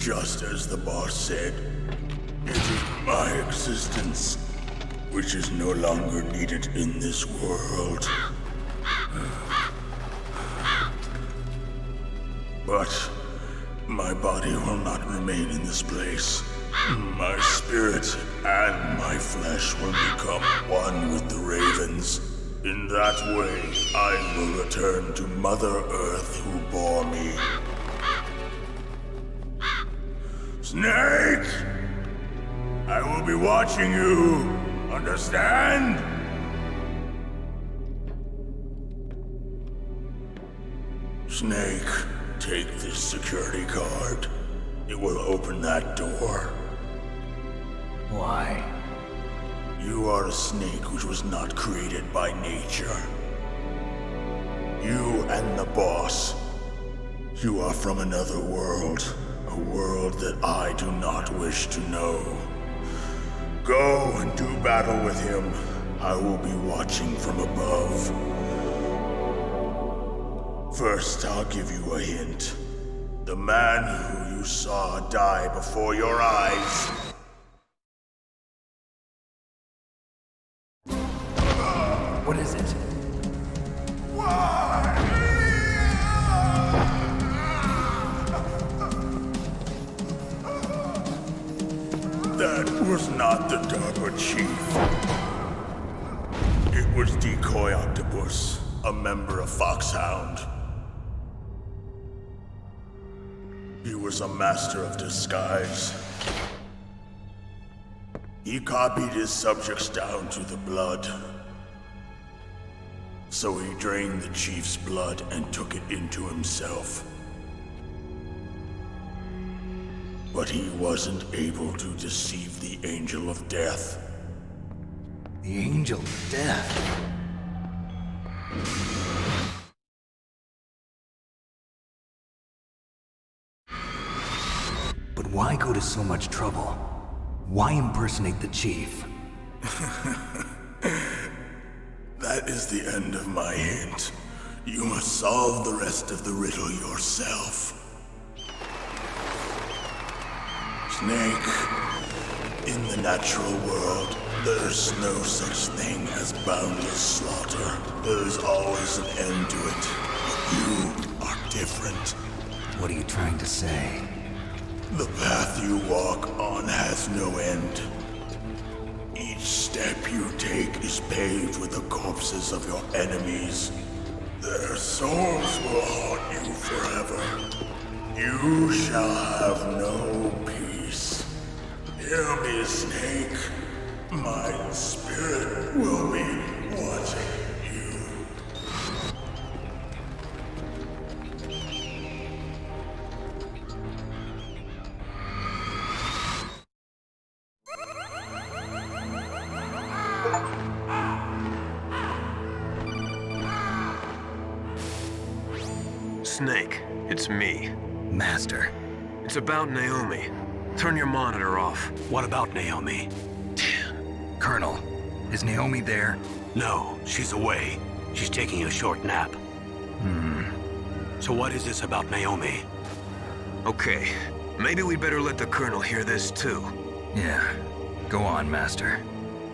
Just as the boss said, it is my existence which is no longer needed in this world. But my body will not remain in this place. My spirit and my flesh will become one with the ravens. In that way, I will return to Mother Earth who bore me. Snake! I will be watching you. Understand? Snake, take this security card. It will open that door. Why? You are a snake which was not created by nature. You and the boss. You are from another world. A world that I do not wish to know. Go and do battle with him. I will be watching from above. First, I'll give you a hint. The man who you saw die before your eyes. What is it? That was not the DARPA chief. It was Decoy Octopus, a member of Foxhound. He was a master of disguise. He copied his subjects down to the blood. So he drained the chief's blood and took it into himself. But he wasn't able to deceive the Angel of Death. The Angel of Death? But why go to so much trouble? Why impersonate the chief? That is the end of my hint. You must solve the rest of the riddle yourself. Snake, in the natural world, there's no such thing as boundless slaughter. There's always an end to it. But you are different. What are you trying to say? The path you walk on has no end. Each step you take is paved with the corpses of your enemies. Their souls will haunt you forever. You shall have no peace. Hear me, Snake. My spirit will be watching you. Snake, it's me. Master. It's about Naomi. Turn your monitor off. What about Naomi? Colonel, is Naomi there? No, she's away. She's taking a short nap. So what is this about Naomi? Okay, maybe we'd better let the Colonel hear this too. Yeah, go on, Master.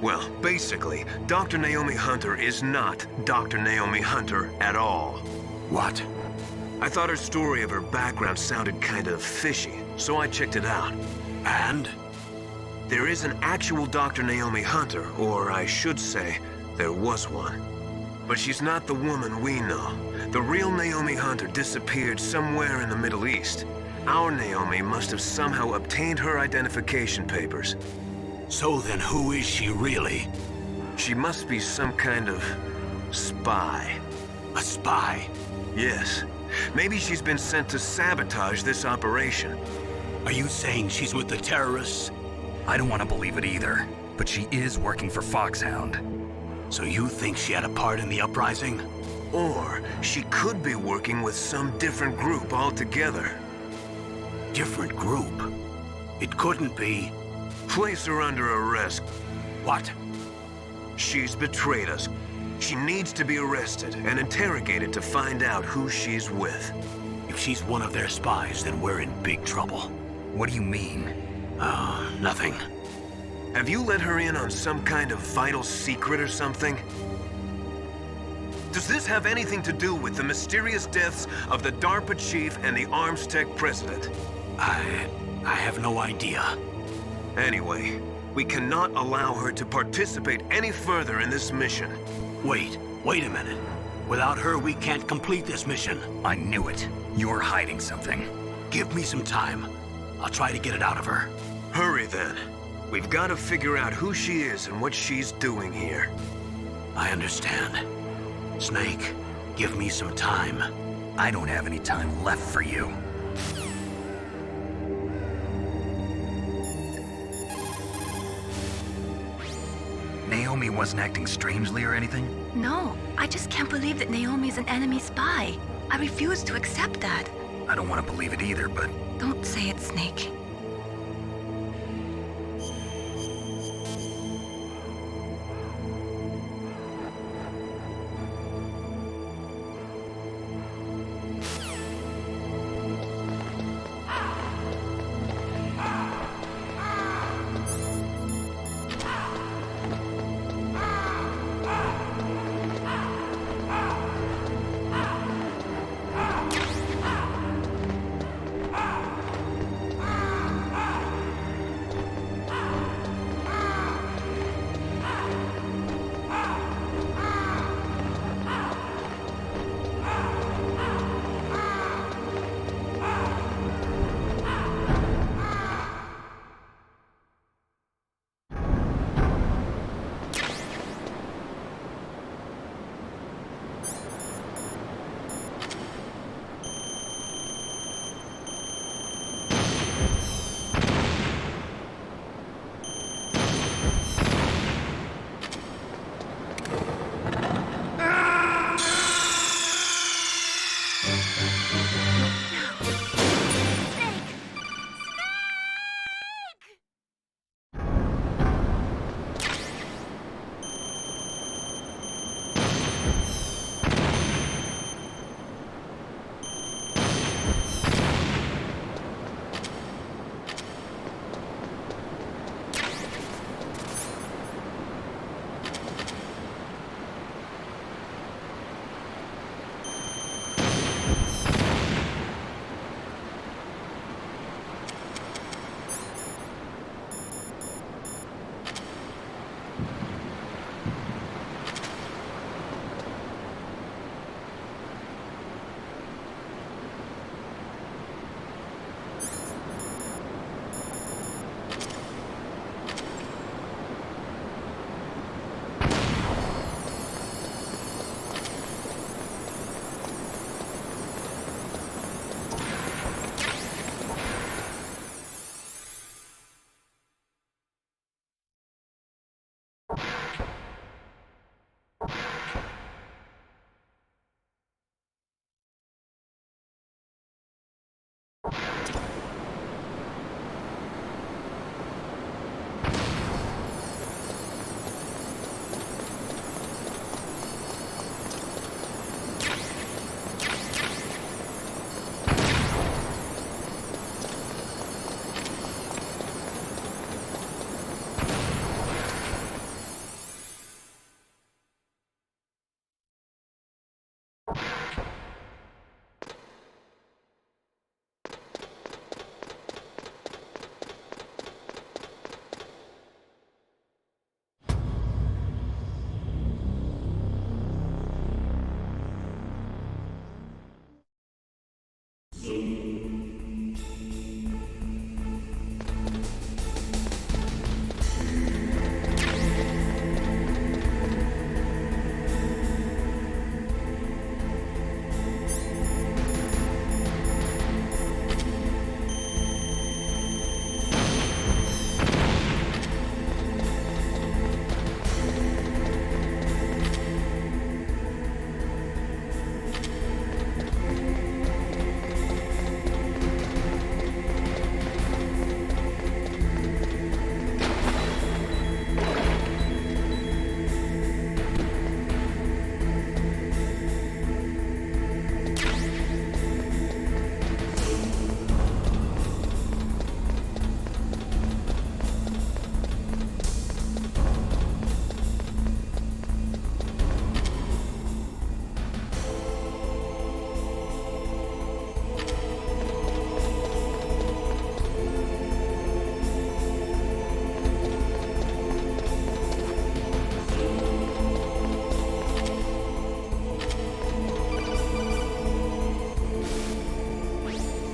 Well, basically, Dr. Naomi Hunter is not Dr. Naomi Hunter at all. What? I thought her story of her background sounded kind of fishy, so I checked it out. And? There is an actual Dr. Naomi Hunter, or I should say, there was one. But she's not the woman we know. The real Naomi Hunter disappeared somewhere in the Middle East. Our Naomi must have somehow obtained her identification papers. So then who is she really? She must be some kind of spy. A spy? Yes. Maybe she's been sent to sabotage this operation. Are you saying she's with the terrorists? I don't want to believe it either, but she is working for Foxhound. So you think she had a part in the uprising? Or she could be working with some different group altogether. Different group? It couldn't be. Place her under arrest. What? She's betrayed us. She needs to be arrested and interrogated to find out who she's with. If she's one of their spies, then we're in big trouble. What do you mean? Oh, nothing. Have you let her in on some kind of vital secret or something? Does this have anything to do with the mysterious deaths of the DARPA chief and the Arms Tech president? I have no idea. Anyway, we cannot allow her to participate any further in this mission. Wait a minute. Without her, we can't complete this mission. I knew it. You're hiding something. Give me some time. I'll try to get it out of her. Hurry then. We've got to figure out who she is and what she's doing here. I understand. Snake, give me some time. I don't have any time left for you. Naomi wasn't acting strangely or anything? No, I just can't believe that Naomi's an enemy spy. I refuse to accept that. I don't want to believe it either, but... Don't say it, Snake.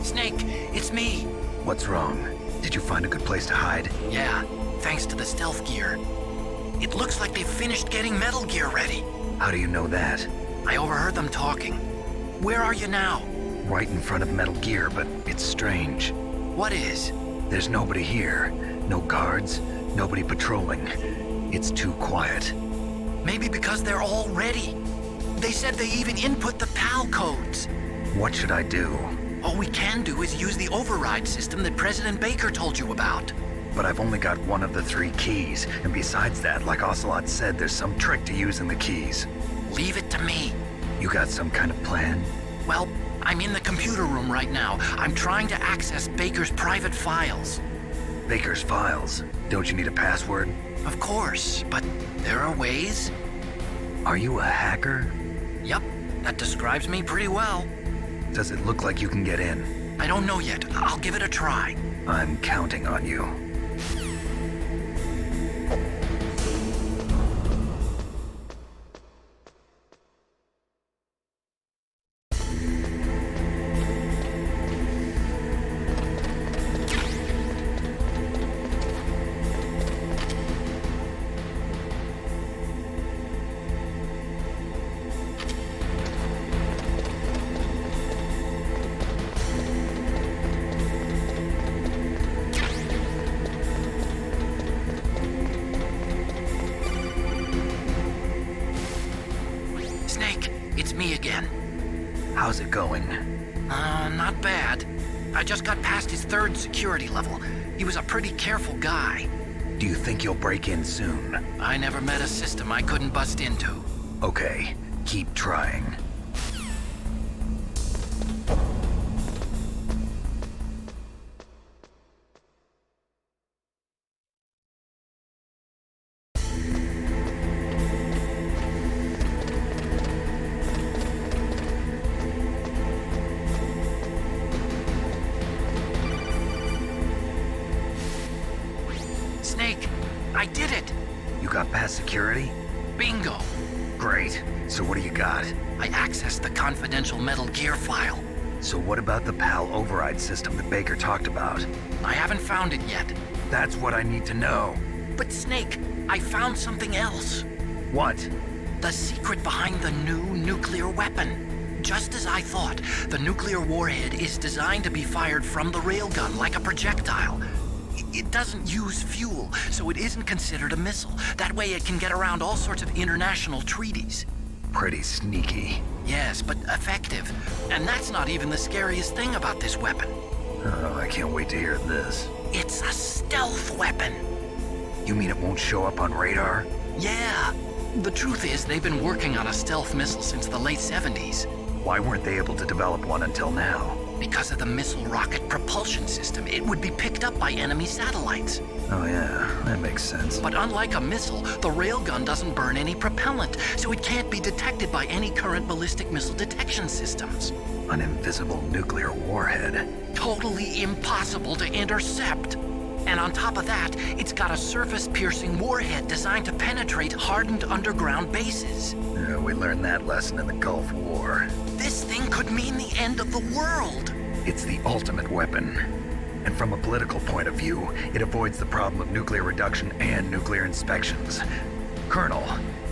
Snake, it's me. What's wrong? Did you find a good place to hide? Yeah, thanks to the stealth gear. It looks like they've finished getting Metal Gear ready. How do you know that? I overheard them talking. Where are you now? Right in front of Metal Gear, but it's strange. What is? There's nobody here. No guards, nobody patrolling. It's too quiet. Maybe because they're all ready. They said they even input the PAL codes. What should I do? All we can do is use the override system that President Baker told you about. But I've only got one of the 3 keys, and besides that, like Ocelot said, there's some trick to using the keys. Leave it to me. You got some kind of plan? Well, I'm in the computer room right now. I'm trying to access Baker's private files. Baker's files? Don't you need a password? Of course, but there are ways. Are you a hacker? Yep, that describes me pretty well. Does it look like you can get in? I don't know yet. I'll give it a try. I'm counting on you. How's it going? Not bad. I just got past his 3rd security level. He was a pretty careful guy. Do you think you'll break in soon? I never met a system I couldn't bust into. Okay, keep trying. Snake, I did it! You got past security? Bingo! Great. So what do you got? I accessed the confidential Metal Gear file. So what about the PAL override system that Baker talked about? I haven't found it yet. That's what I need to know. But Snake, I found something else. What? The secret behind the new nuclear weapon. Just as I thought, the nuclear warhead is designed to be fired from the railgun like a projectile. It doesn't use fuel, so it isn't considered a missile. That way it can get around all sorts of international treaties. Pretty sneaky. Yes, but effective. And that's not even the scariest thing about this weapon. Oh, I can't wait to hear this. It's a stealth weapon. You mean it won't show up on radar? Yeah. The truth is, they've been working on a stealth missile since the late 70s. Why weren't they able to develop one until now? Because of the missile rocket propulsion system, it would be picked up by enemy satellites. Oh yeah, that makes sense. But unlike a missile, the railgun doesn't burn any propellant, so it can't be detected by any current ballistic missile detection systems. An invisible nuclear warhead. Totally impossible to intercept. And on top of that, it's got a surface-piercing warhead designed to penetrate hardened underground bases. Yeah, we learned that lesson in the Gulf War. This thing could mean the end of the world. It's the ultimate weapon. And from a political point of view, it avoids the problem of nuclear reduction and nuclear inspections. Colonel,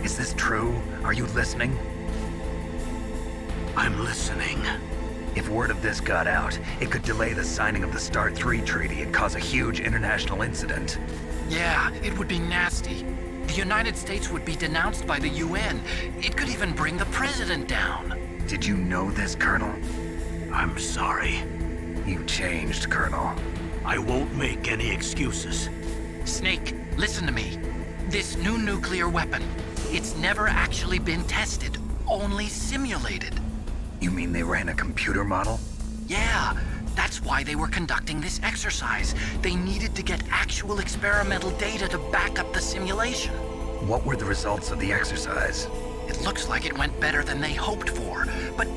is this true? Are you listening? I'm listening. If word of this got out, it could delay the signing of the START 3 treaty and cause a huge international incident. Yeah, it would be nasty. The United States would be denounced by the UN. It could even bring the president down. Did you know this, Colonel? I'm sorry. You changed, Colonel. I won't make any excuses. Snake, listen to me. This new nuclear weapon, it's never actually been tested, only simulated. You mean they ran a computer model? Yeah, that's why they were conducting this exercise. They needed to get actual experimental data to back up the simulation. What were the results of the exercise? It looks like it went better than they hoped for, but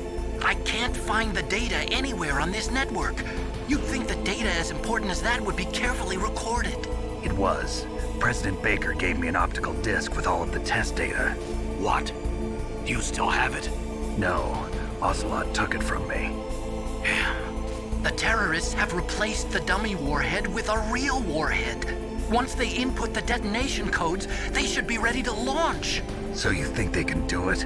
I can't find the data anywhere on this network. You'd think the data as important as that would be carefully recorded. It was. President Baker gave me an optical disc with all of the test data. What? Do you still have it? No. Ocelot took it from me. The terrorists have replaced the dummy warhead with a real warhead. Once they input the detonation codes, they should be ready to launch. So you think they can do it?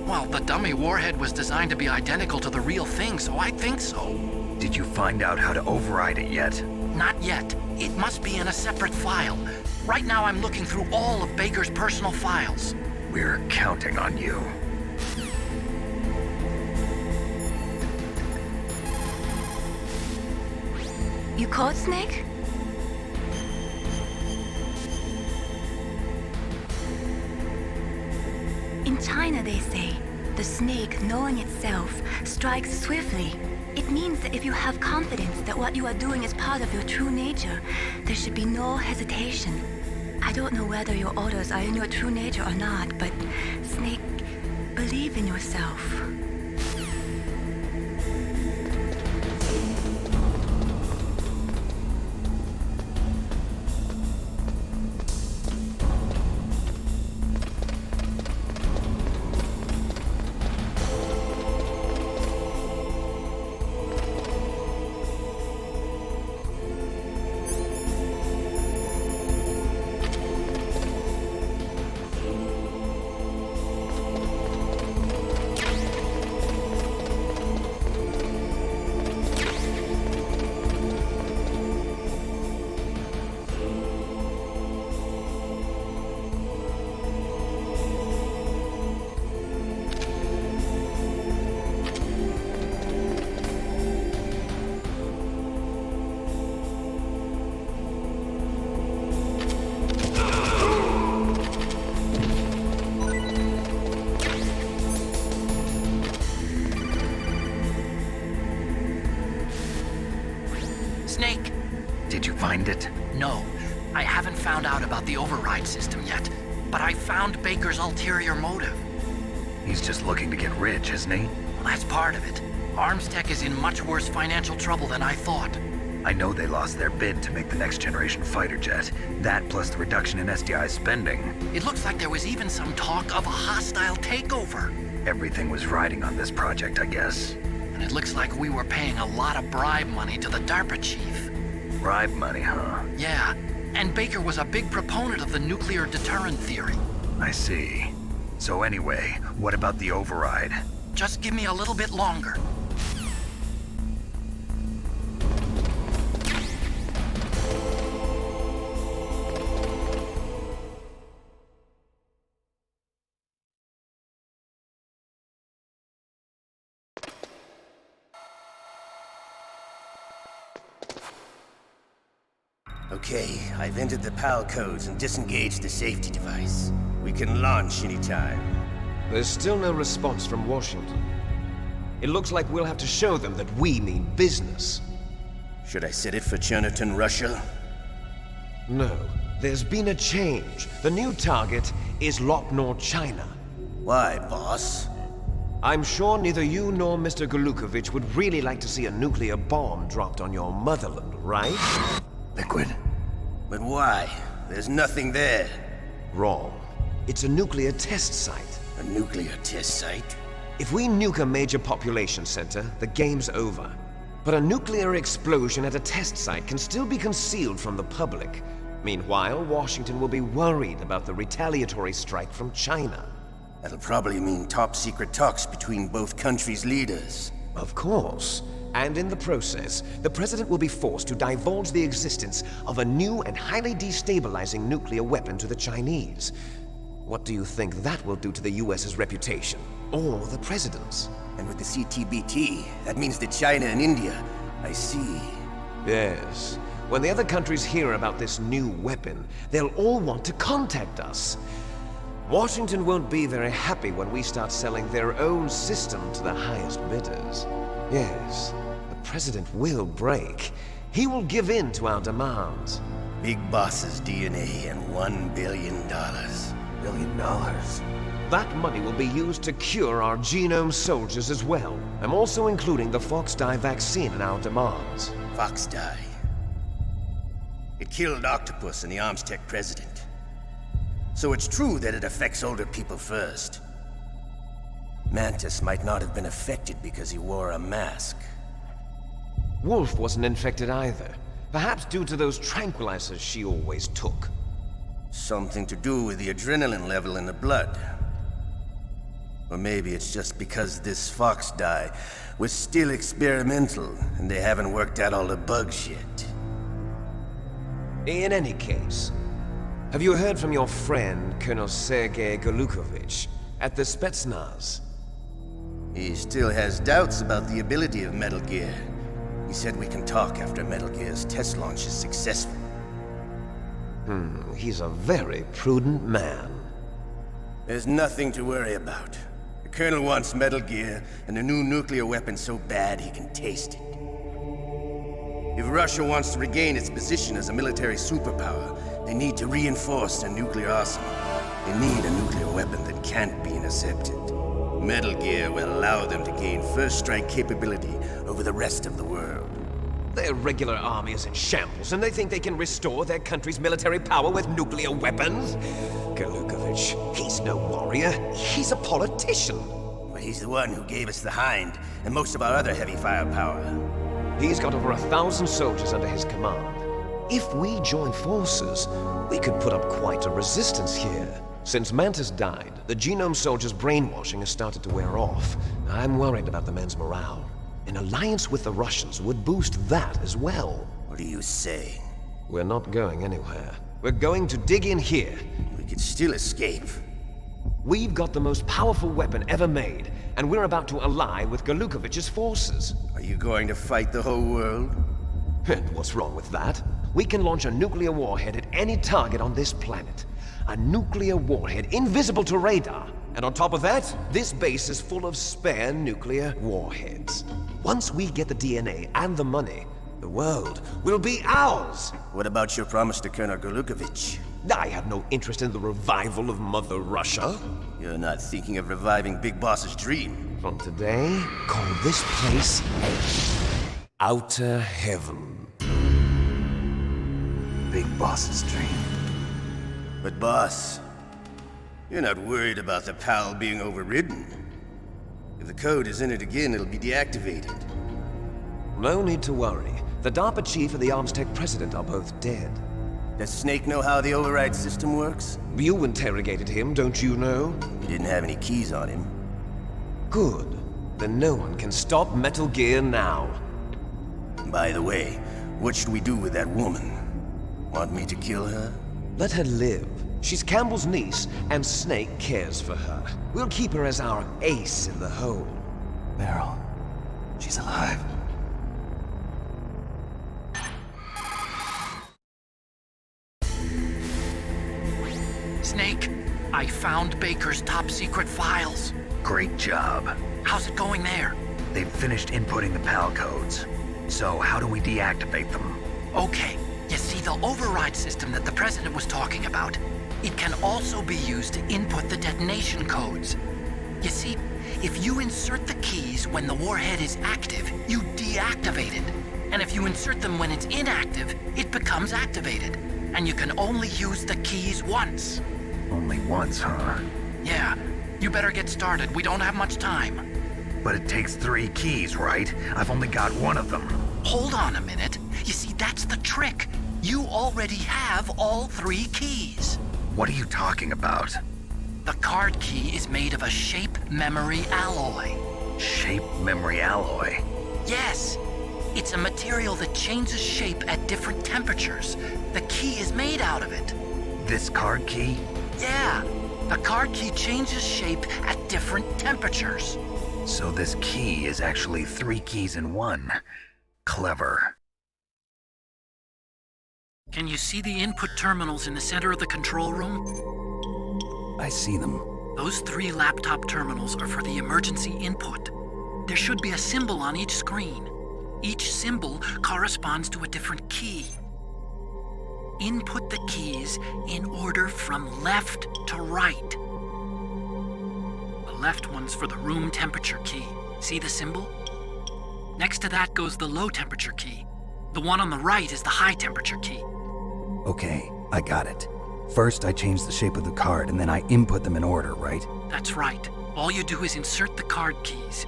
Well, the dummy warhead was designed to be identical to the real thing, so I think so. Did you find out how to override it yet? Not yet. It must be in a separate file. Right now I'm looking through all of Baker's personal files. We're counting on you. You caught Snake? In China, they say, the snake, knowing itself, strikes swiftly. It means that if you have confidence that what you are doing is part of your true nature, there should be no hesitation. I don't know whether your orders are in your true nature or not, but Snake, believe in yourself. Snake! Did you find it? No. I haven't found out about the override system yet, but I found Baker's ulterior motive. He's just looking to get rich, isn't he? Well, that's part of it. Armstech is in much worse financial trouble than I thought. I know they lost their bid to make the next generation fighter jet. That plus the reduction in SDI spending. It looks like there was even some talk of a hostile takeover. Everything was riding on this project, I guess. And it looks like we were paying a lot of bribe money to the DARPA chief. Bribe money, huh? Yeah, and Baker was a big proponent of the nuclear deterrent theory. I see. So anyway, what about the override? Just give me a little bit longer. Okay, I've entered the PAL codes and disengaged the safety device. We can launch anytime. There's still no response from Washington. It looks like we'll have to show them that we mean business. Should I set it for Cherniton, Russia? No. There's been a change. The new target is Lopnor, China. Why, boss? I'm sure neither you nor Mr. Golukovich would really like to see a nuclear bomb dropped on your motherland, right? Liquid. But why? There's nothing there. Wrong. It's a nuclear test site. A nuclear test site? If we nuke a major population center, the game's over. But a nuclear explosion at a test site can still be concealed from the public. Meanwhile, Washington will be worried about the retaliatory strike from China. That'll probably mean top-secret talks between both countries' leaders. Of course. And in the process, the President will be forced to divulge the existence of a new and highly destabilizing nuclear weapon to the Chinese. What do you think that will do to the US's reputation? Or the President's? And with the CTBT, that means that China and India... I see. Yes. When the other countries hear about this new weapon, they'll all want to contact us. Washington won't be very happy when we start selling their own system to the highest bidders. Yes, the President will break. He will give in to our demands. Big Boss's DNA and $1 billion. $1 billion? That money will be used to cure our genome soldiers as well. I'm also including the Fox-Die vaccine in our demands. Fox-Die? It killed Octopus and the Armstech president. So it's true that it affects older people first. Mantis might not have been affected because he wore a mask. Wolf wasn't infected either. Perhaps due to those tranquilizers she always took. Something to do with the adrenaline level in the blood. Or maybe it's just because this fox dye was still experimental and they haven't worked out all the bugs yet. In any case, have you heard from your friend, Colonel Sergei Golukovich, at the Spetsnaz? He still has doubts about the ability of Metal Gear. He said we can talk after Metal Gear's test launch is successful. He's a very prudent man. There's nothing to worry about. The Colonel wants Metal Gear and a new nuclear weapon so bad he can taste it. If Russia wants to regain its position as a military superpower, they need to reinforce their nuclear arsenal. They need a nuclear weapon that can't be intercepted. Metal Gear will allow them to gain first strike capability over the rest of the world. Their regular army is in shambles, and they think they can restore their country's military power with nuclear weapons? Golukovich, he's no warrior. He's a politician. Well, he's the one who gave us the Hind and most of our other heavy firepower. He's got over 1,000 soldiers under his command. If we join forces, we could put up quite a resistance here. Since Mantis died, the Genome Soldiers' brainwashing has started to wear off. I'm worried about the men's morale. An alliance with the Russians would boost that as well. What are you saying? We're not going anywhere. We're going to dig in here. We could still escape. We've got the most powerful weapon ever made, and we're about to ally with Golukovich's forces. Are you going to fight the whole world? And what's wrong with that? We can launch a nuclear warhead at any target on this planet. A nuclear warhead invisible to radar. And on top of that, this base is full of spare nuclear warheads. Once we get the DNA and the money, the world will be ours! What about your promise to Colonel Golukovich? I have no interest in the revival of Mother Russia. You're not thinking of reviving Big Boss's dream. From today, call this place Outer Heaven. Big Boss's dream. But boss, you're not worried about the PAL being overridden. If the code is in it again, it'll be deactivated. No need to worry. The DARPA chief and the Arms Tech president are both dead. Does Snake know how the override system works? You interrogated him, don't you know? He didn't have any keys on him. Good. Then no one can stop Metal Gear now. By the way, what should we do with that woman? Want me to kill her? Let her live. She's Campbell's niece, and Snake cares for her. We'll keep her as our ace in the hole. Meryl, she's alive. Snake, I found Baker's top secret files. Great job. How's it going there? They've finished inputting the PAL codes. So how do we deactivate them? Okay, you see the override system that the President was talking about? It can also be used to input the detonation codes. You see, if you insert the keys when the warhead is active, you deactivate it. And if you insert them when it's inactive, it becomes activated. And you can only use the keys once. Only once, huh? Yeah, you better get started. We don't have much time. But it takes 3 keys, right? I've only got one of them. Hold on a minute. You see, that's the trick. You already have all 3 keys. What are you talking about? The card key is made of a shape memory alloy. Shape memory alloy? Yes. It's a material that changes shape at different temperatures. The key is made out of it. This card key? Yeah. The card key changes shape at different temperatures. So this key is actually 3 keys in one. Clever. Can you see the input terminals in the center of the control room? I see them. Those 3 laptop terminals are for the emergency input. There should be a symbol on each screen. Each symbol corresponds to a different key. Input the keys in order from left to right. The left one's for the room temperature key. See the symbol? Next to that goes the low temperature key. The one on the right is the high temperature key. Okay, I got it. First, I change the shape of the card, and then I input them in order, right? That's right. All you do is insert the card keys.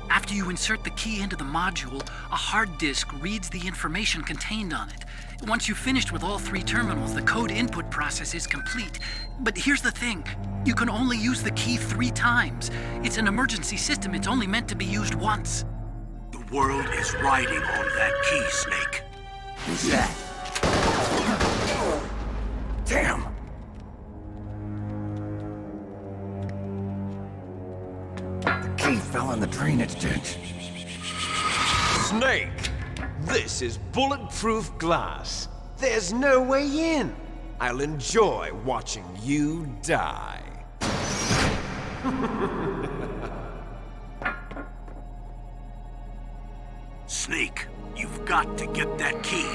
After you insert the key into the module, a hard disk reads the information contained on it. Once you've finished with all 3 terminals, the code input process is complete. But here's the thing. You can only use the key 3 times. It's an emergency system. It's only meant to be used once. The world is riding on that key, Snake. Who's that? Damn! The key fell in the drainage ditch. Snake! This is bulletproof glass. There's no way in. I'll enjoy watching you die. Snake, you've got to get that key.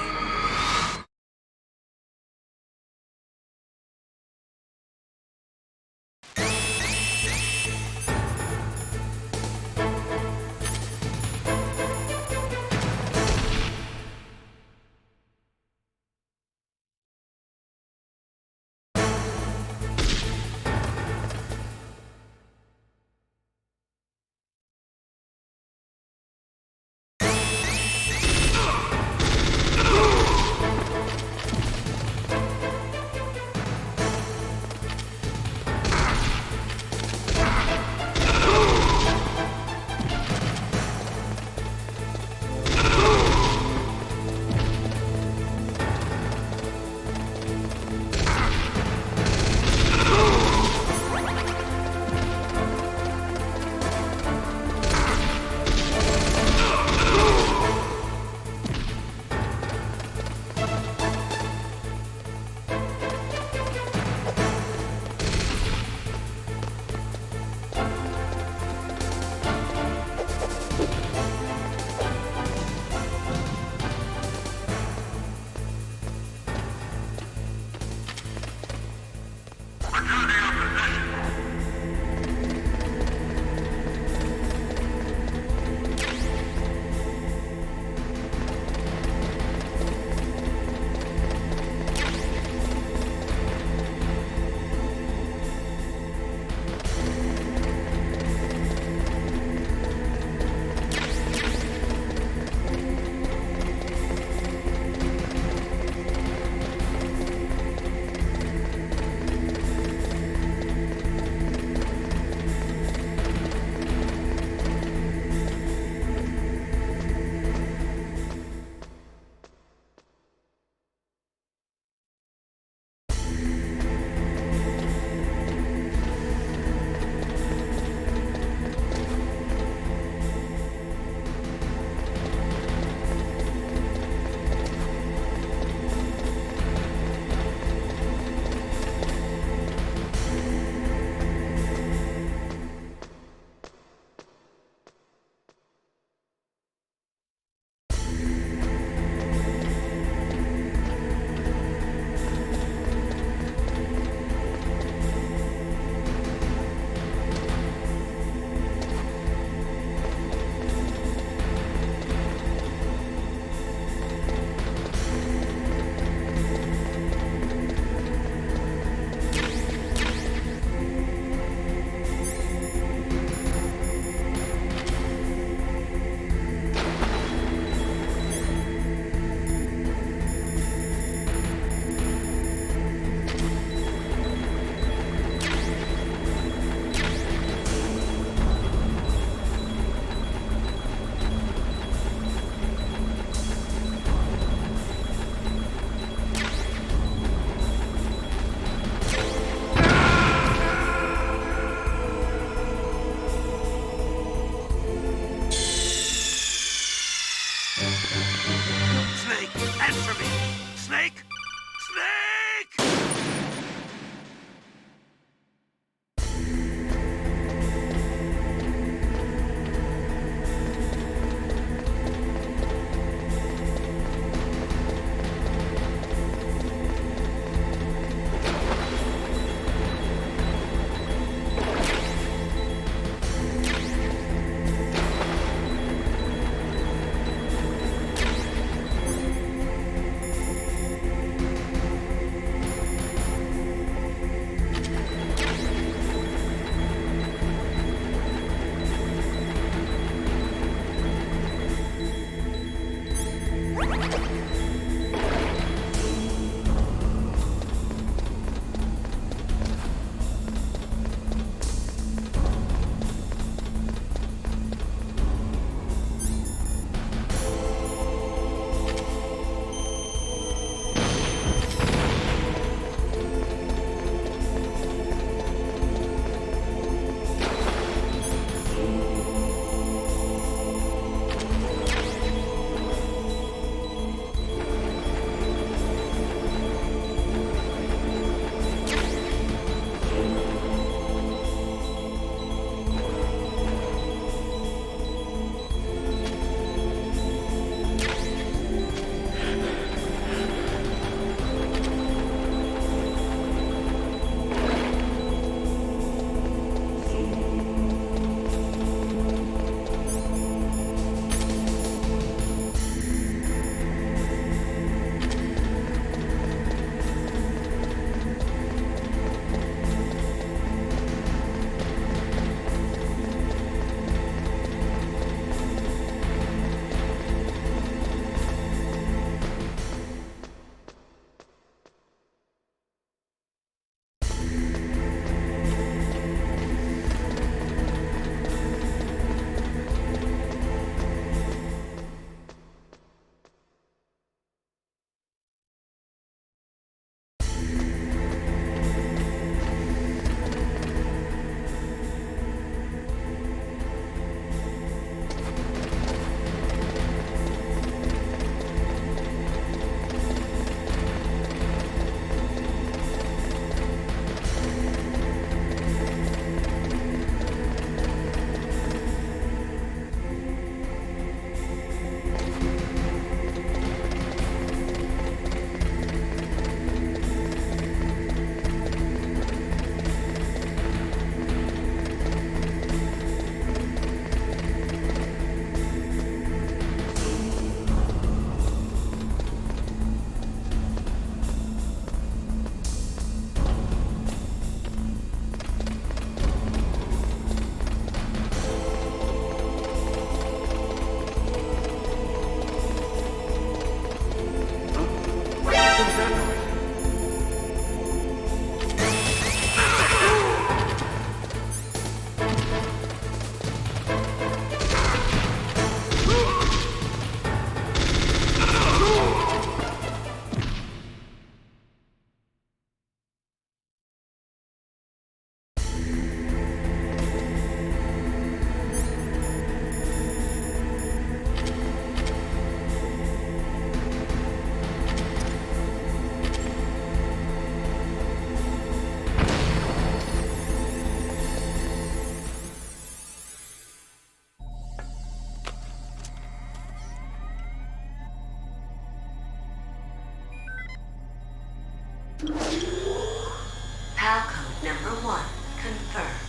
PAL code number 1, confirmed.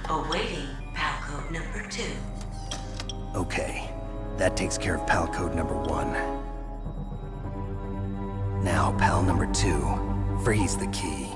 Awaiting PAL code number 2. Okay, that takes care of PAL code number 1. Now, PAL number 2, freeze the key.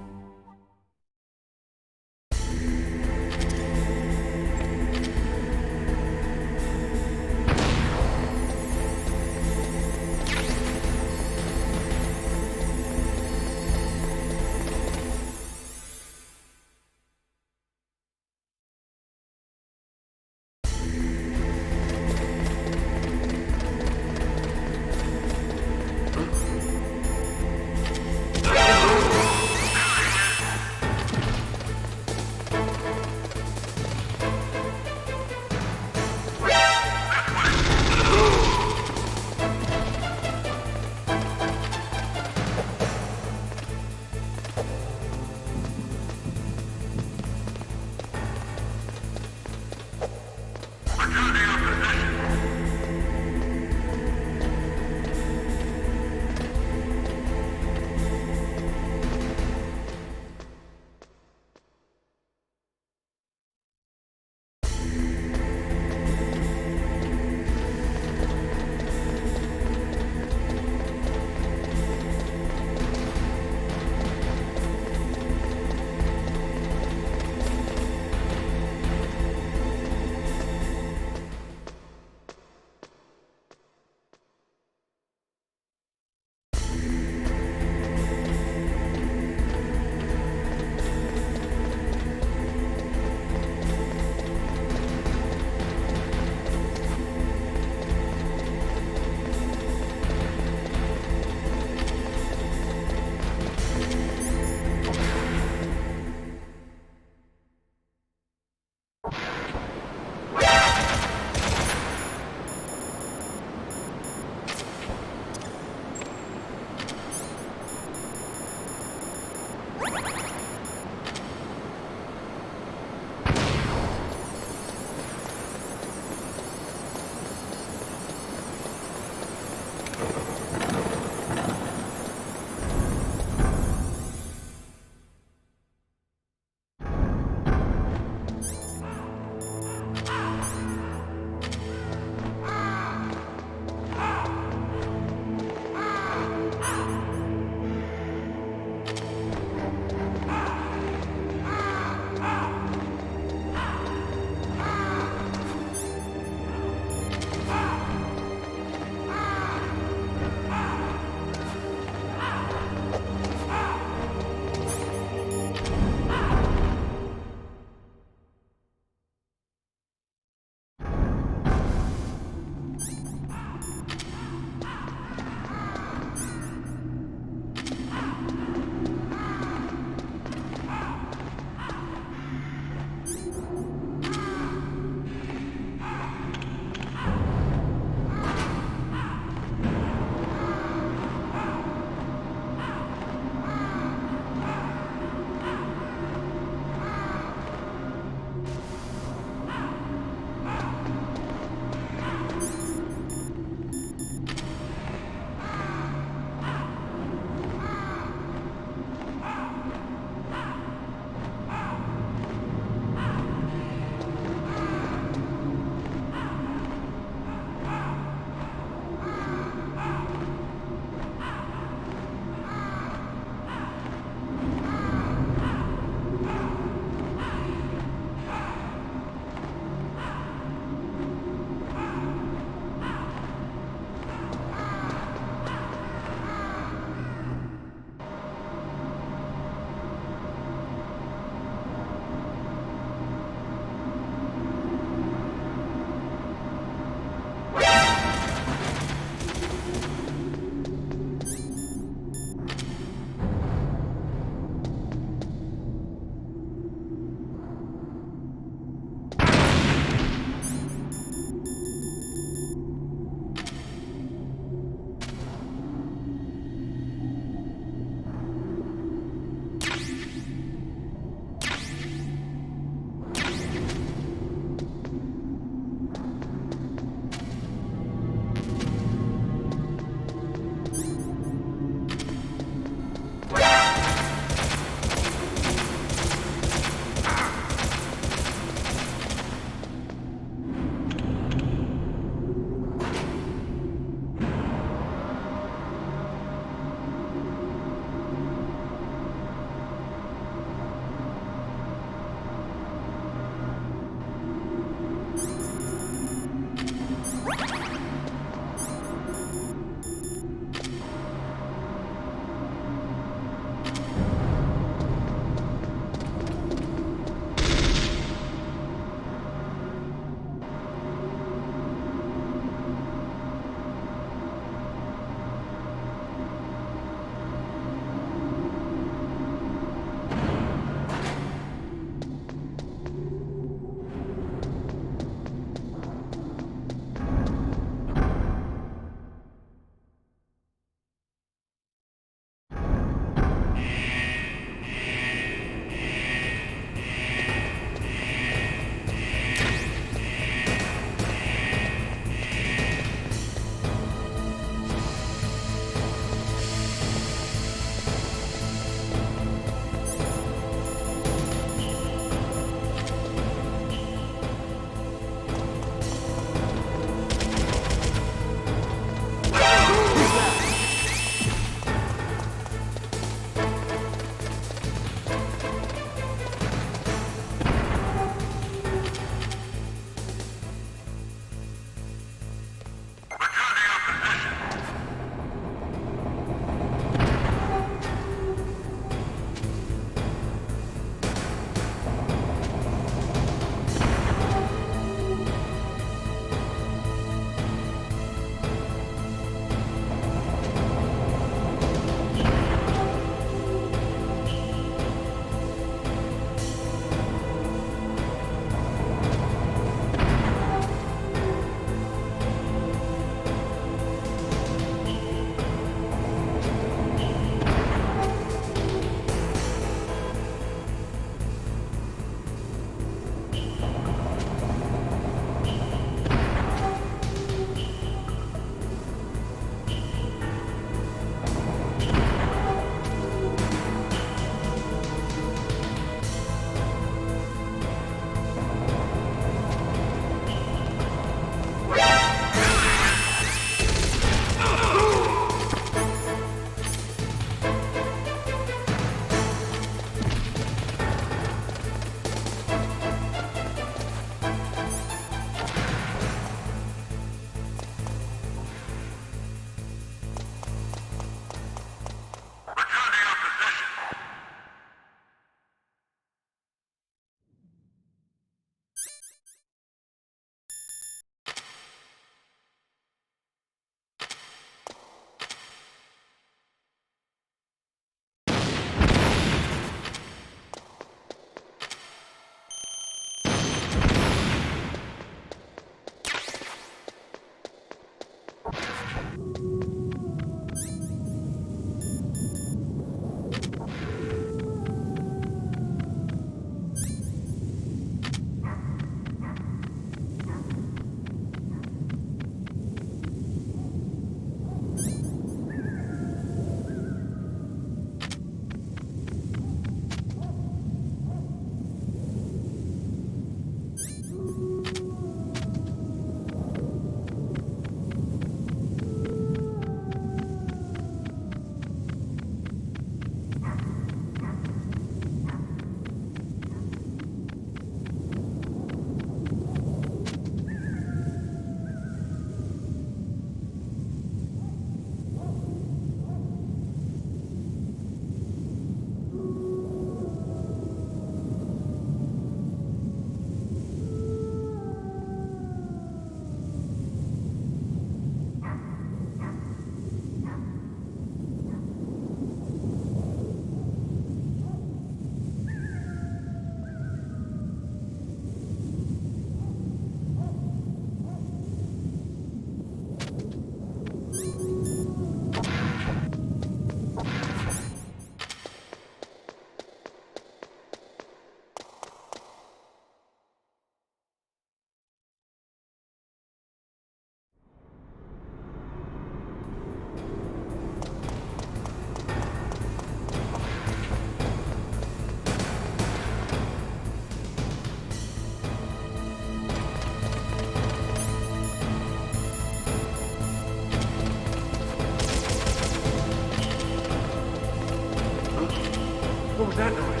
that noise?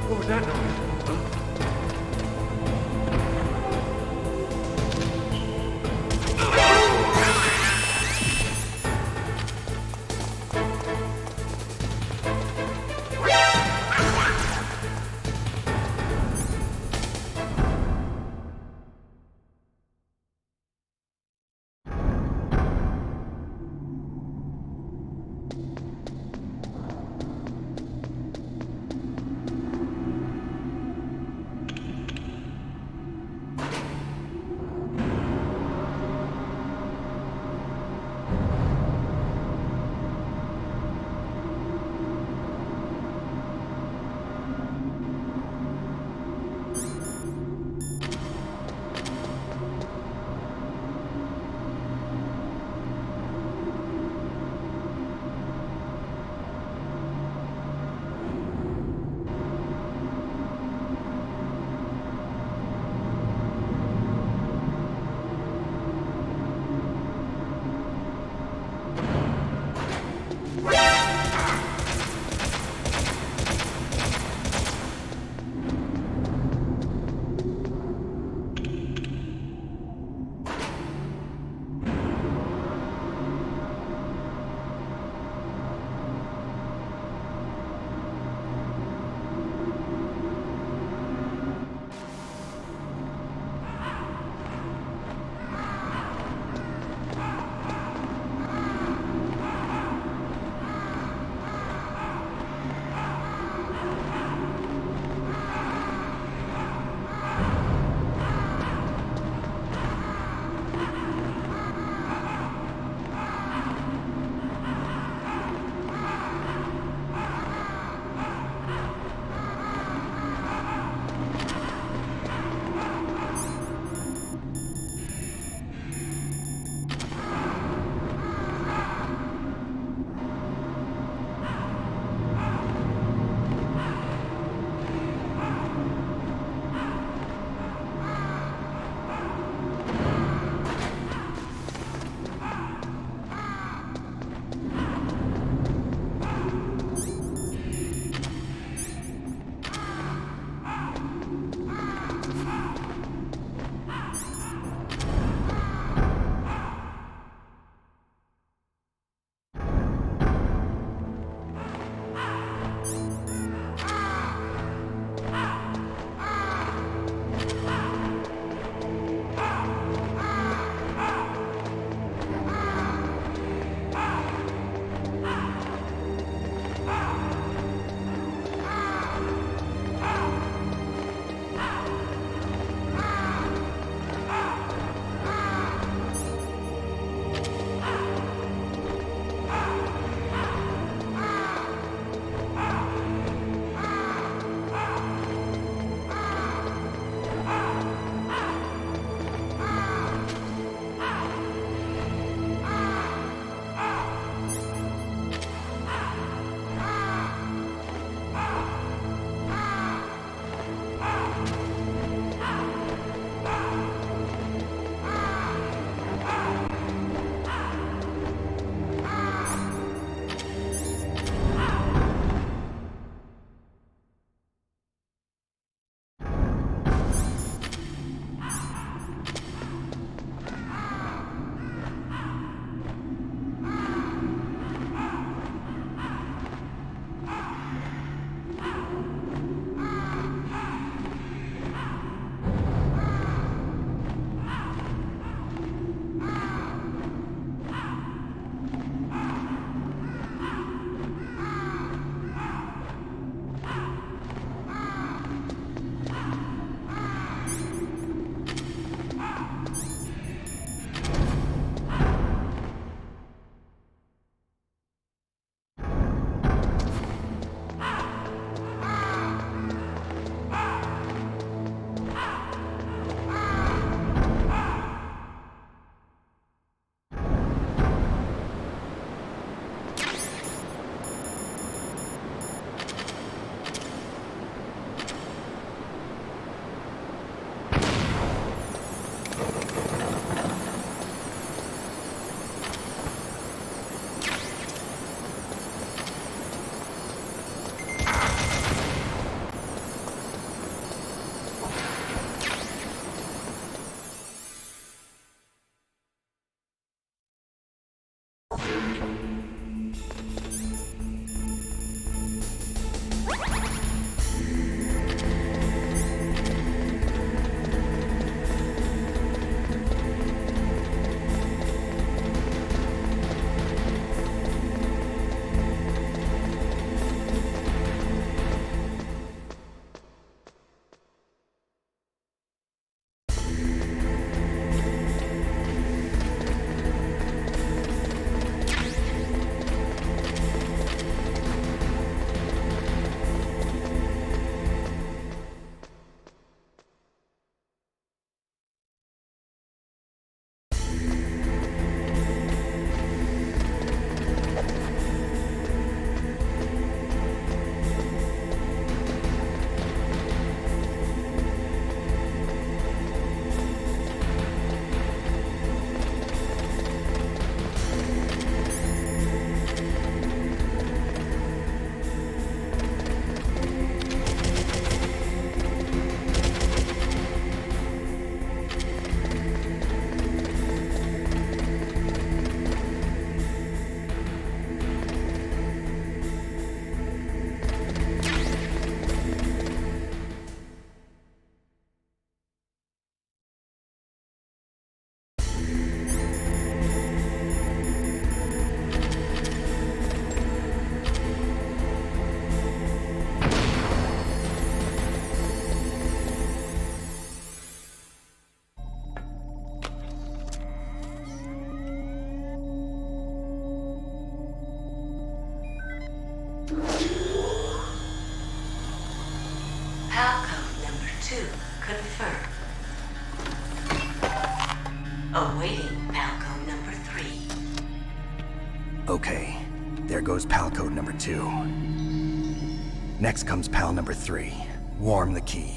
What was that noise? Palcode number 2 confirmed. Awaiting Palcode number 3. Okay, there goes pal code number 2. Next comes pal number 3. Warm the key.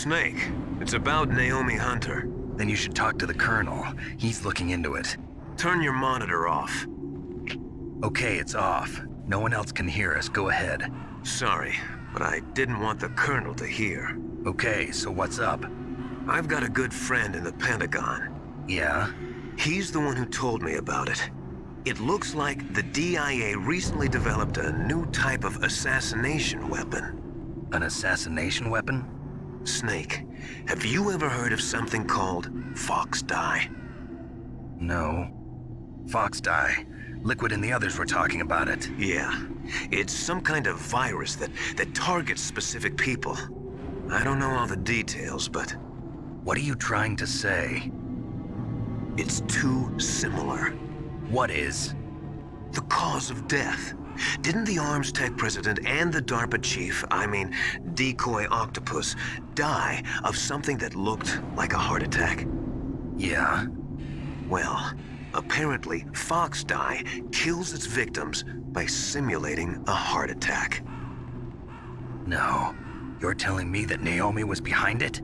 Snake, it's about Naomi Hunter. Then you should talk to the Colonel. He's looking into it. Turn your monitor off. Okay, it's off. No one else can hear us. Go ahead. Sorry, but I didn't want the Colonel to hear. Okay, so what's up? I've got a good friend in the Pentagon. Yeah? He's the one who told me about it. It looks like the DIA recently developed a new type of assassination weapon. An assassination weapon? Snake, have you ever heard of something called Fox Dye? No. Fox Dye. Liquid and the others were talking about it. Yeah. It's some kind of virus that targets specific people. I don't know all the details, but... What are you trying to say? It's too similar. What is? The cause of death. Didn't the Arms Tech president and the DARPA chief, Decoy Octopus, die of something that looked like a heart attack? Yeah. Well, apparently Fox Dye kills its victims by simulating a heart attack. No. You're telling me that Naomi was behind it?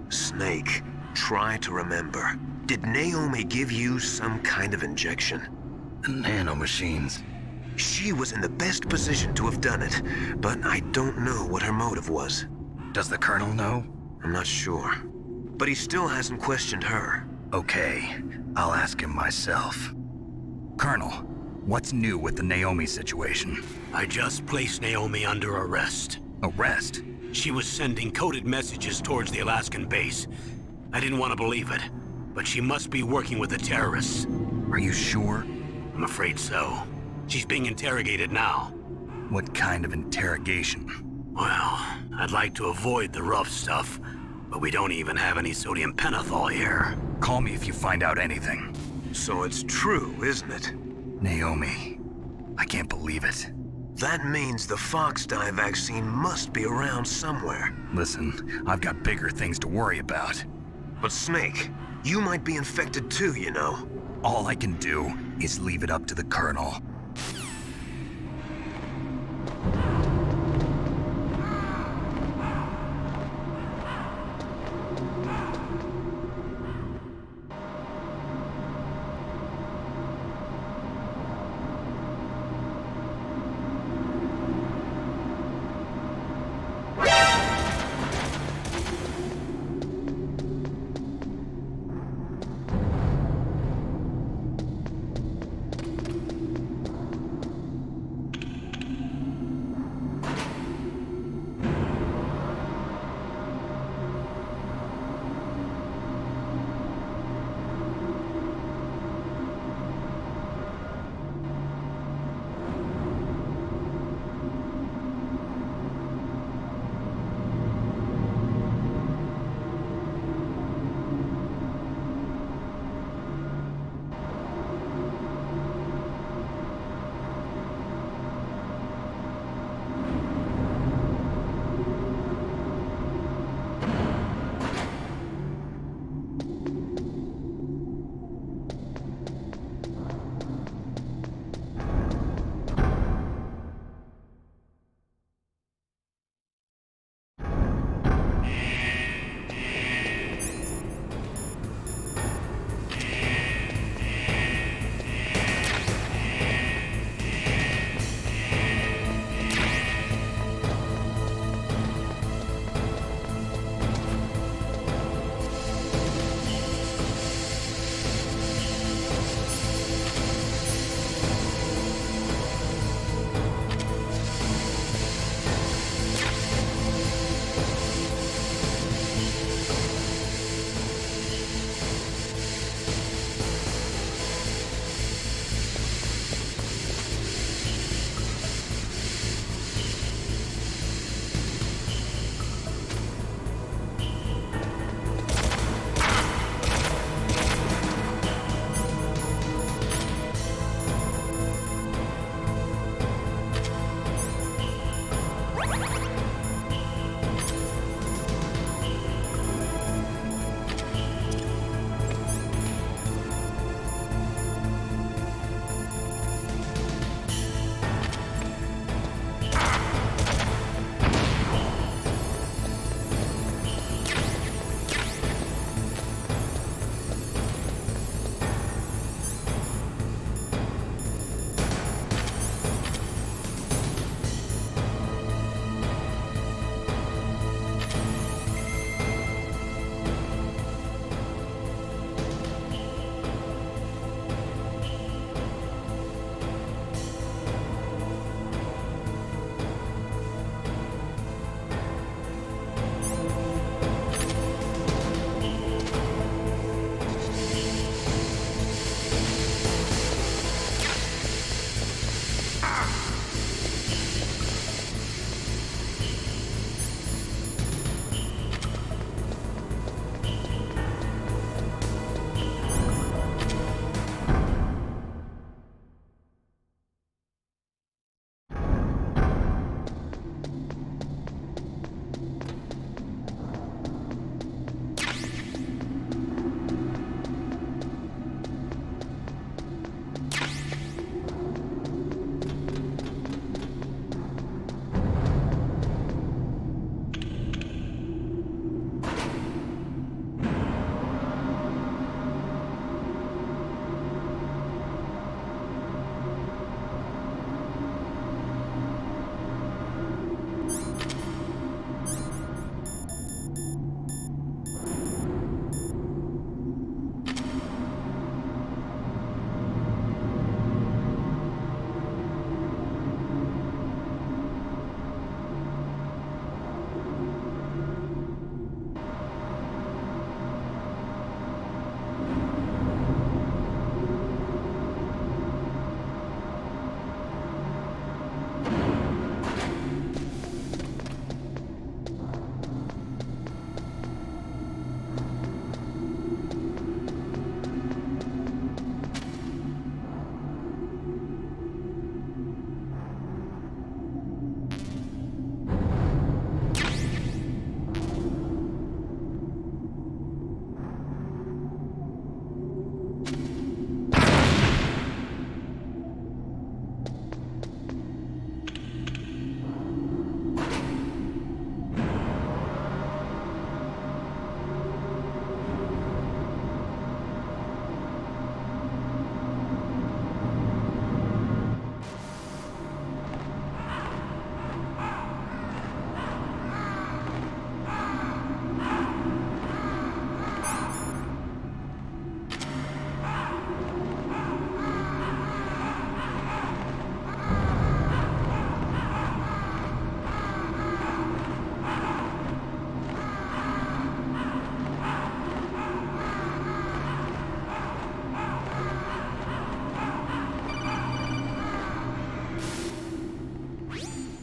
Snake, try to remember. Did Naomi give you some kind of injection? Nanomachines. She was in the best position to have done it, but I don't know what her motive was. Does the Colonel know? I'm not sure. But he still hasn't questioned her. Okay, I'll ask him myself. Colonel, what's new with the Naomi situation? I just placed Naomi under arrest. Arrest? She was sending coded messages towards the Alaskan base. I didn't want to believe it, but she must be working with the terrorists. Are you sure? I'm afraid so. She's being interrogated now. What kind of interrogation? Well, I'd like to avoid the rough stuff, but we don't even have any sodium pentothal here. Call me if you find out anything. So it's true, isn't it? Naomi, I can't believe it. That means the Fox dye vaccine must be around somewhere. Listen, I've got bigger things to worry about. But Snake, you might be infected too, you know. All I can do is leave it up to the Colonel.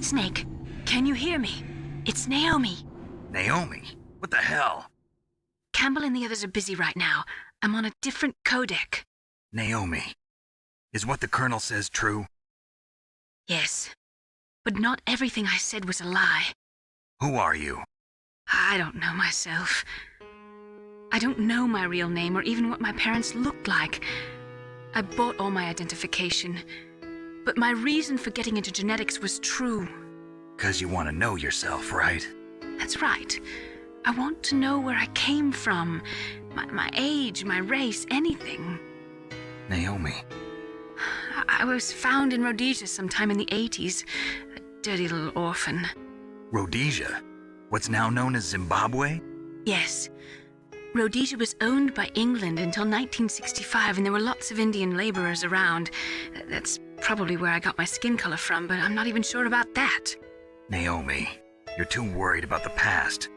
Snake, can you hear me? It's Naomi. Naomi? What the hell? Campbell and the others are busy right now. I'm on a different codec. Naomi, is what the Colonel says true? Yes, but not everything I said was a lie. Who are you? I don't know myself. I don't know my real name or even what my parents looked like. I bought all my identification, but my reason for getting into genetics was true. 'Cause you want to know yourself, right? That's right. I want to know where I came from, my age, my race, anything. Naomi. I was found in Rhodesia sometime in the 80s, a dirty little orphan. Rhodesia? What's now known as Zimbabwe? Yes. Rhodesia was owned by England until 1965, and there were lots of Indian laborers around. That's probably where I got my skin color from, but I'm not even sure about that. Naomi, you're too worried about the past.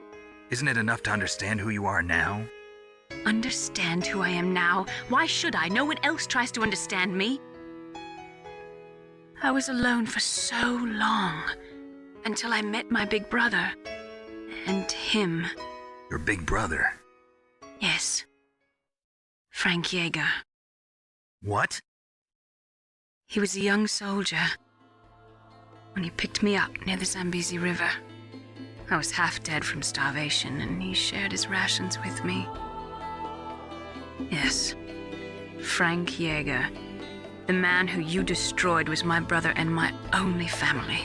Isn't it enough to understand who you are now? Understand who I am now? Why should I? No one else tries to understand me. I was alone for so long, until I met my big brother. And him. Your big brother? Yes. Frank Yeager. What? He was a young soldier when he picked me up near the Zambezi River. I was half dead from starvation, and he shared his rations with me. Yes, Frank Yeager. The man who you destroyed was my brother and my only family.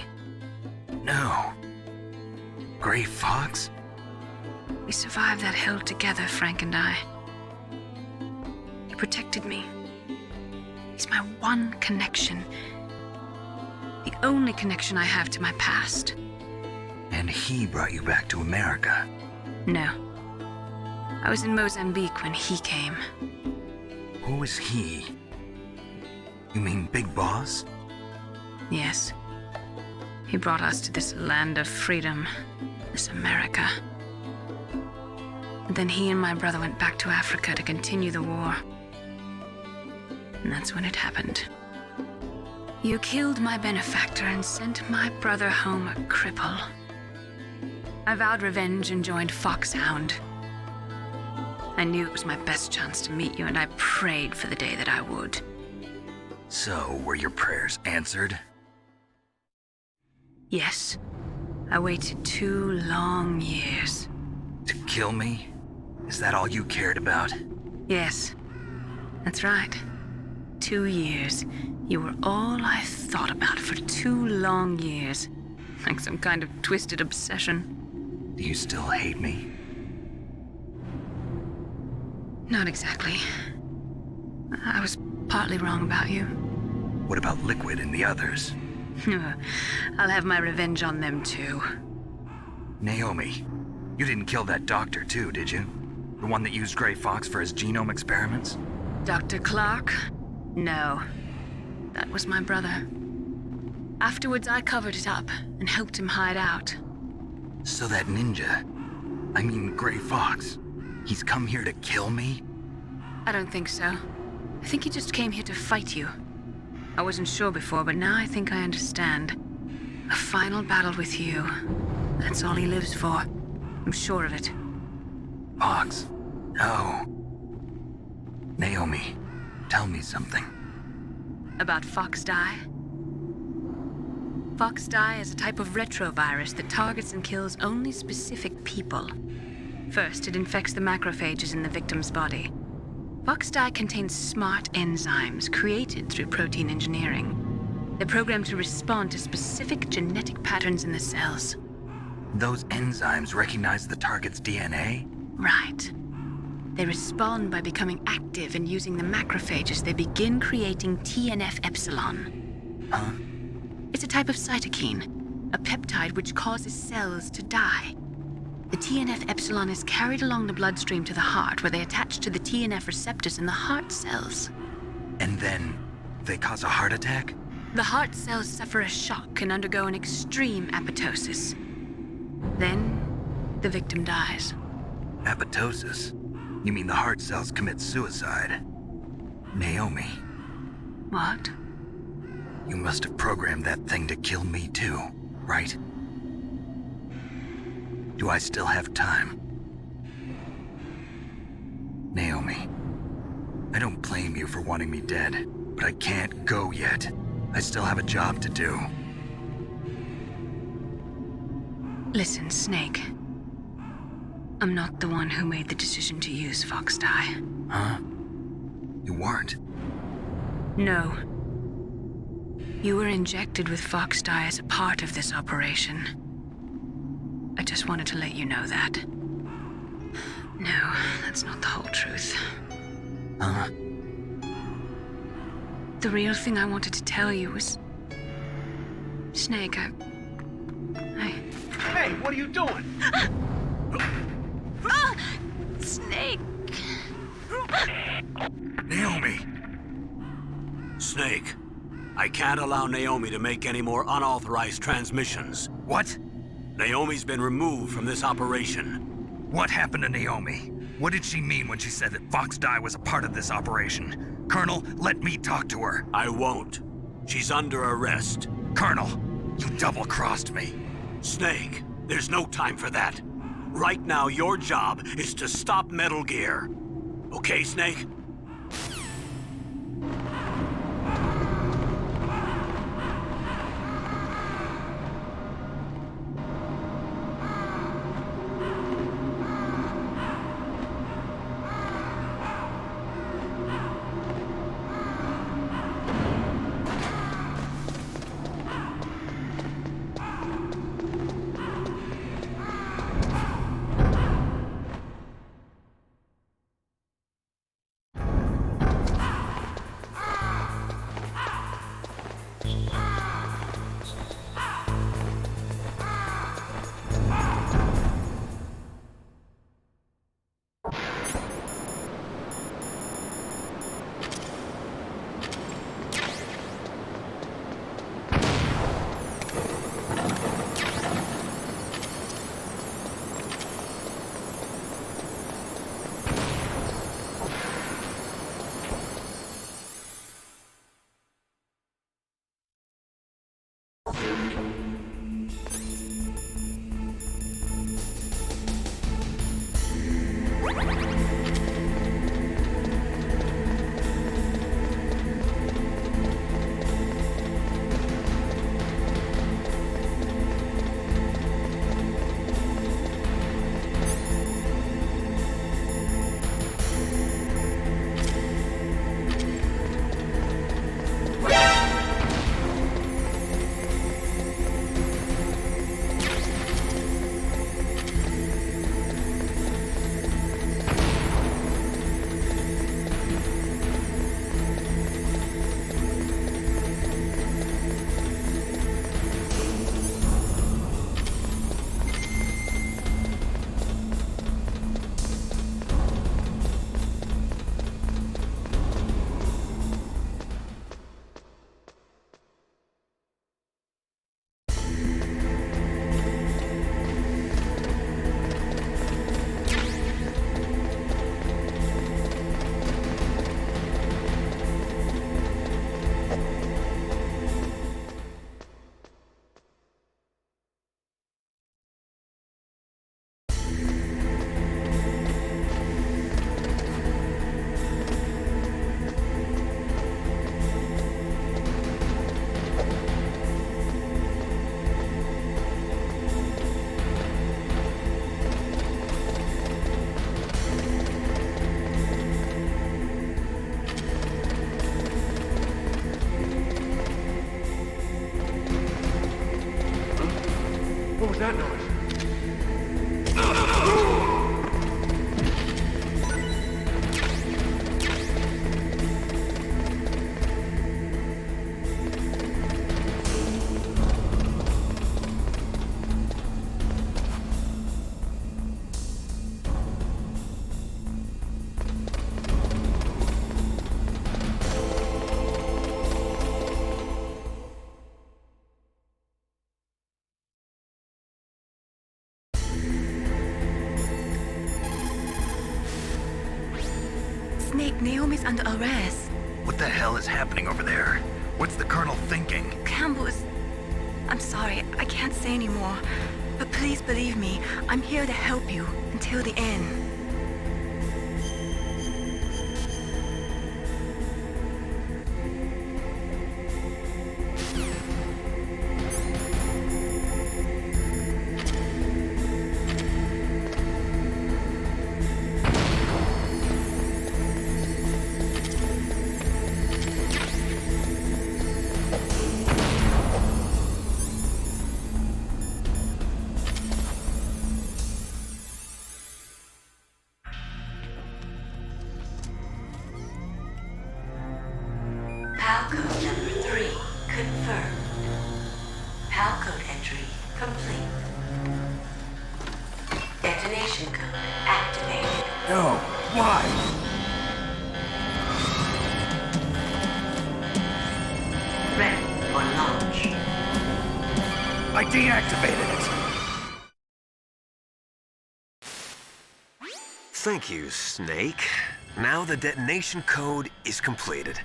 No. Gray Fox? We survived that hell together, Frank and I. He protected me. He's my one connection. The only connection I have to my past. And he brought you back to America? No. I was in Mozambique when he came. Who is he? You mean Big Boss? Yes. He brought us to this land of freedom, this America. And then he and my brother went back to Africa to continue the war. And that's when it happened. You killed my benefactor and sent my brother home a cripple. I vowed revenge and joined Foxhound. I knew it was my best chance to meet you, and I prayed for the day that I would. So, were your prayers answered? Yes. I waited 2 long years. To kill me? Is that all you cared about? Yes. That's right. 2 years. You were all I thought about for 2 long years. Like some kind of twisted obsession. Do you still hate me? Not exactly. I was partly wrong about you. What about Liquid and the others? I'll have my revenge on them too. Naomi, you didn't kill that doctor too, did you? The one that used Gray Fox for his genome experiments? Dr. Clark? No. That was my brother. Afterwards, I covered it up and helped him hide out. So that ninja, I mean Gray Fox, he's come here to kill me? I don't think so. I think he just came here to fight you. I wasn't sure before, but now I think I understand. A final battle with you. That's all he lives for. I'm sure of it. Fox? No. Naomi, tell me something. About Fox Die? Fox Die is a type of retrovirus that targets and kills only specific people. First, it infects the macrophages in the victim's body. Fox Die contains smart enzymes created through protein engineering. They're programmed to respond to specific genetic patterns in the cells. Those enzymes recognize the target's DNA? Right. They respond by becoming active and using the macrophages. They begin creating TNF-epsilon. Huh? It's a type of cytokine, a peptide which causes cells to die. The TNF-epsilon is carried along the bloodstream to the heart, where they attach to the TNF receptors in the heart cells. And then they cause a heart attack? The heart cells suffer a shock and undergo an extreme apoptosis. Then, the victim dies. Apoptosis? You mean the heart cells commit suicide? Naomi. What? You must have programmed that thing to kill me too. right? Do I still have time? Naomi, I don't blame you for wanting me dead, but I can't go yet. I still have a job to do. Listen, Snake. I'm not the one who made the decision to use Fox Dye. Huh? You weren't? No. You were injected with Fox Dye as a part of this operation. I just wanted to let you know that. No, that's not the whole truth. Huh? The real thing I wanted to tell you was... Snake, I... Hey, what are you doing? Snake! Naomi! Snake, I can't allow Naomi to make any more unauthorized transmissions. What? Naomi's been removed from this operation. What happened to Naomi? What did she mean when she said that Fox Dye was a part of this operation? Colonel, let me talk to her. I won't. She's under arrest. Colonel, you double-crossed me. Snake, there's no time for that. Right now, your job is to stop Metal Gear. Okay, Snake? What was that noise? Snake, Naomi's under arrest. What the hell is happening over there? What's the Colonel thinking? Campbell's... I'm sorry, I can't say anymore. But please believe me, I'm here to help you until the end. PAL code number 3 confirmed. PAL code entry complete. Detonation code activated. No, why? Ready for launch. I deactivated it. Thank you, Snake. Now the detonation code is completed.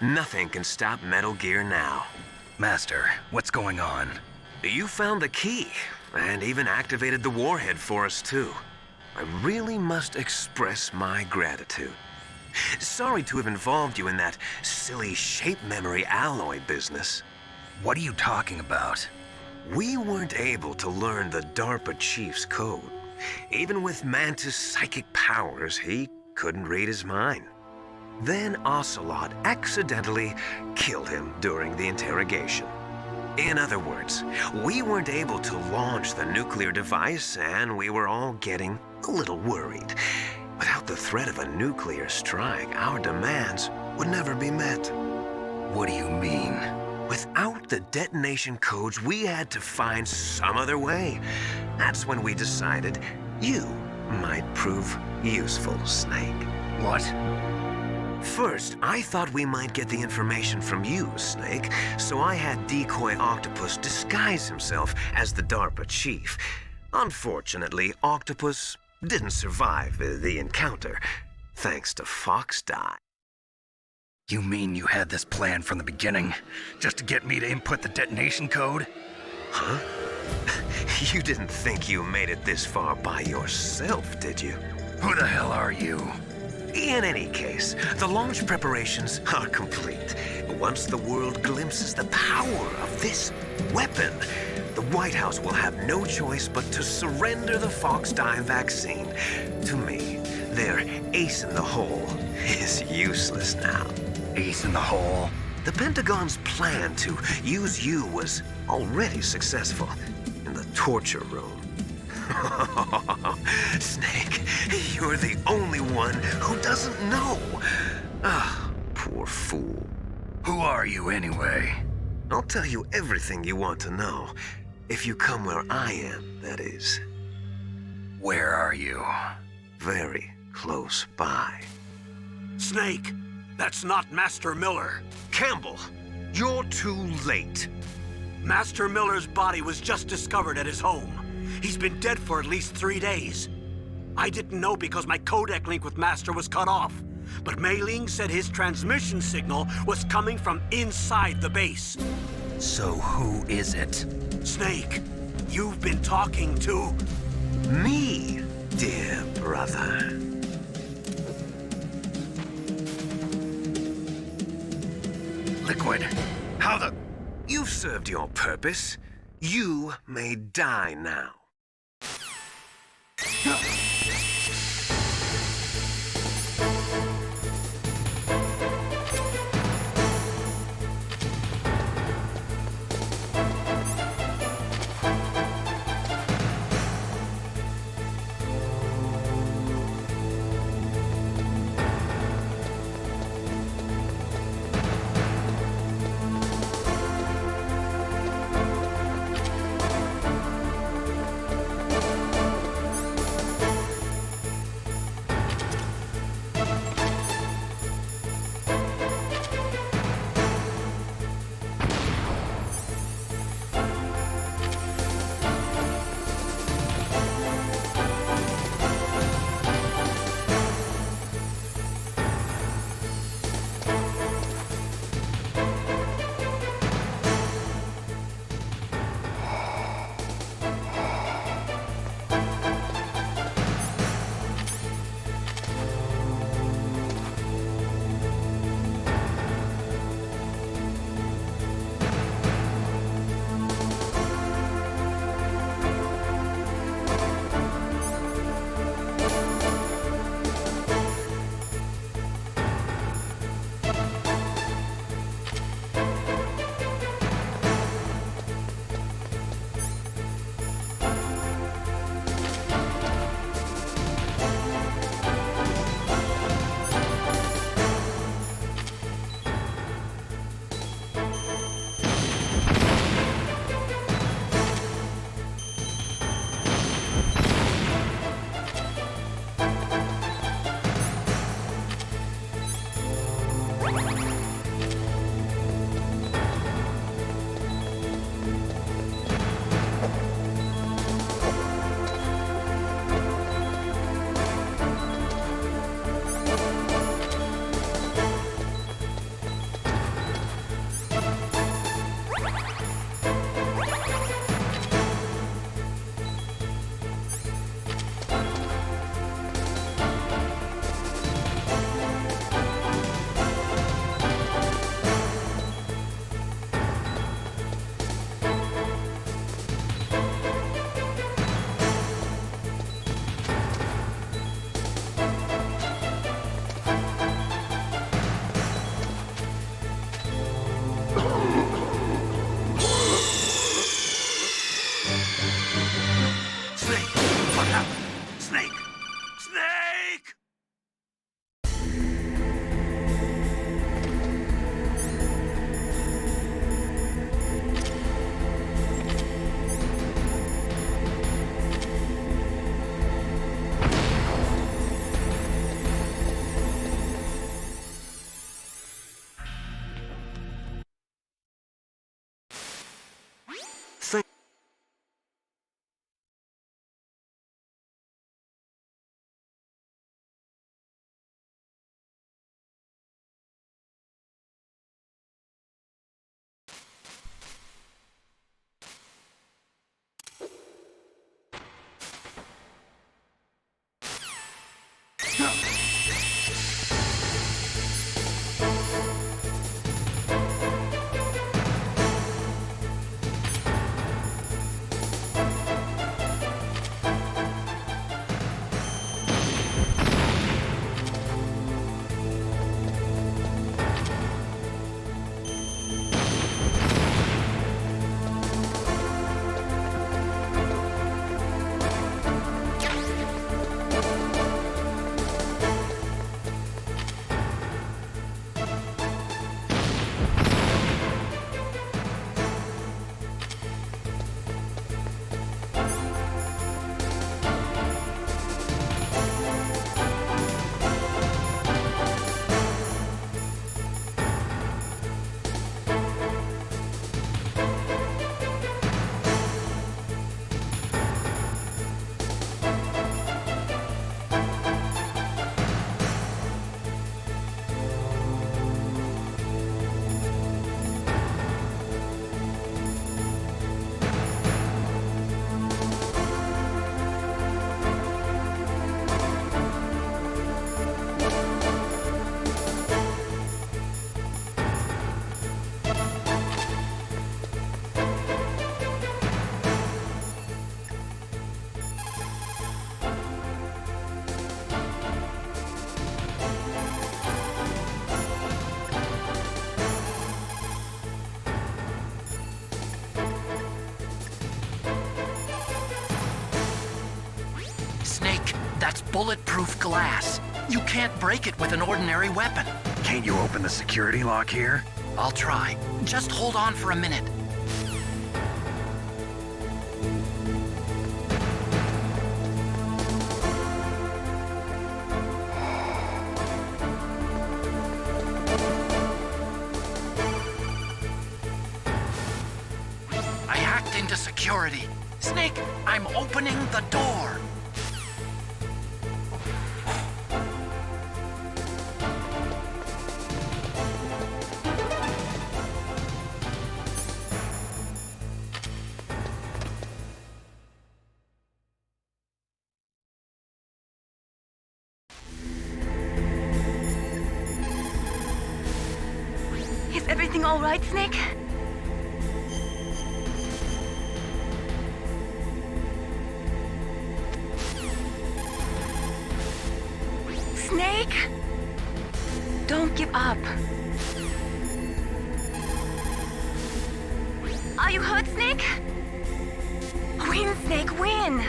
Nothing can stop Metal Gear now. Master, what's going on? You found the key, and even activated the warhead for us, too. I really must express my gratitude. Sorry to have involved you in that silly shape memory alloy business. What are you talking about? We weren't able to learn the DARPA chief's code. Even with Mantis' psychic powers, he couldn't read his mind. Then Ocelot accidentally killed him during the interrogation. In other words, we weren't able to launch the nuclear device, and we were all getting a little worried. Without the threat of a nuclear strike, our demands would never be met. What do you mean? Without the detonation codes, we had to find some other way. That's when we decided you might prove useful, Snake. What? First, I thought we might get the information from you, Snake, so I had Decoy Octopus disguise himself as the DARPA chief. Unfortunately, Octopus didn't survive the encounter, thanks to Fox Die. You mean you had this plan from the beginning, just to get me to input the detonation code? Huh? You didn't think you made it this far by yourself, did you? Who the hell are you? In any case, the launch preparations are complete. Once the world glimpses the power of this weapon, the White House will have no choice but to surrender the Fox Die vaccine to me. Their ace in the hole is useless now. Ace in the hole? The Pentagon's plan to use you was already successful in the torture room. Snake, you're the only one who doesn't know. Ah, poor fool. Who are you anyway? I'll tell you everything you want to know. If you come where I am, that is. Where are you? Very close by. Snake, that's not Master Miller. Campbell, you're too late. Master Miller's body was just discovered at his home. He's been dead for at least 3 days. I didn't know because my codec link with Master was cut off. But Mei Ling said his transmission signal was coming from inside the base. So who is it? Snake, you've been talking to... me, dear brother. Liquid, how the... You've served your purpose. You may die now. That's bulletproof glass. You can't break it with an ordinary weapon. Can't you open the security lock here? I'll try. Just hold on for a minute. I hacked into security. Snake, I'm opening the door. Is everything all right, Snake? Snake? Don't give up. Are you hurt, Snake? Win, Snake, win!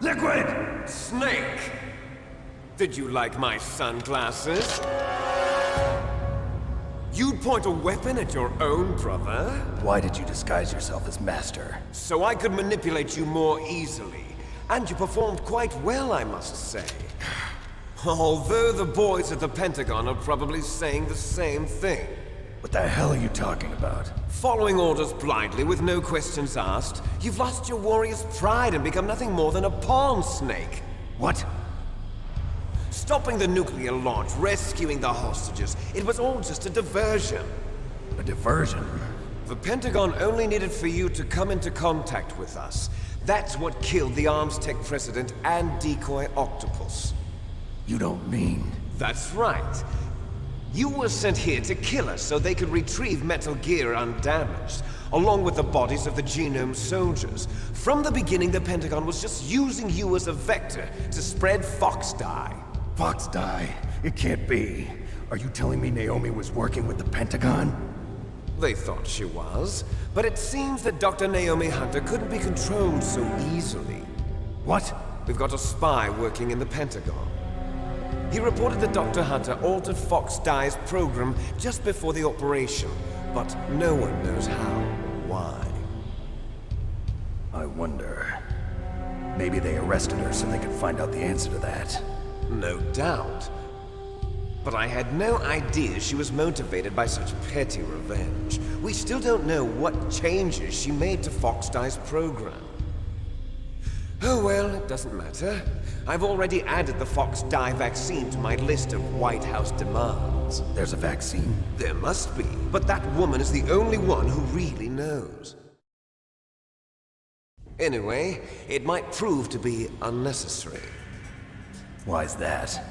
Liquid! Snake! Did you like my sunglasses? You'd point a weapon at your own brother? Why did you disguise yourself as Master? So I could manipulate you more easily. And you performed quite well, I must say. Although the boys at the Pentagon are probably saying the same thing. What the hell are you talking about? Following orders blindly with no questions asked, you've lost your warrior's pride and become nothing more than a pawn, Snake. What? Stopping the nuclear launch, rescuing the hostages, it was all just a diversion. A diversion? The Pentagon only needed for you to come into contact with us. That's what killed the Arms Tech president and decoy octopus. You don't mean... That's right. You were sent here to kill us so they could retrieve Metal Gear undamaged, along with the bodies of the Genome soldiers. From the beginning, the Pentagon was just using you as a vector to spread Fox dye. Fox dye? It can't be. Are you telling me Naomi was working with the Pentagon? They thought she was, but it seems that Dr. Naomi Hunter couldn't be controlled so easily. What? We've got a spy working in the Pentagon. He reported that Dr. Hunter altered Fox Dye's program just before the operation, but no one knows how or why. I wonder... Maybe they arrested her so they could find out the answer to that. No doubt. But I had no idea she was motivated by such petty revenge. We still don't know what changes she made to Fox Dye's program. Oh well, it doesn't matter. I've already added the Fox Dye vaccine to my list of White House demands. There's a vaccine? There must be, but that woman is the only one who really knows. Anyway, it might prove to be unnecessary. Why's that?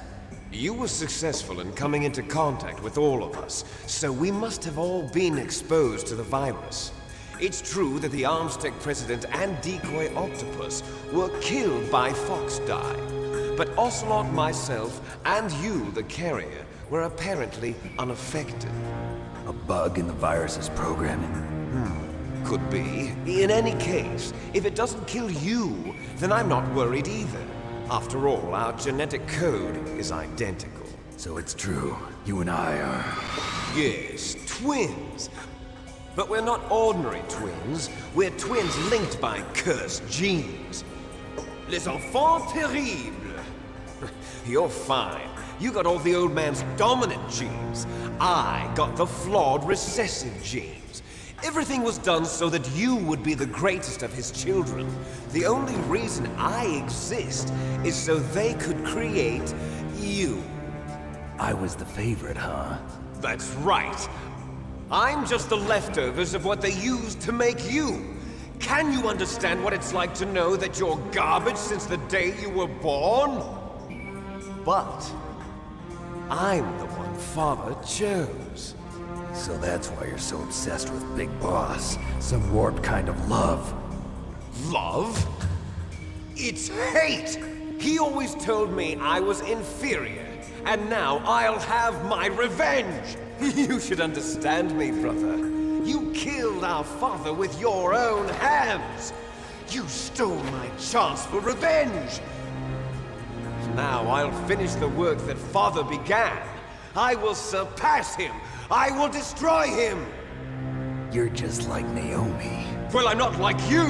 You were successful in coming into contact with all of us, so we must have all been exposed to the virus. It's true that the Arms Tech president and decoy octopus were killed by Fox Dye, but Ocelot, myself, and you, the carrier, were apparently unaffected. A bug in the virus's programming? Could be. In any case, if it doesn't kill you, then I'm not worried either. After all, our genetic code is identical. So it's true. You and I are... Yes, twins. But we're not ordinary twins. We're twins linked by cursed genes. Les enfants terribles. You're fine. You got all the old man's dominant genes. I got the flawed recessive genes. Everything was done so that you would be the greatest of his children. The only reason I exist is so they could create you. I was the favorite, huh? That's right. I'm just the leftovers of what they used to make you. Can you understand what it's like to know that you're garbage since the day you were born? But I'm the one Father chose. So that's why you're so obsessed with Big Boss. Some warped kind of love. Love? It's hate! He always told me I was inferior, and now I'll have my revenge! You should understand me, brother. You killed our father with your own hands! You stole my chance for revenge! Now I'll finish the work that father began. I will surpass him! I will destroy him! You're just like Naomi. Well, I'm not like you!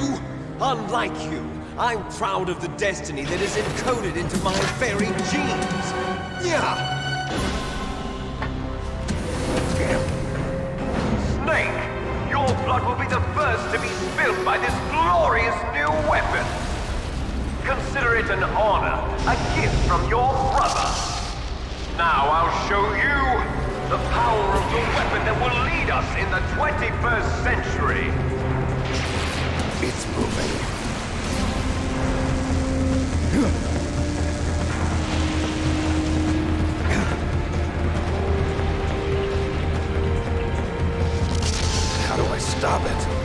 Unlike you, I'm proud of the destiny that is encoded into my very genes! Yeah! Snake, your blood will be the first to be spilled by this glorious new weapon. Consider it an honor, a gift from your brother. Now I'll show you the power of the weapon that will lead us in the 21st century. It's moving. How do I stop it?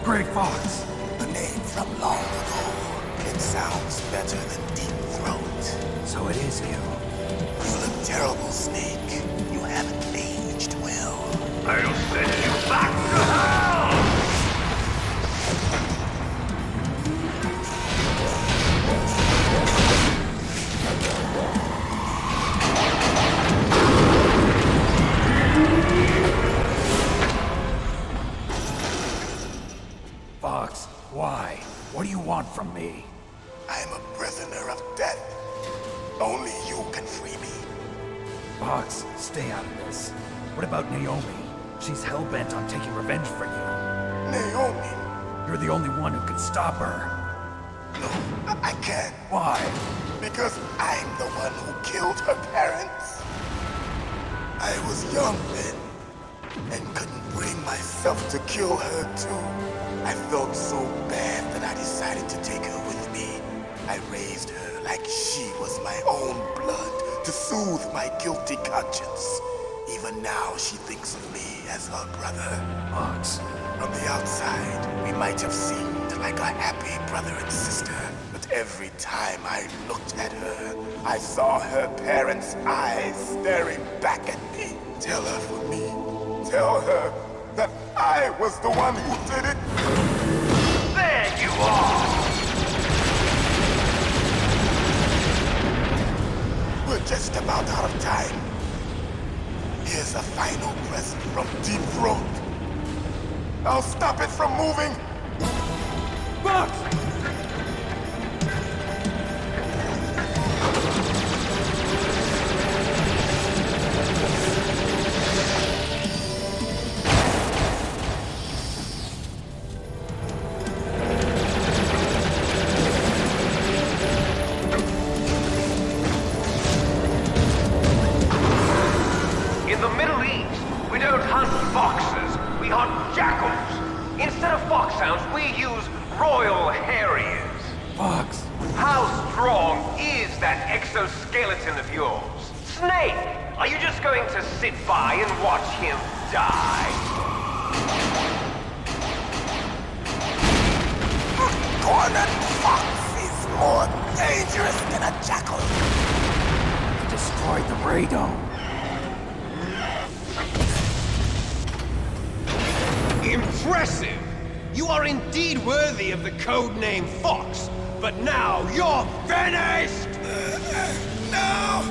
Great Fox. A name from long ago. It sounds better than Deep Throat. So it is you. You look terrible, Snake. You haven't aged well. I'll send you back to hell! Fox, why? What do you want from me? I am a prisoner of death. Only you can free me. Fox, stay out of this. What about Naomi? She's hell-bent on taking revenge for you. Naomi? You're the only one who can stop her. No, I can't. Why? Because I'm the one who killed her parents. I was young then, and couldn't bring myself to kill her too. I felt so bad that I decided to take her with me. I raised her like she was my own blood to soothe my guilty conscience. Even now, she thinks of me as her brother. Fox. From the outside, we might have seemed like a happy brother and sister, but every time I looked at her, I saw her parents' eyes staring back at me. Tell her for me. Tell her that I was the one who did it. There you are! We're just about out of time. Here's a final present from Deep Throat. I'll stop it from moving. Fox! In the Middle East, we don't hunt foxes, we hunt jackals. Instead of foxhounds, we use Royal Harriers. Fox! How strong is that exoskeleton of yours? Snake, are you just going to sit by and watch him die? A cornered fox is more dangerous than a jackal. Destroyed the radome. Impressive! You are indeed worthy of the codename Fox, but now you're finished! No!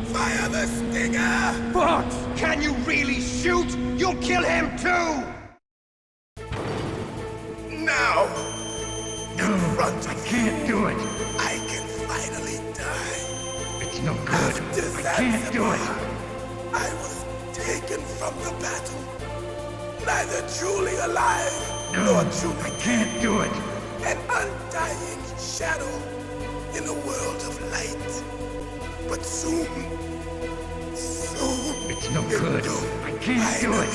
Fire the stinger! Fox! Can you really shoot? You'll kill him too! Now! In front of I can't do it! I can finally die. It's no good. After I can't do it! I was taken from the battle. Neither truly alive, nor truly I can't do it! an undying shadow in a world of light. But soon, It's no good. I can't do it!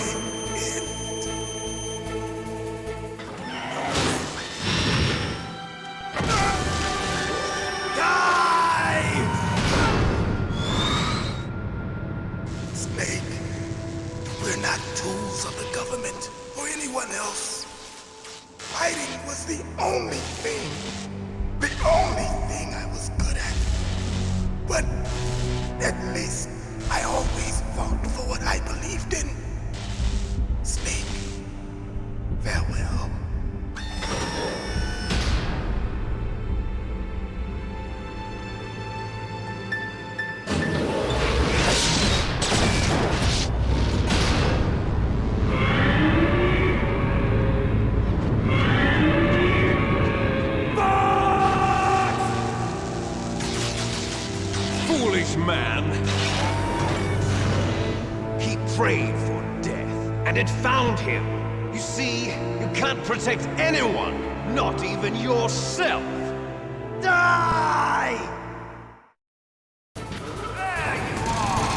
Snake, we're not tools of the government or anyone else. Fighting was the only thing I was good at. But at least I always fought for what I believed in. Snake, farewell. Foolish man! He prayed for death, and it found him. You see, you can't protect anyone, not even yourself. Die! There you are!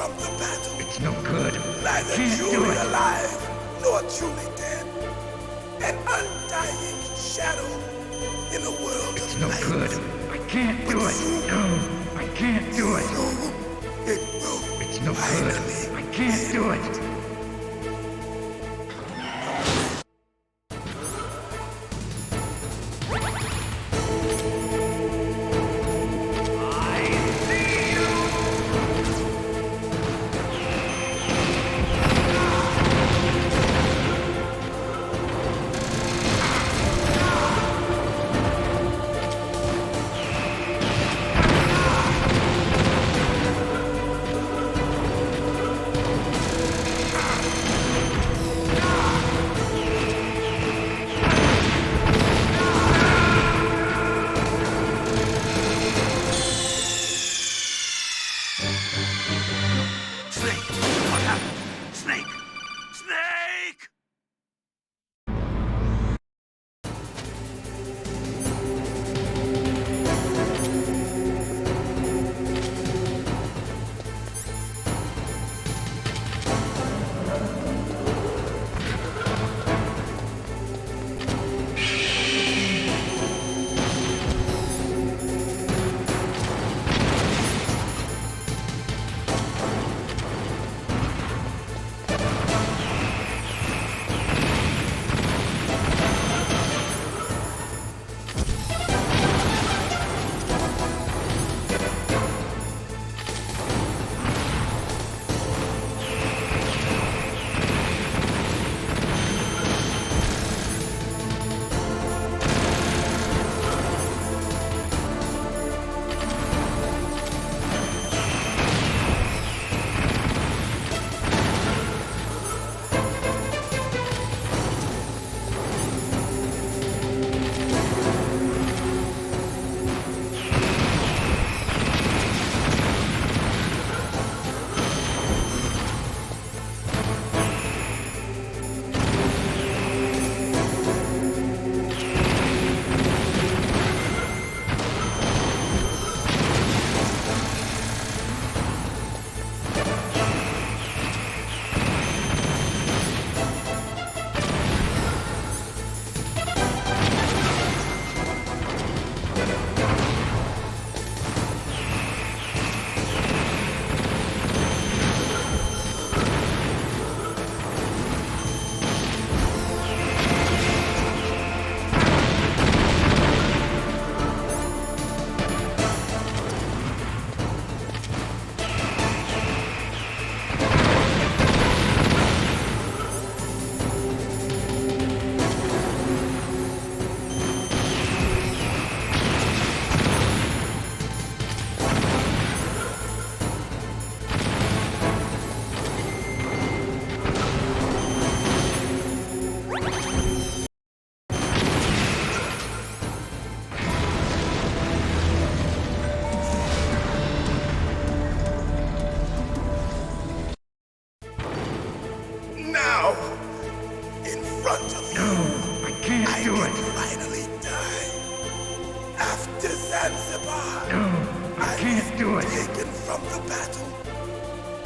from the battle. It's no good. Neither truly alive nor truly dead. An undying shadow in a world It's of no light. good. I can't do it. No, I can't do it. It will It's no good. I can't do it.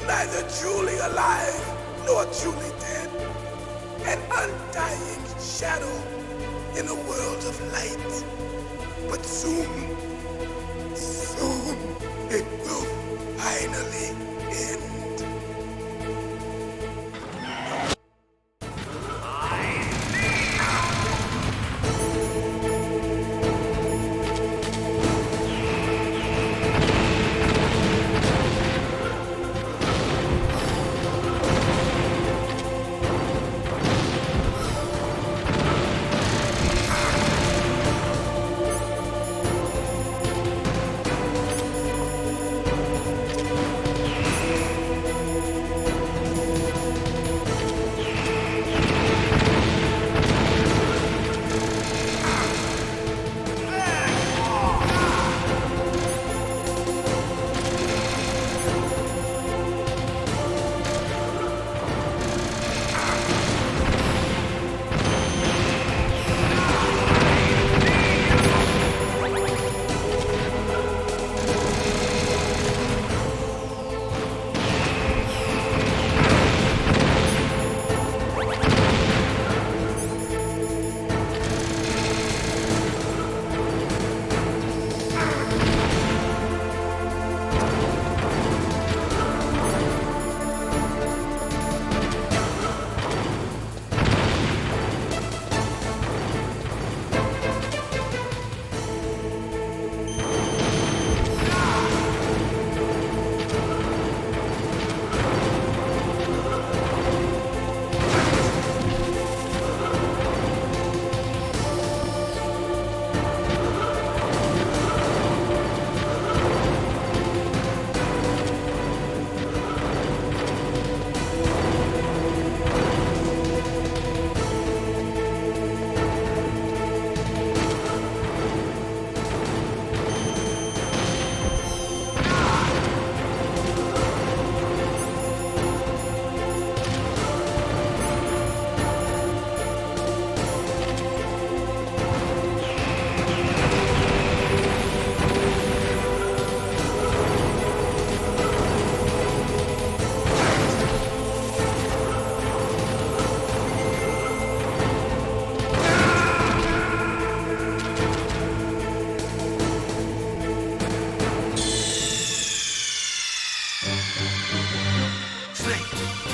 Neither truly alive nor truly dead. An undying shadow in a world of light. But soon, it will finally end.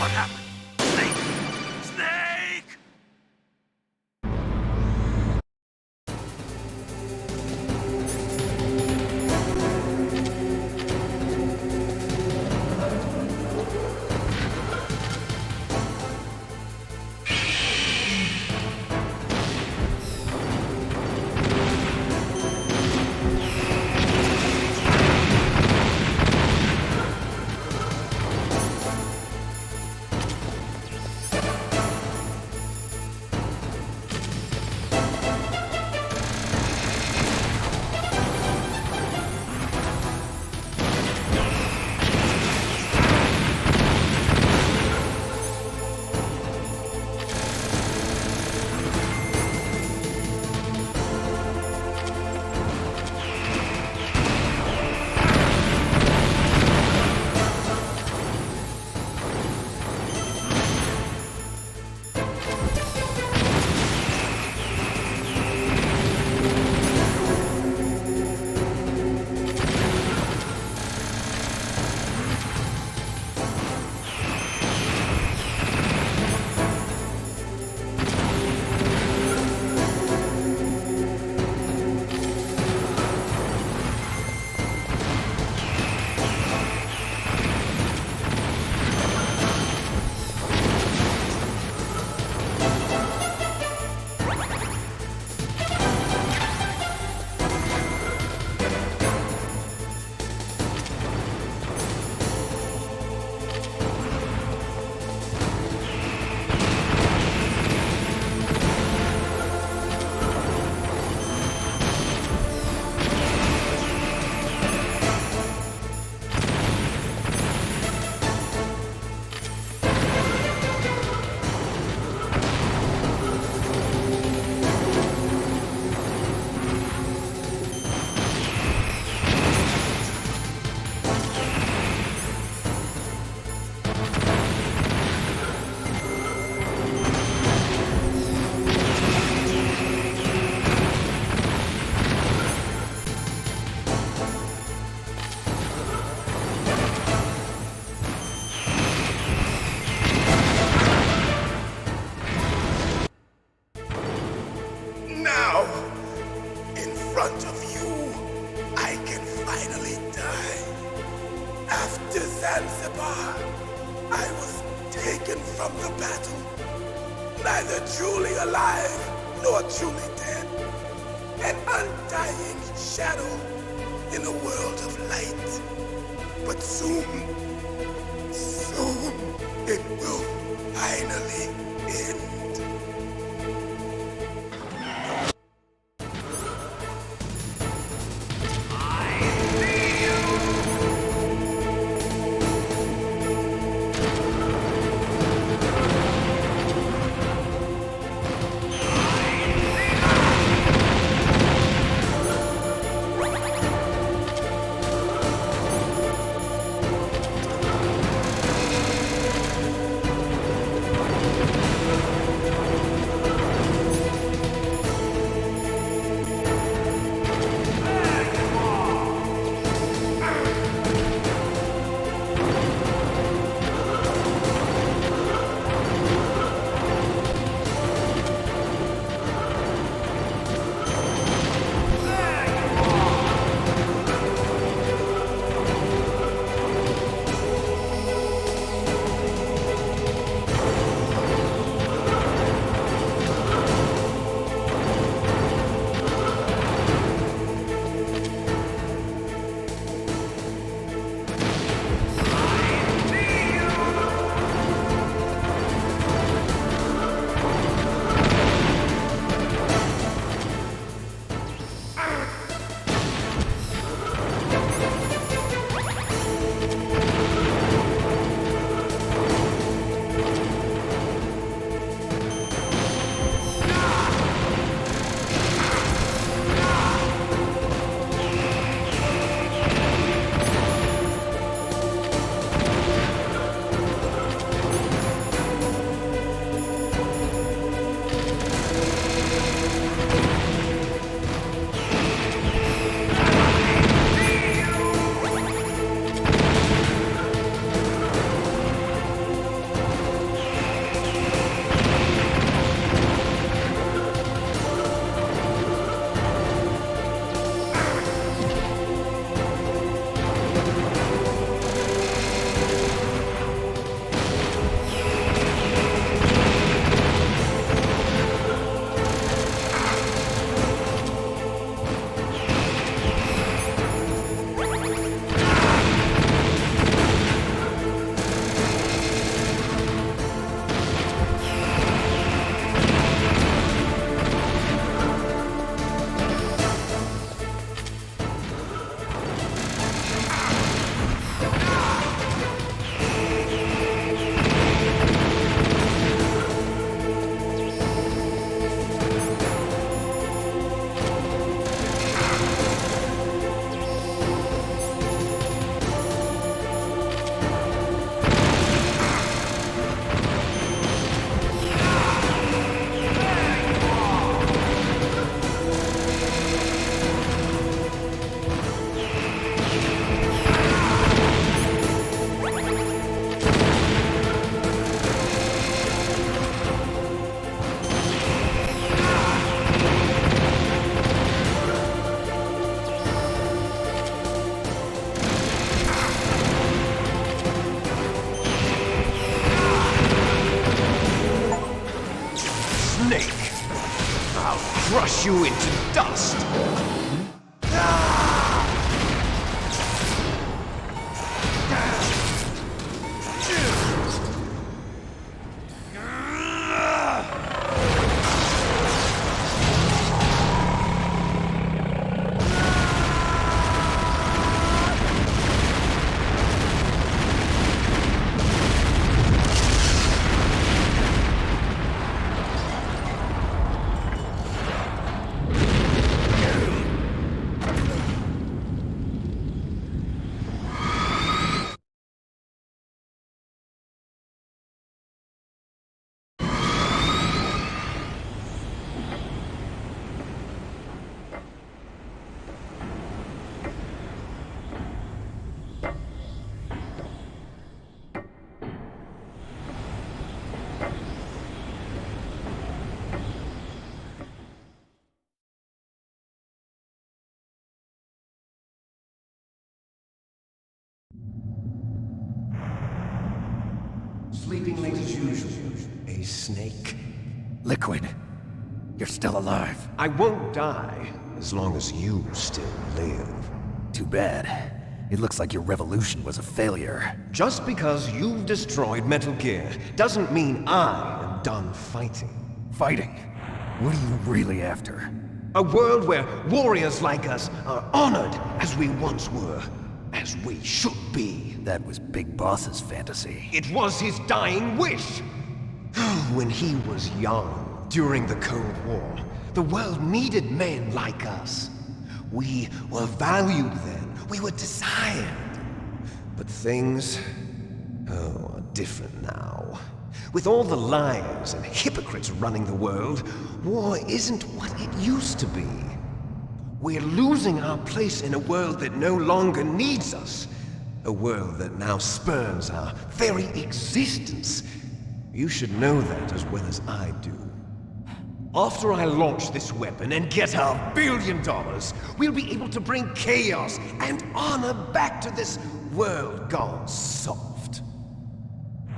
What happened? Snake! Snake! Now, in front of you, I can finally die. After Zanzibar, I was taken from the battle, neither truly alive nor truly dead. An undying shadow in a world of light. But soon, it will finally end. crunch you into dust. Sleeping late as usual. A snake. Liquid, you're still alive. I won't die as long as you still live. Too bad. It looks like your revolution was a failure. Just because you've destroyed Metal Gear doesn't mean I am done fighting. Fighting? What are you really after? A world where warriors like us are honored as we once were. As we should be. That was Big Boss's fantasy. It was his dying wish! When he was young, during the Cold War, the world needed men like us. We were valued then. We were desired. But things, are different now. With all the liars and hypocrites running the world, war isn't what it used to be. We're losing our place in a world that no longer needs us. A world that now spurns our very existence. You should know that as well as I do. After I launch this weapon and get our $1 billion, we'll be able to bring chaos and honor back to this world gone soft.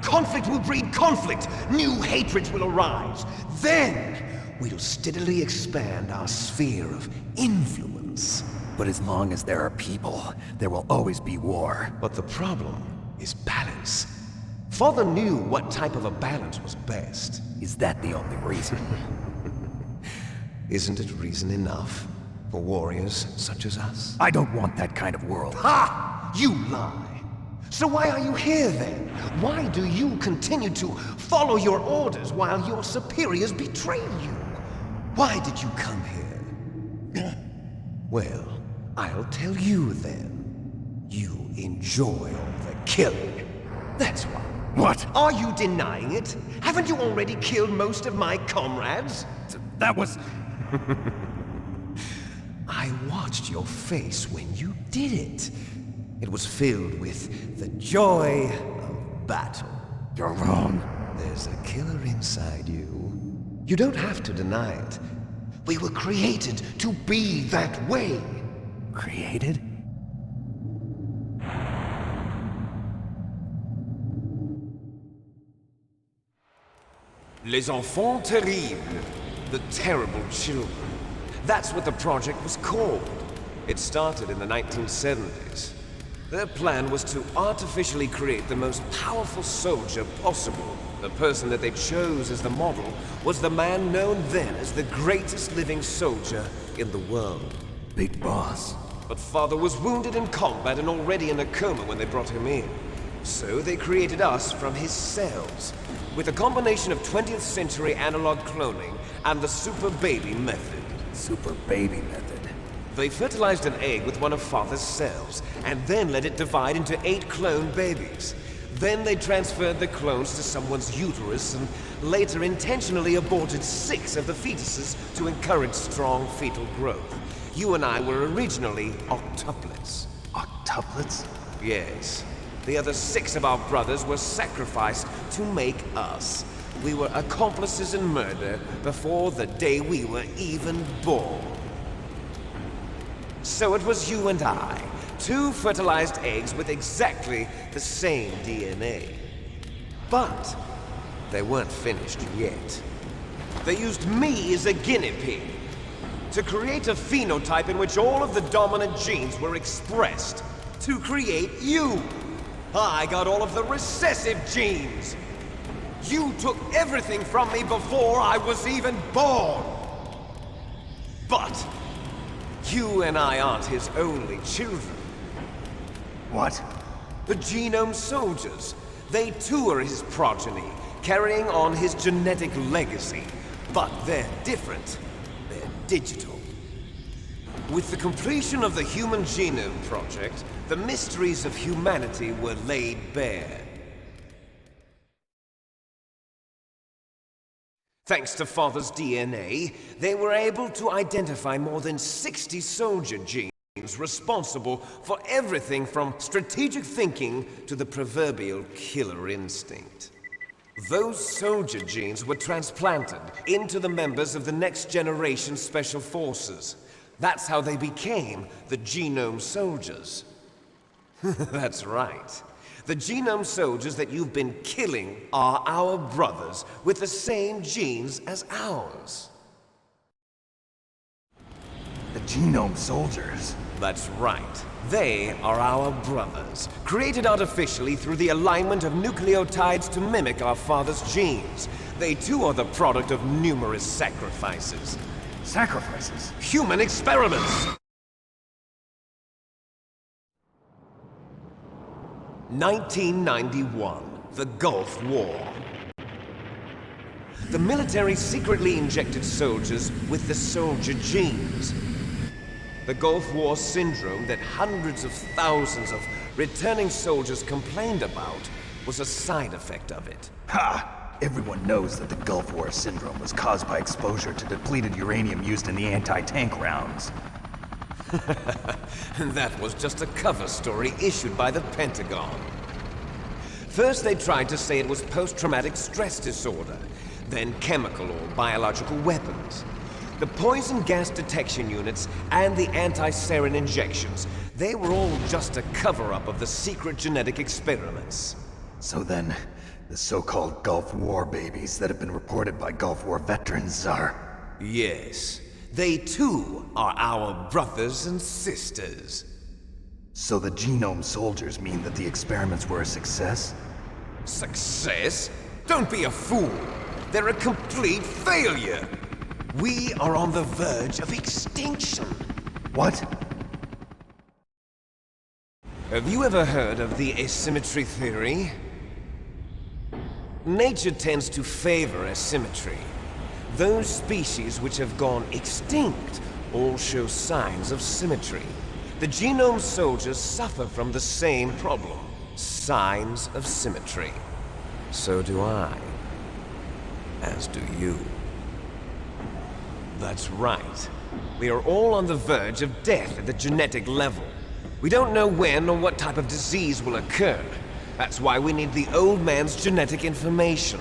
Conflict will breed conflict. New hatreds will arise. Then, we'll steadily expand our sphere of influence. But as long as there are people, there will always be war. But the problem is balance. Father knew what type of a balance was best. Is that the only reason? Isn't it reason enough for warriors such as us? I don't want that kind of world. Ha! You lie! So why are you here then? Why do you continue to follow your orders while your superiors betray you? Why did you come here? Well, I'll tell you then. You enjoy all the killing. That's why. What? Are you denying it? Haven't you already killed most of my comrades? That was... I watched your face when you did it. It was filled with the joy of battle. You're wrong. There's a killer inside you. You don't have to deny it. We were created to be that way. Created? Les enfants terribles. The terrible children. That's what the project was called. It started in the 1970s. Their plan was to artificially create the most powerful soldier possible. The person that they chose as the model was the man known then as the greatest living soldier in the world. Big Boss. But Father was wounded in combat and already in a coma when they brought him in. So they created us from his cells, with a combination of 20th century analog cloning and the super baby method. Super baby method. They fertilized an egg with one of Father's cells, and then let it divide into 8 clone babies. Then they transferred the clones to someone's uterus and later intentionally aborted 6 of the fetuses to encourage strong fetal growth. You and I were originally octuplets. Octuplets? Yes. The other 6 of our brothers were sacrificed to make us. We were accomplices in murder before the day we were even born. So it was you and I, 2 fertilized eggs with exactly the same DNA. But they weren't finished yet. They used me as a guinea pig. To create a phenotype in which all of the dominant genes were expressed. To create you. I got all of the recessive genes. You took everything from me before I was even born. But you and I aren't his only children. What? The Genome Soldiers. They too are his progeny, carrying on his genetic legacy. But they're different. They're digital. With the completion of the Human Genome Project, the mysteries of humanity were laid bare. Thanks to Father's DNA, they were able to identify more than 60 soldier genes responsible for everything from strategic thinking to the proverbial killer instinct. Those soldier genes were transplanted into the members of the next generation Special Forces. That's how they became the Genome Soldiers. That's right. The Genome Soldiers that you've been killing are our brothers with the same genes as ours. The Genome Soldiers? That's right. They are our brothers, created artificially through the alignment of nucleotides to mimic our father's genes. They too are the product of numerous sacrifices. Sacrifices? Human experiments! 1991, the Gulf War. The military secretly injected soldiers with the soldier genes. The Gulf War syndrome that hundreds of thousands of returning soldiers complained about was a side effect of it. Ha! Everyone knows that the Gulf War syndrome was caused by exposure to depleted uranium used in the anti-tank rounds. That was just a cover story issued by the Pentagon. First they tried to say it was post-traumatic stress disorder, then chemical or biological weapons. The poison gas detection units and the anti-sarin injections, they were all just a cover-up of the secret genetic experiments. So then, the so-called Gulf War babies that have been reported by Gulf War veterans are... Yes. They too are our brothers and sisters. So the Genome Soldiers mean that the experiments were a success? Success? Don't be a fool! They're a complete failure! We are on the verge of extinction. What? Have you ever heard of the asymmetry theory? Nature tends to favor asymmetry. Those species which have gone extinct all show signs of symmetry. The Genome Soldiers suffer from the same problem. Signs of symmetry. So do I. As do you. That's right. We are all on the verge of death at the genetic level. We don't know when or what type of disease will occur. That's why we need the old man's genetic information.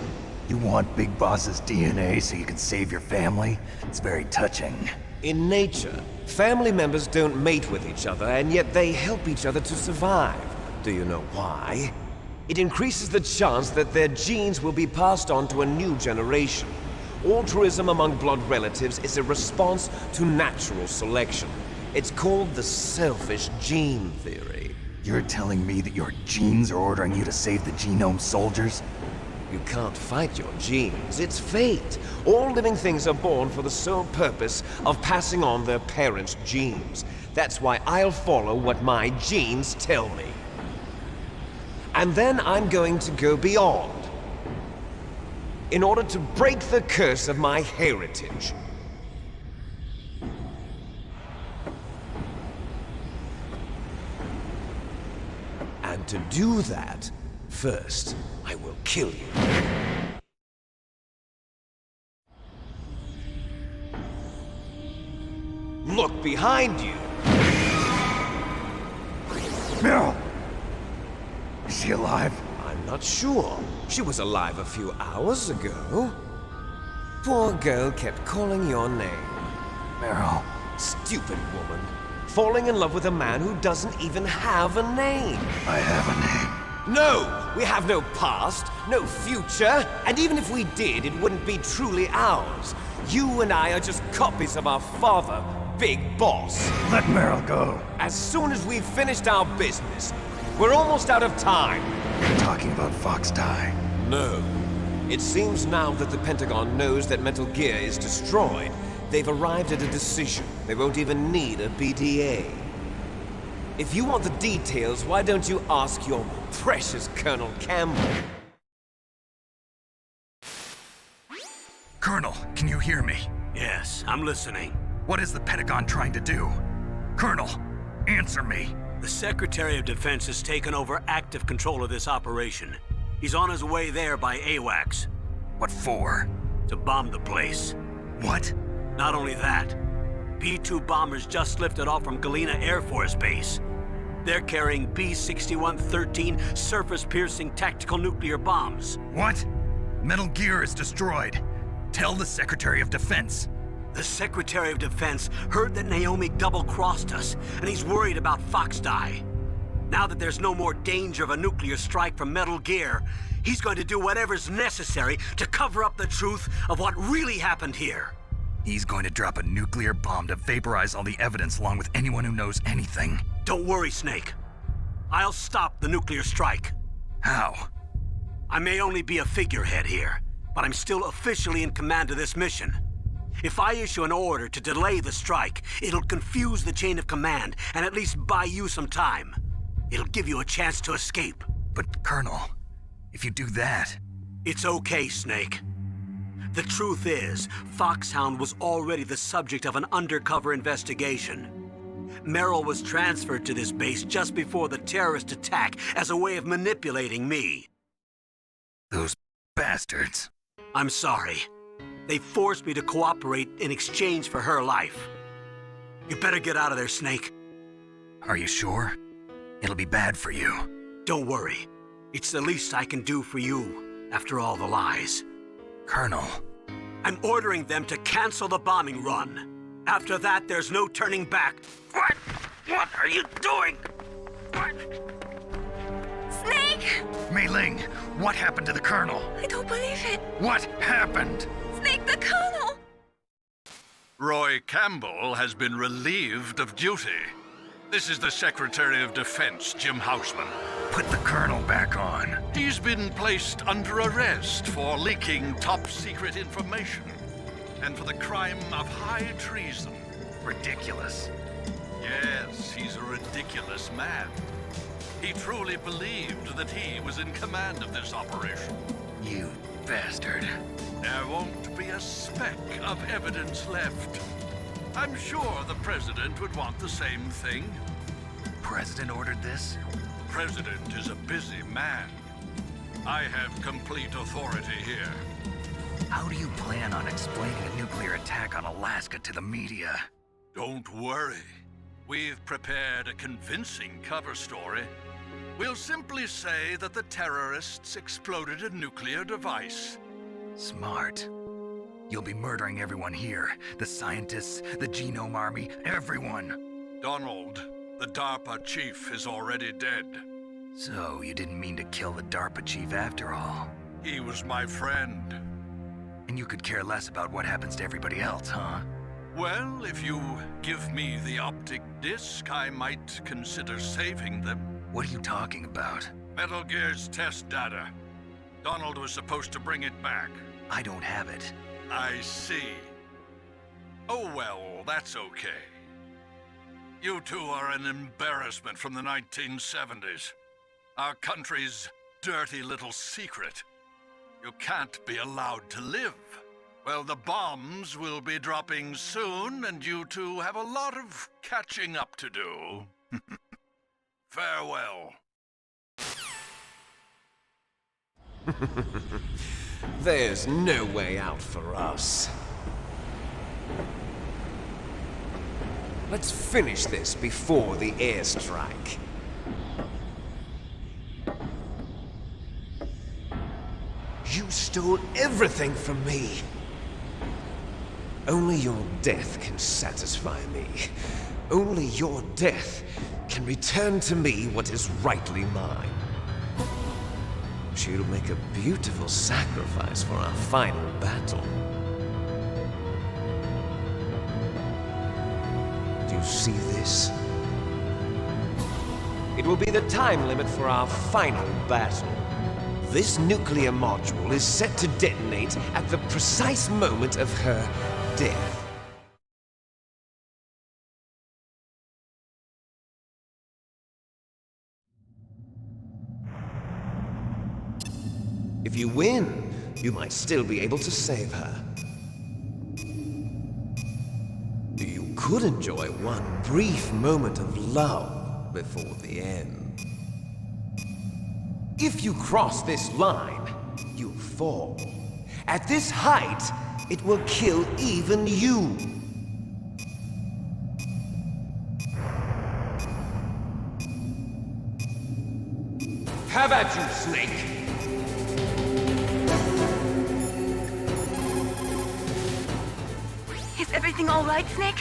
You want Big Boss's DNA so you can save your family? It's very touching. In nature, family members don't mate with each other, and yet they help each other to survive. Do you know why? It increases the chance that their genes will be passed on to a new generation. Altruism among blood relatives is a response to natural selection. It's called the selfish gene theory. You're telling me that your genes are ordering you to save the Genome Soldiers? You can't fight your genes. It's fate. All living things are born for the sole purpose of passing on their parents' genes. That's why I'll follow what my genes tell me. And then I'm going to go beyond. In order to break the curse of my heritage. And to do that, first, I will kill you. Look behind you! Meryl! Is she alive? I'm not sure. She was alive a few hours ago. Poor girl kept calling your name. Meryl. Stupid woman. Falling in love with a man who doesn't even have a name. I have a name. No! We have no past, no future, and even if we did, it wouldn't be truly ours. You and I are just copies of our father, Big Boss. Let Meryl go. As soon as we've finished our business, we're almost out of time. You're talking about Fox Die. No. It seems now that the Pentagon knows that Metal Gear is destroyed, they've arrived at a decision. They won't even need a BDA. If you want the details, why don't you ask your precious Colonel Campbell? Colonel, can you hear me? Yes, I'm listening. What is the Pentagon trying to do? Colonel, answer me. The Secretary of Defense has taken over active control of this operation. He's on his way there by AWACS. What for? To bomb the place. What? Not only that, P-2 bombers just lifted off from Galena Air Force Base. They're carrying B-6113 surface-piercing tactical nuclear bombs. What? Metal Gear is destroyed. Tell the Secretary of Defense. The Secretary of Defense heard that Naomi double-crossed us, and he's worried about Fox Die. Now that there's no more danger of a nuclear strike from Metal Gear, he's going to do whatever's necessary to cover up the truth of what really happened here. He's going to drop a nuclear bomb to vaporize all the evidence along with anyone who knows anything. Don't worry, Snake. I'll stop the nuclear strike. How? I may only be a figurehead here, but I'm still officially in command of this mission. If I issue an order to delay the strike, it'll confuse the chain of command and at least buy you some time. It'll give you a chance to escape. But, Colonel, if you do that... It's okay, Snake. The truth is, Foxhound was already the subject of an undercover investigation. Meryl was transferred to this base just before the terrorist attack as a way of manipulating me. Those bastards. I'm sorry. They forced me to cooperate in exchange for her life. You better get out of there, Snake. Are you sure? It'll be bad for you. Don't worry. It's the least I can do for you, after all the lies. Colonel. I'm ordering them to cancel the bombing run. After that, there's no turning back. What? What are you doing? What? Snake! Mei Ling, what happened to the Colonel? I don't believe it. What happened? Snake, the Colonel! Roy Campbell has been relieved of duty. This is the Secretary of Defense, Jim Houseman. Put the Colonel back on. He's been placed under arrest for leaking top-secret information and for the crime of high treason. Ridiculous. Yes, he's a ridiculous man. He truly believed that he was in command of this operation. You bastard. There won't be a speck of evidence left. I'm sure the President would want the same thing. President ordered this? President is a busy man. I have complete authority here. How do you plan on explaining a nuclear attack on Alaska to the media? Don't worry. We've prepared a convincing cover story. We'll simply say that the terrorists exploded a nuclear device. Smart. You'll be murdering everyone here. The scientists, the Genome Army, everyone. Donald, the DARPA chief, is already dead. So, you didn't mean to kill the DARPA chief after all? He was my friend. And you could care less about what happens to everybody else, huh? Well, if you give me the optic disc, I might consider saving them. What are you talking about? Metal Gear's test data. Donald was supposed to bring it back. I don't have it. I see. Oh well, that's okay. You two are an embarrassment from the 1970s. Our country's dirty little secret. You can't be allowed to live. Well, the bombs will be dropping soon, and you two have a lot of catching up to do. Farewell. There's no way out for us. Let's finish this before the airstrike. You stole everything from me. Only your death can satisfy me. Only your death can return to me what is rightly mine. She'll make a beautiful sacrifice for our final battle. Do you see this? It will be the time limit for our final battle. This nuclear module is set to detonate at the precise moment of her death. If you win, you might still be able to save her. You could enjoy one brief moment of love before the end. If you cross this line, you'll fall. At this height, it will kill even you. Have at you, Snake! Is everything all right, Snake?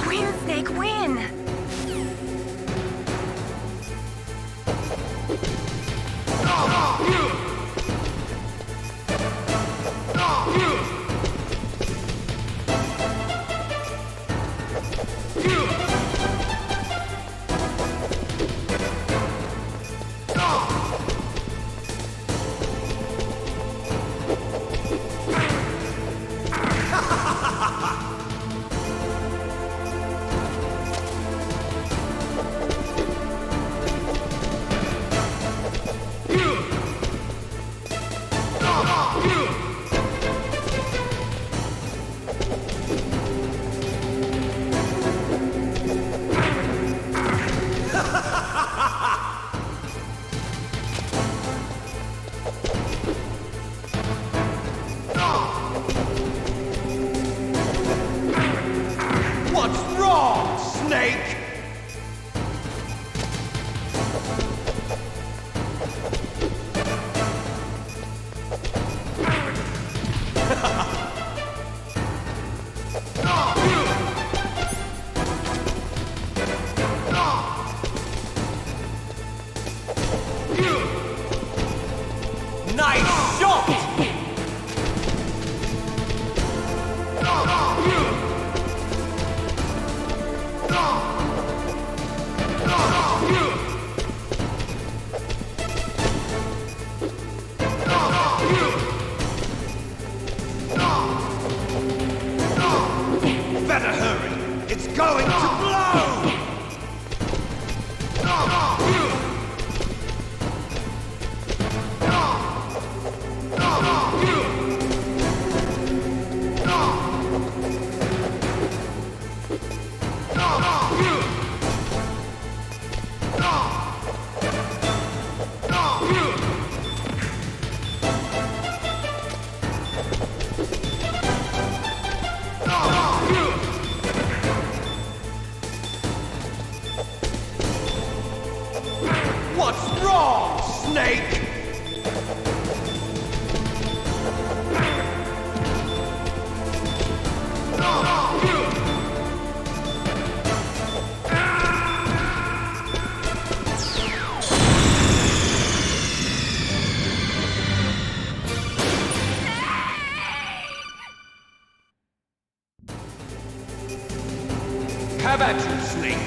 Win, Snake, win! What's wrong, Snake? Have at you, Snake.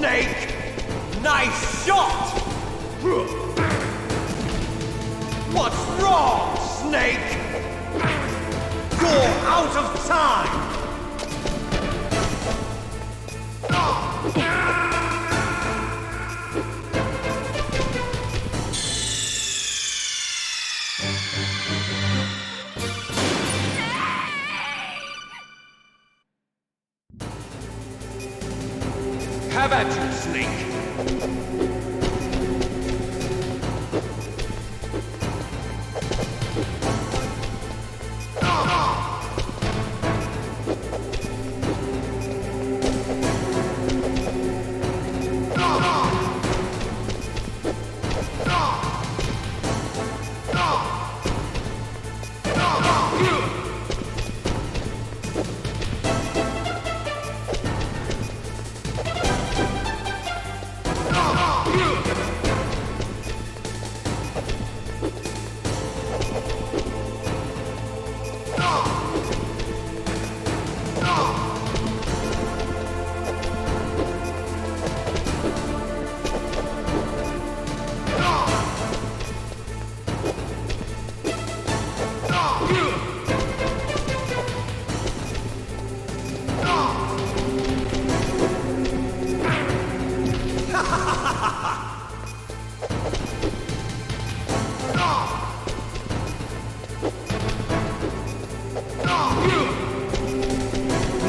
Snake! Nice shot! What's wrong, Snake? You're out of time! Have at you, Snake!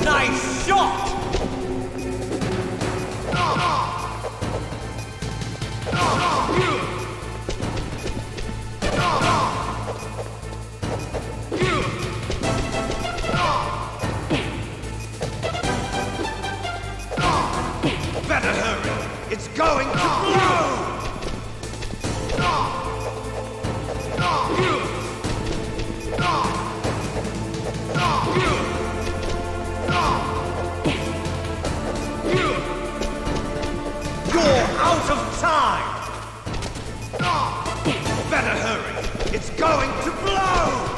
Nice shot! Better hurry! It's going to blow! You're out of time! Better hurry! It's going to blow!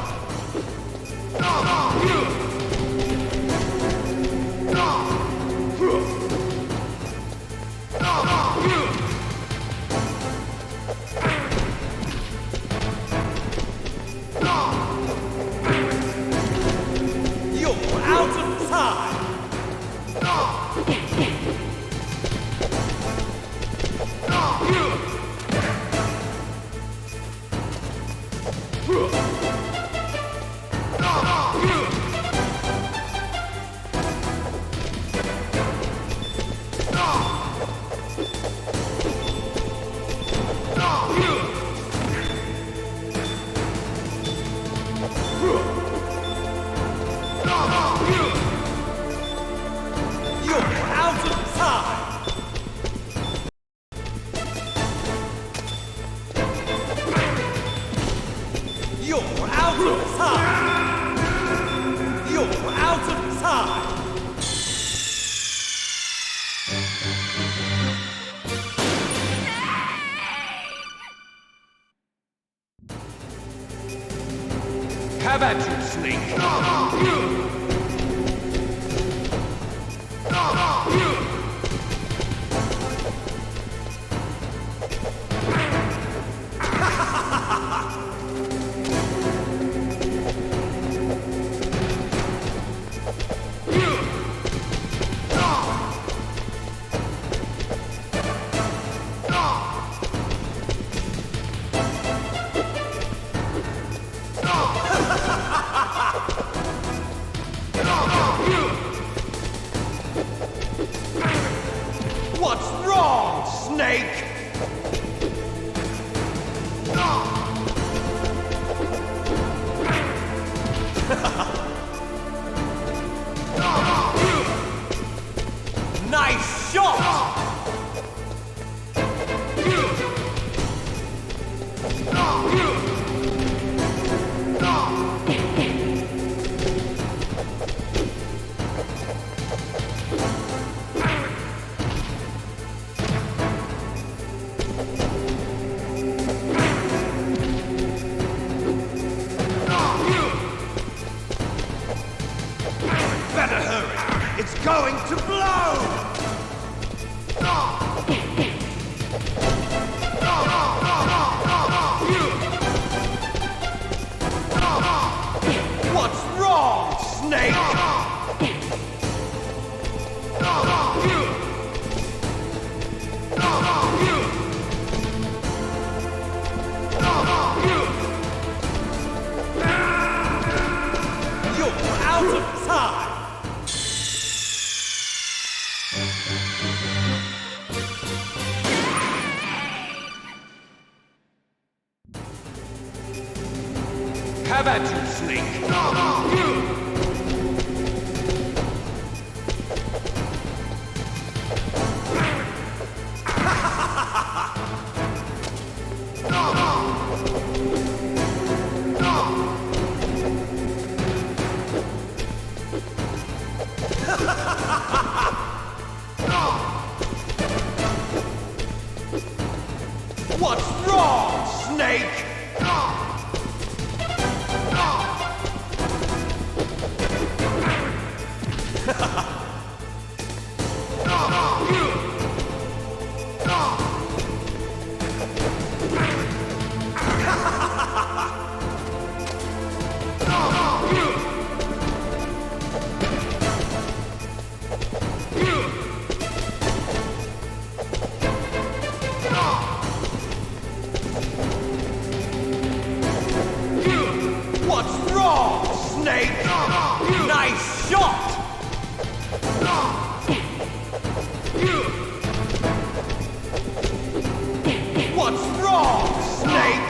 You're out of time! You're out of time! You're out of time! You're out of time! Have at you, Snake! What's wrong, Snake? Nice shot! Better hurry! It's going to blow! What's wrong, Snake? You're out of time! Have at you, Snake! What's wrong, Snake? What's wrong, Snake? Nice shot! What's wrong, Snake?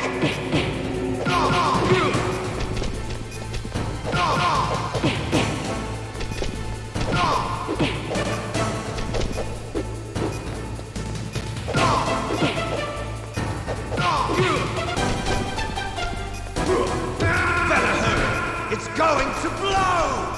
Better hurry! It's going to blow!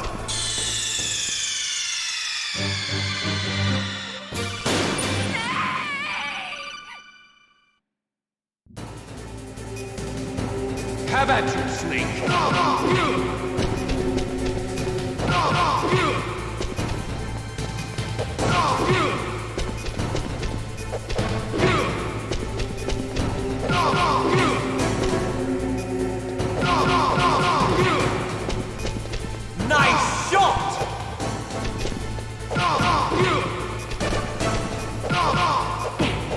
Have at you, Snake! Nice shot!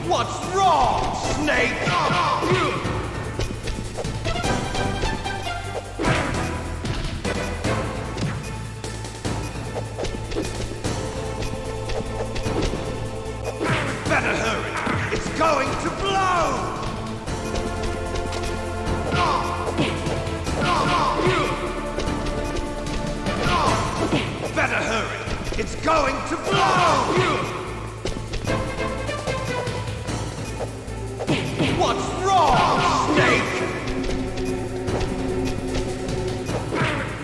What's wrong, Snake? Better hurry! It's going to blow! Better hurry! It's going to blow! What's wrong, Snake?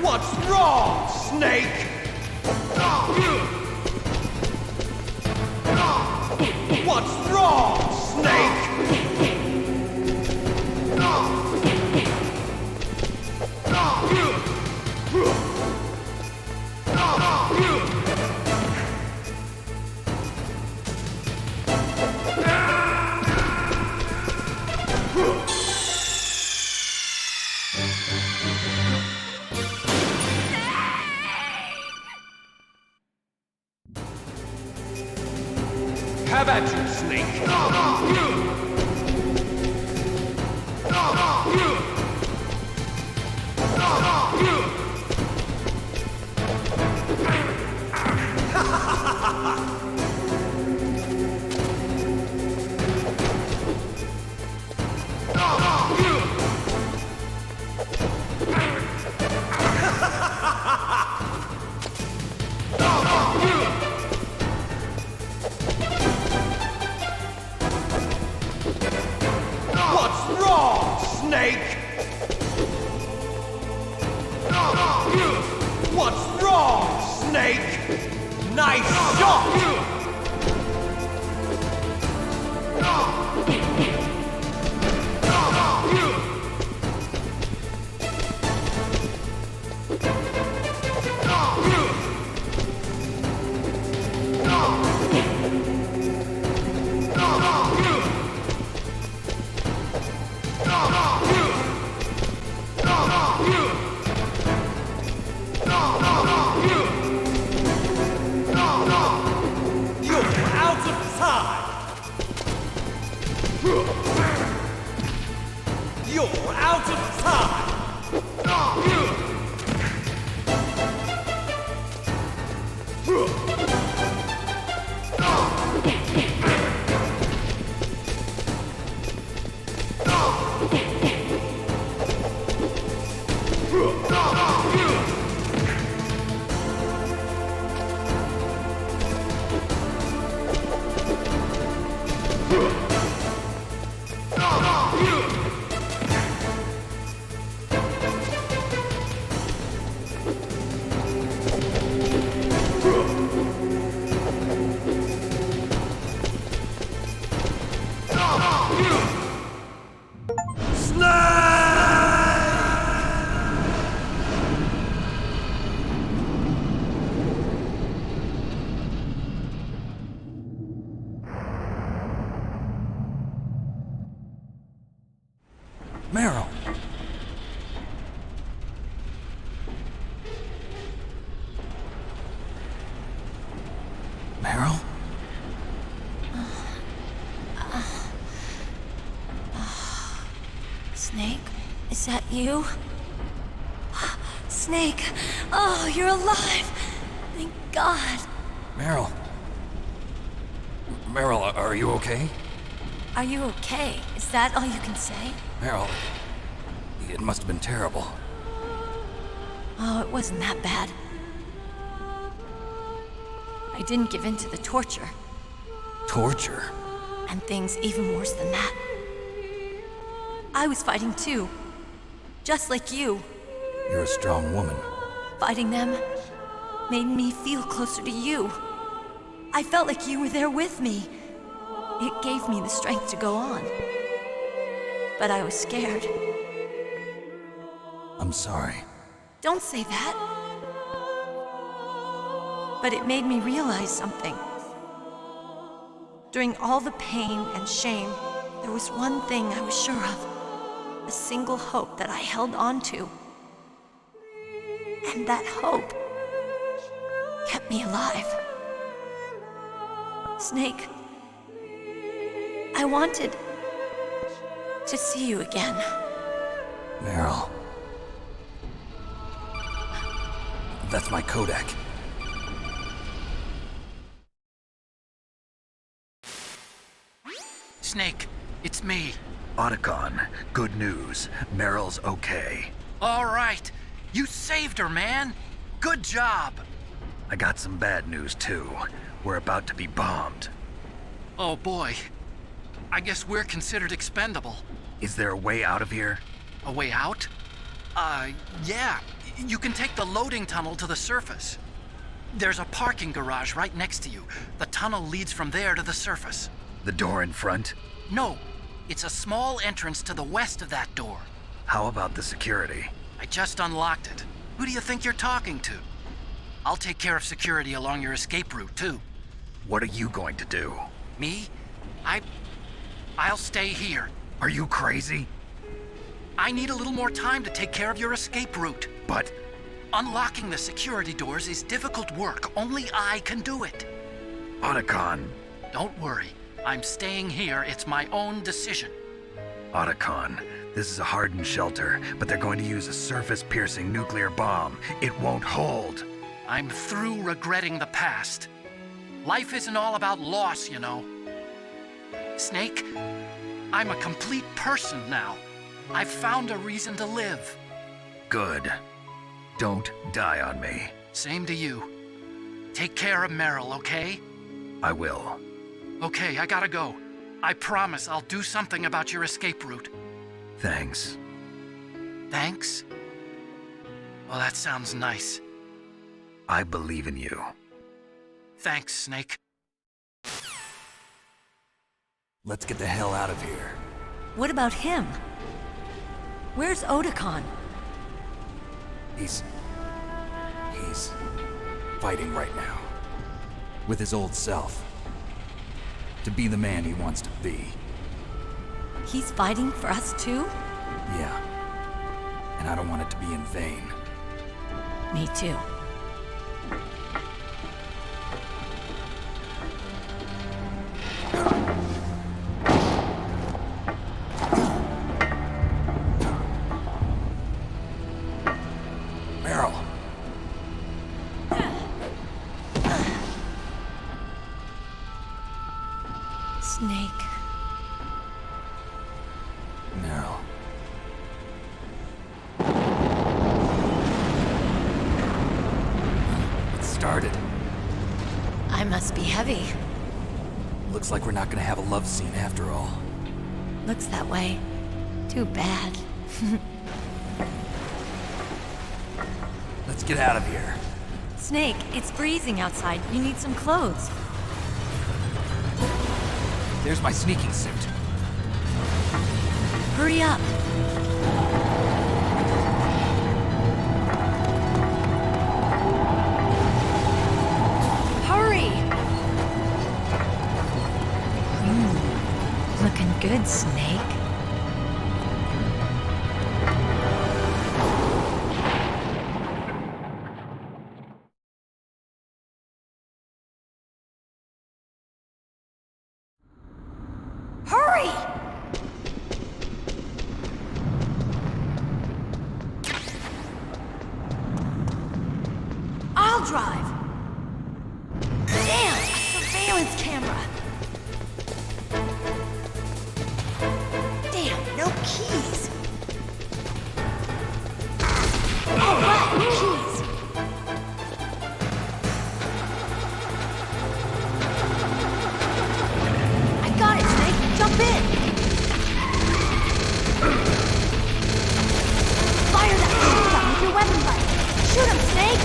What's wrong, Snake? What's wrong, Snake? Have at you, Snake! What's wrong, Snake? What's wrong, Snake? Nice shot! Meryl! Meryl? Snake, is that you? Snake, oh, you're alive! Thank God. Meryl? Meryl, are you okay? Are you okay? Is that all you can say? Meryl, it must have been terrible. Oh, it wasn't that bad. I didn't give in to the torture. Torture? And things even worse than that. I was fighting too. Just like you. You're a strong woman. Fighting them made me feel closer to you. I felt like you were there with me. It gave me the strength to go on. But I was scared. I'm sorry. Don't say that. But it made me realize something. During all the pain and shame, there was one thing I was sure of. A single hope that I held on to. And that hope kept me alive. Snake, I wanted to see you again. Meryl. That's my codec. Snake, it's me. Otacon, good news. Meryl's okay. All right. You saved her, man. Good job. I got some bad news, too. We're about to be bombed. Oh, boy. I guess we're considered expendable. Is there a way out of here? A way out? Yeah. You can take the loading tunnel to the surface. There's a parking garage right next to you. The tunnel leads from there to the surface. The door in front? No. It's a small entrance to the west of that door. How about the security? I just unlocked it. Who do you think you're talking to? I'll take care of security along your escape route, too. What are you going to do? Me? I'll stay here. Are you crazy? I need a little more time to take care of your escape route. But... unlocking the security doors is difficult work. Only I can do it. Otacon. Don't worry. I'm staying here. It's my own decision. Otacon, this is a hardened shelter, but they're going to use a surface-piercing nuclear bomb. It won't hold. I'm through regretting the past. Life isn't all about loss, you know. Snake, I'm a complete person now. I've found a reason to live. Good. Don't die on me. Same to you. Take care of Meryl, okay? I will. Okay, I gotta go. I promise I'll do something about your escape route. Thanks. Thanks? Well, that sounds nice. I believe in you. Thanks, Snake. Let's get the hell out of here. What about him? Where's Otacon? He's fighting right now. With his old self. To be the man he wants to be. He's fighting for us too? Yeah. And I don't want it to be in vain. Me too. Meryl. Snake. Meryl. It started. I must be heavy. Looks like we're not gonna have a love scene after all. Looks that way. Too bad. Let's get out of here. Snake, it's freezing outside. You need some clothes. There's my sneaking suit. Hurry up. Hurry! Looking good, Snake. Hurry! I'll drive. Damn, a surveillance camera. Damn, no keys. All right, keys. I got it, Snake. Jump in. Fire that machine gun with your weapon butt. Shoot him, Snake.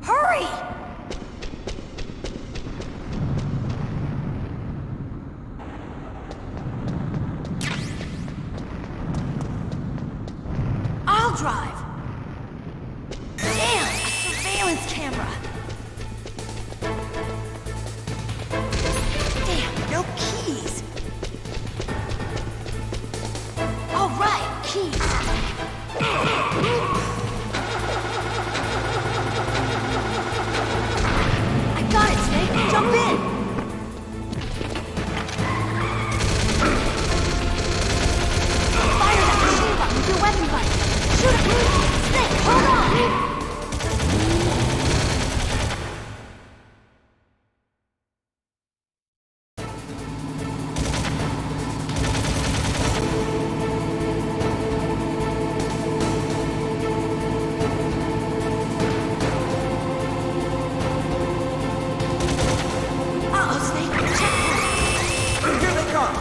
Hurry! I'll drive. Damn, a surveillance camera. Damn, no keys. All right, keys. I got it, Snake. Jump in. Fire that machine gun with your weapon butt. Shoot him. Snake, hold on. Uh-oh, Snake. Checkpoint. Here they come!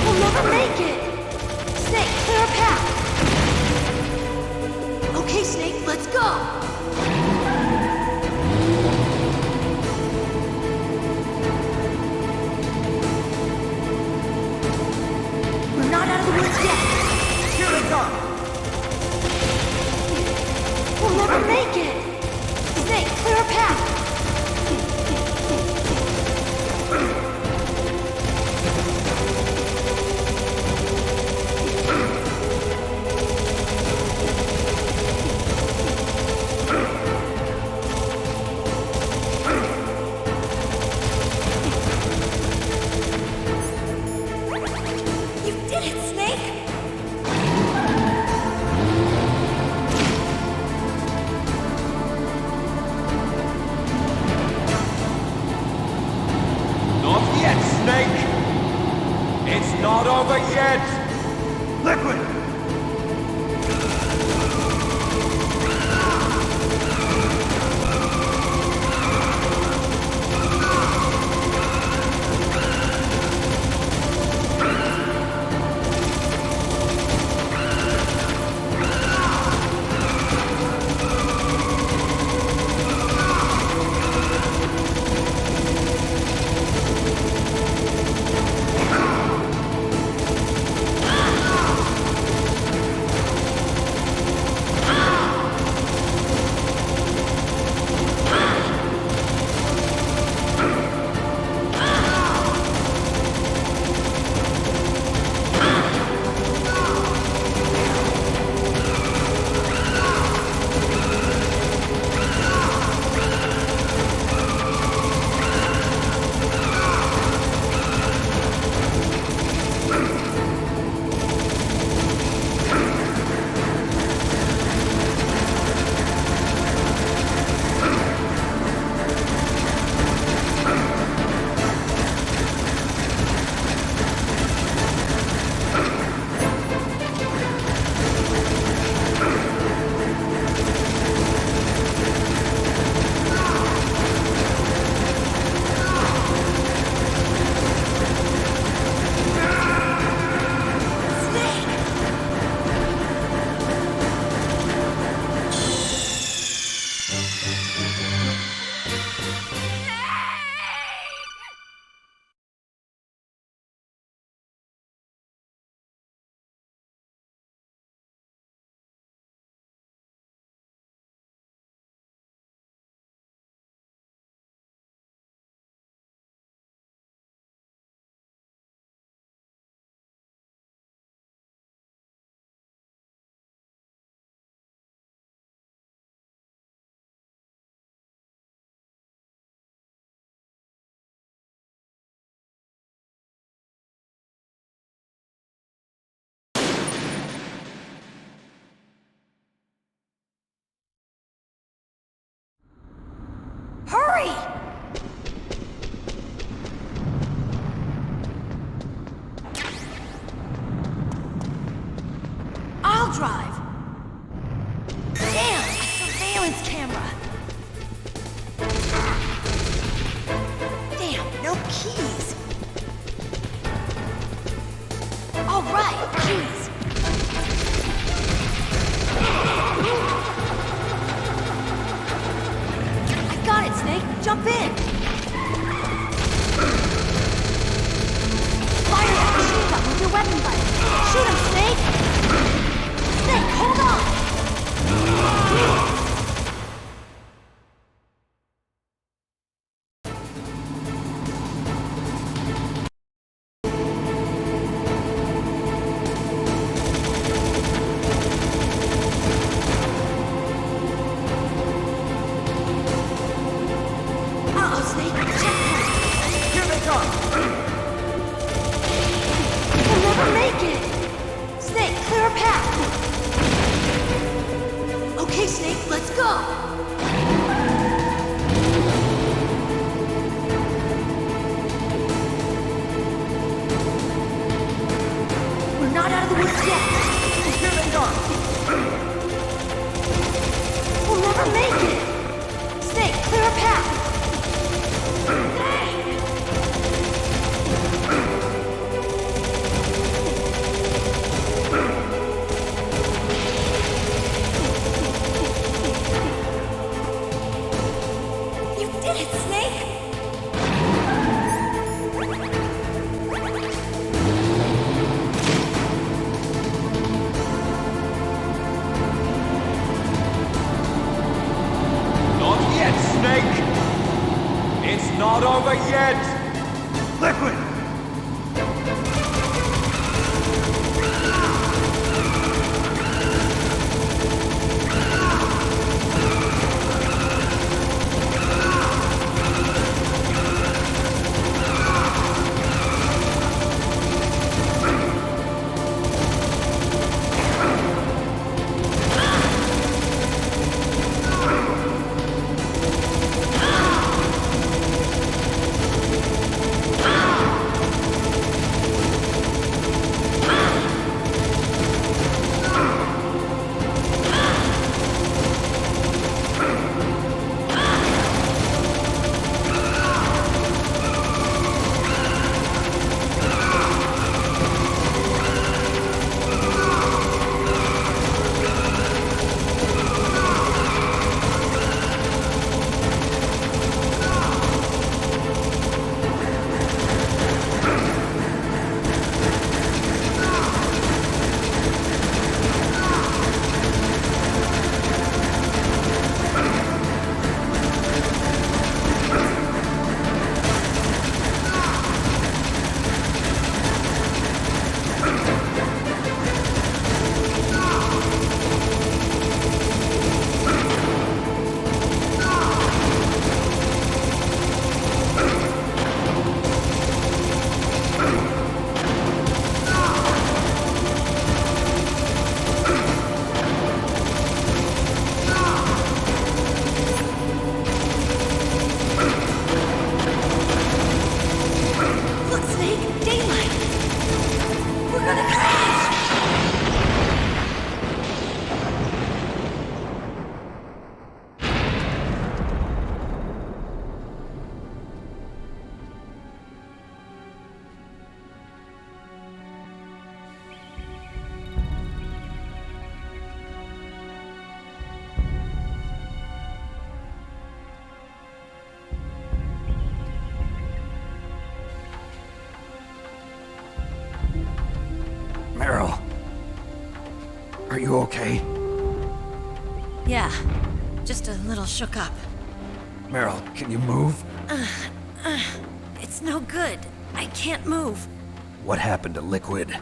We'll never make it. Snake, clear a path. Okay, Snake, let's go. We're not out of the woods yet. Here they come! We'll never make it. Snake, clear a path. You did it, Snake! Not yet, Snake! It's not over yet! Liquid! Hurry! I'll drive. Damn, a surveillance camera. Damn, no keys. All right, keys. I got it, Snake. Jump in. Fire that machine gun with your weapon button. Shoot him, Snake. Snake, hold on. Not over yet! Liquid! Are you okay? Yeah, just a little shook up. Meryl, can you move? It's no good. I can't move. What happened to Liquid?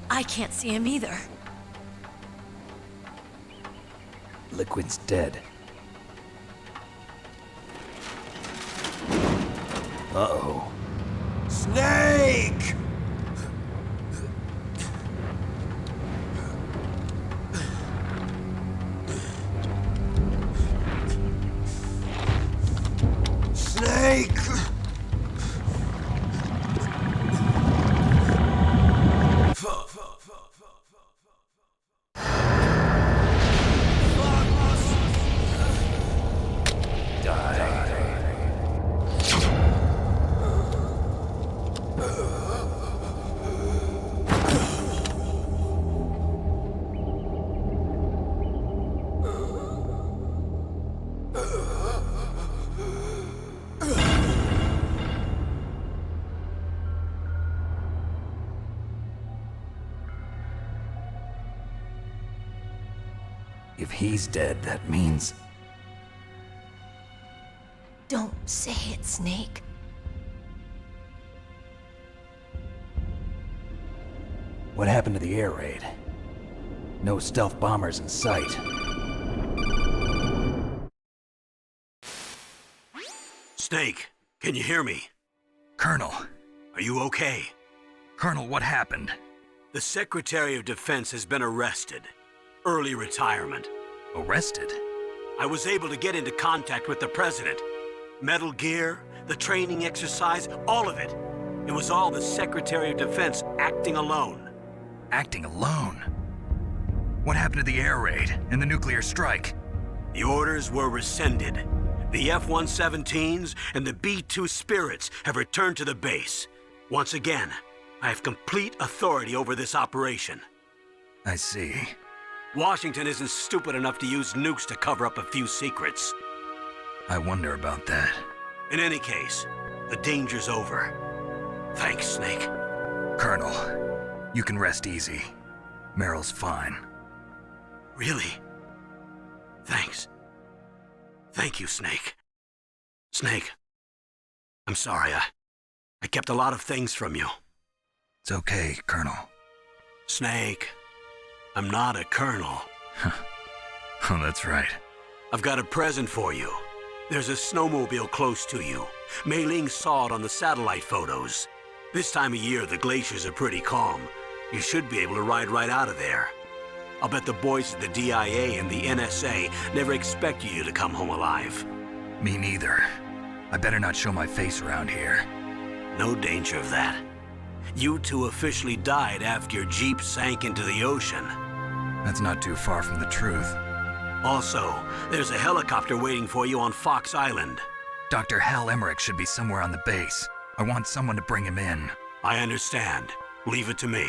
I can't see him either. Liquid's dead. Uh-oh. Snake! Snake! If he's dead, that means... Don't say it, Snake. What happened to the air raid? No stealth bombers in sight. Snake, can you hear me? Colonel. Are you okay? Colonel, what happened? The Secretary of Defense has been arrested. Early retirement. Arrested? I was able to get into contact with the President. Metal Gear, the training exercise, all of it. It was all the Secretary of Defense acting alone. Acting alone? What happened to the air raid and the nuclear strike? The orders were rescinded. The F-117s and the B-2 Spirits have returned to the base. Once again, I have complete authority over this operation. I see. Washington isn't stupid enough to use nukes to cover up a few secrets. I wonder about that. In any case, the danger's over. Thanks, Snake. Colonel, you can rest easy. Meryl's fine. Really? Thanks. Thank you, Snake. Snake, I'm sorry. I kept a lot of things from you. It's okay, Colonel. Snake, I'm not a colonel. Oh, that's right. I've got a present for you. There's a snowmobile close to you. Mei Ling saw it on the satellite photos. This time of year, the glaciers are pretty calm. You should be able to ride right out of there. I'll bet the boys at the DIA and the NSA never expected you to come home alive. Me neither. I better not show my face around here. No danger of that. You two officially died after your Jeep sank into the ocean. That's not too far from the truth. Also, there's a helicopter waiting for you on Fox Island. Dr. Hal Emmerich should be somewhere on the base. I want someone to bring him in. I understand. Leave it to me.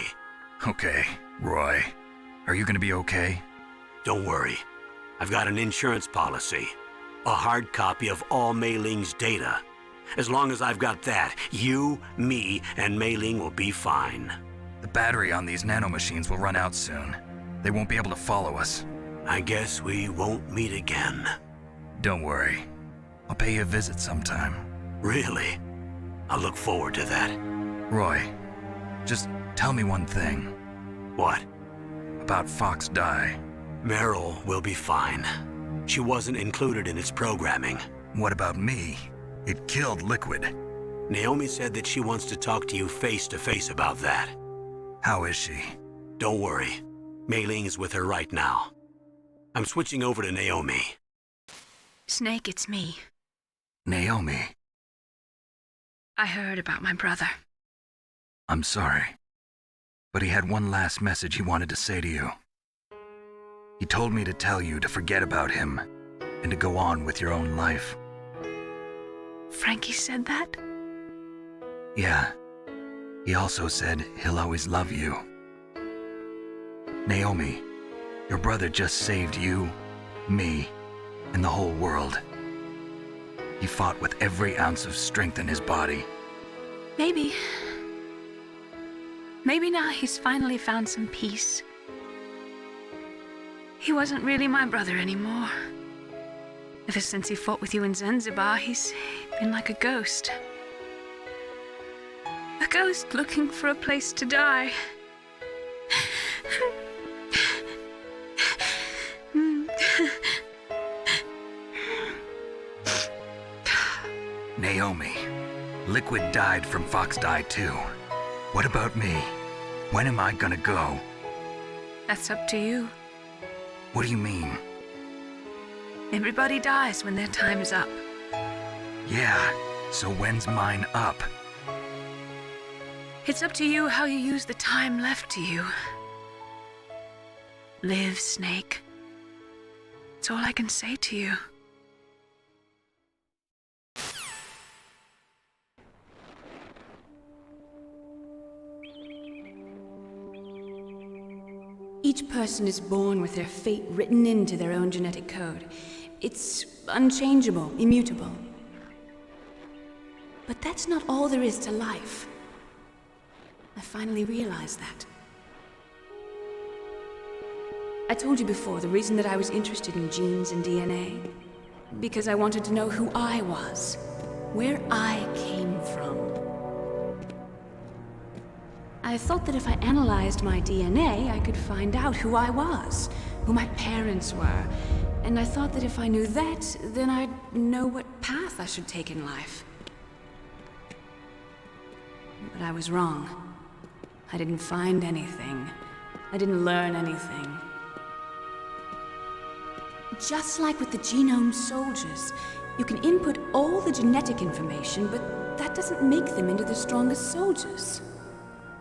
Okay, Roy. Are you gonna be okay? Don't worry. I've got an insurance policy. A hard copy of all Mei Ling's data. As long as I've got that, you, me, and Mei Ling will be fine. The battery on these nanomachines will run out soon. They won't be able to follow us. I guess we won't meet again. Don't worry. I'll pay you a visit sometime. Really? I look forward to that. Roy, just tell me one thing. What? About Fox Die. Meryl will be fine. She wasn't included in its programming. What about me? It killed Liquid. Naomi said that she wants to talk to you face to face about that. How is she? Don't worry. Mei Ling is with her right now. I'm switching over to Naomi. Snake, it's me. Naomi. I heard about my brother. I'm sorry. But he had one last message he wanted to say to you. He told me to tell you to forget about him and to go on with your own life. Frankie said that? Yeah. He also said he'll always love you. Naomi, your brother just saved you, me, and the whole world. He fought with every ounce of strength in his body. Maybe. Maybe now he's finally found some peace. He wasn't really my brother anymore. Ever since he fought with you in Zanzibar, he's been like a ghost. A ghost looking for a place to die. Naomi, Liquid died from Fox Die too. What about me? When am I gonna go? That's up to you. What do you mean? Everybody dies when their time is up. Yeah, so when's mine up? It's up to you how you use the time left to you. Live, Snake. That's all I can say to you. Each person is born with their fate written into their own genetic code. It's unchangeable, immutable. But that's not all there is to life. I finally realized that. I told you before, the reason that I was interested in genes and DNA, because I wanted to know who I was, where I came from. I thought that if I analyzed my DNA, I could find out who I was, who my parents were, and I thought that if I knew that, then I'd know what path I should take in life. But I was wrong. I didn't find anything. I didn't learn anything. Just like with the genome soldiers, you can input all the genetic information, but that doesn't make them into the strongest soldiers.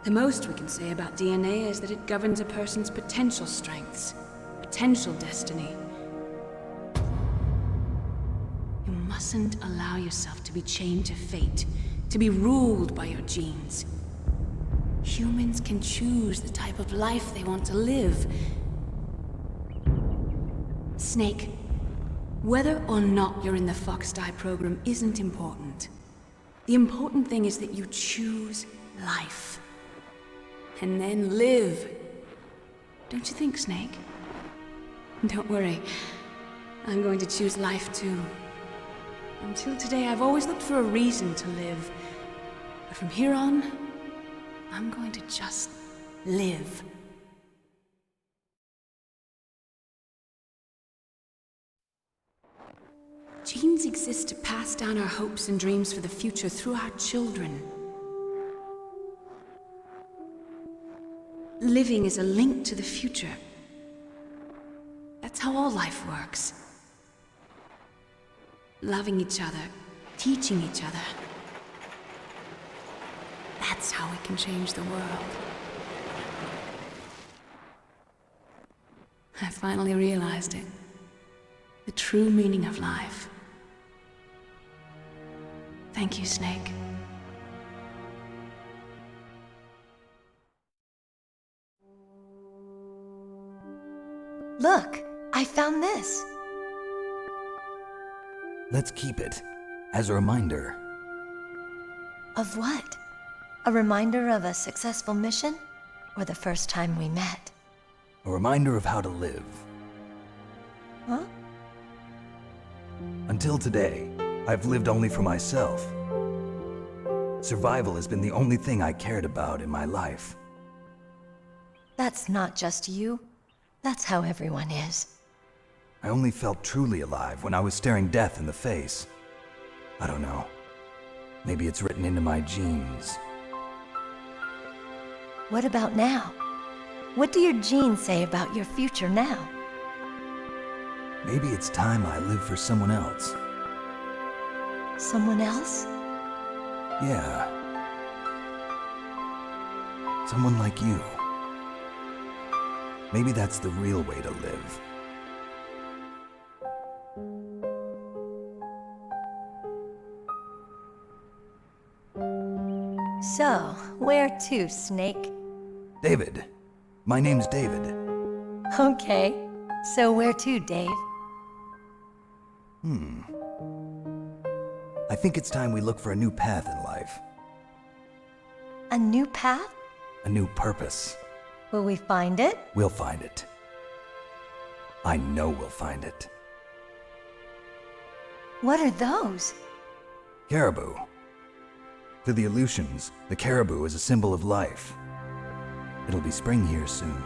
The most we can say about DNA is that it governs a person's potential strengths, potential destiny. You mustn't allow yourself to be chained to fate, to be ruled by your genes. Humans can choose the type of life they want to live. Snake, whether or not you're in the Fox-Die program isn't important. The important thing is that you choose life. And then live. Don't you think, Snake? Don't worry. I'm going to choose life too. Until today, I've always looked for a reason to live. But from here on, I'm going to just live. Genes exist to pass down our hopes and dreams for the future through our children. Living is a link to the future. That's how all life works. Loving each other, teaching each other. That's how we can change the world. I finally realized it. The true meaning of life. Thank you, Snake. Look, I found this. Let's keep it as a reminder. Of what? A reminder of a successful mission? Or the first time we met? A reminder of how to live. Huh? Until today, I've lived only for myself. Survival has been the only thing I cared about in my life. That's not just you. That's how everyone is. I only felt truly alive when I was staring death in the face. I don't know. Maybe it's written into my genes. What about now? What do your genes say about your future now? Maybe it's time I live for someone else. Someone else? Yeah. Someone like you. Maybe that's the real way to live. So, where to, Snake? David. My name's David. Okay. So where to, Dave? I think it's time we look for a new path in life. A new path? A new purpose. Will we find it? We'll find it. I know we'll find it. What are those? Caribou. To the Aleutians, the caribou is a symbol of life. It'll be spring here soon.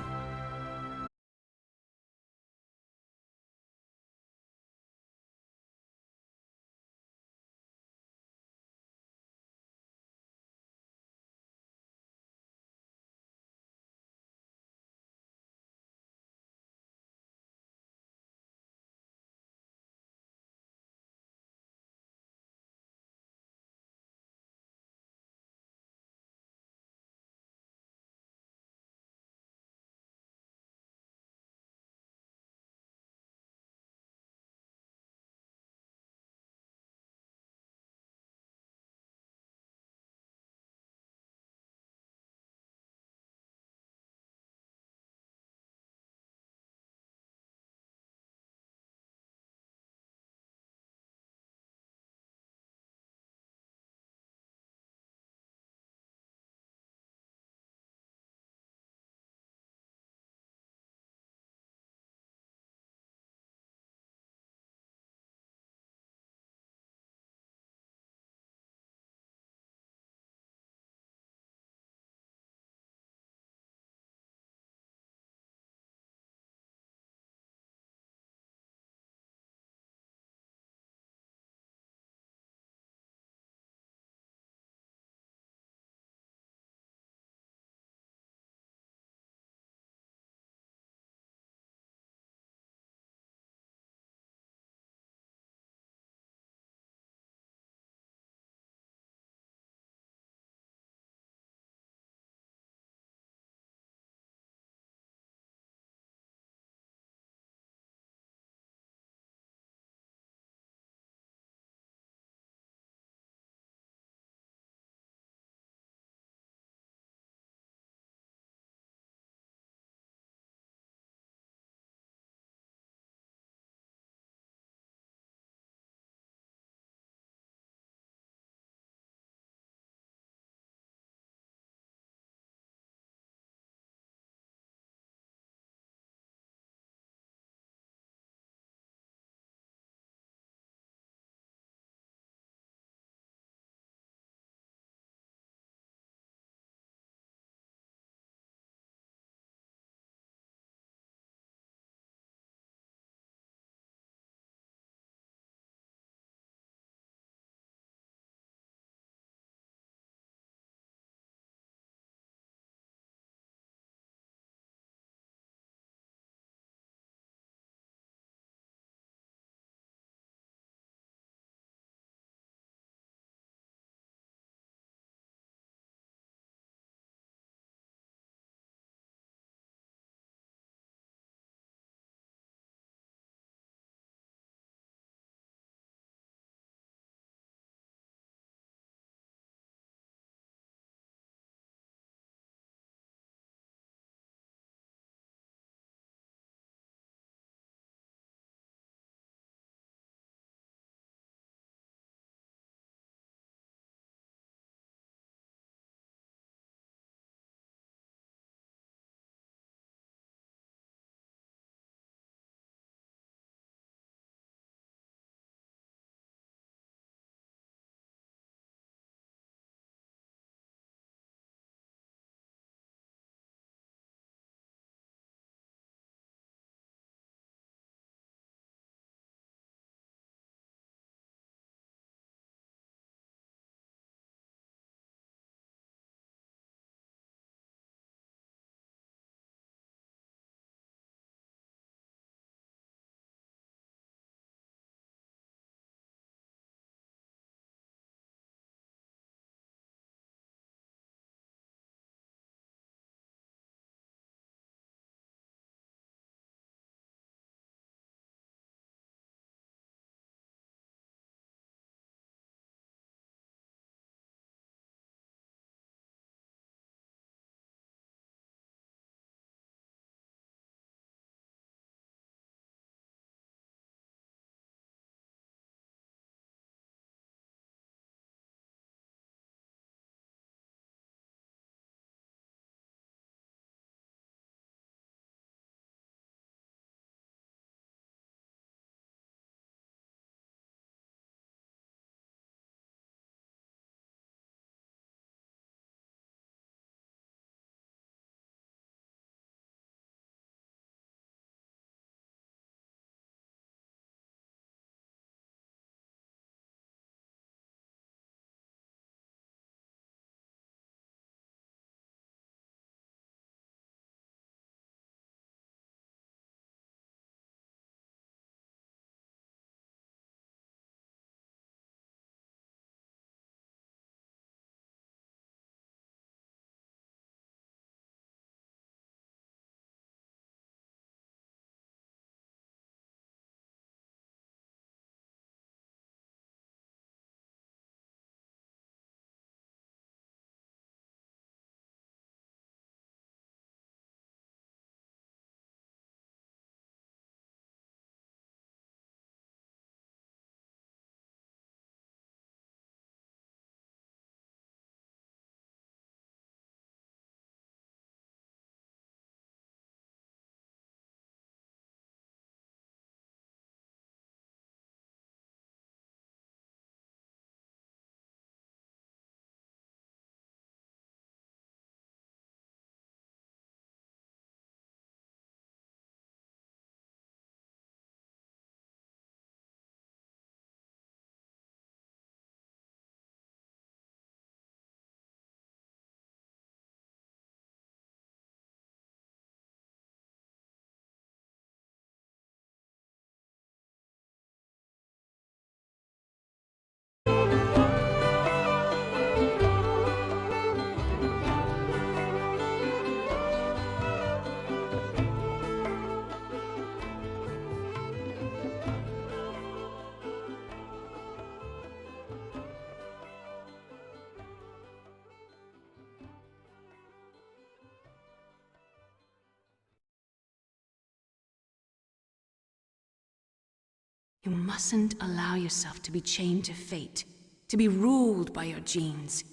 You mustn't allow yourself to be chained to fate, to be ruled by your genes.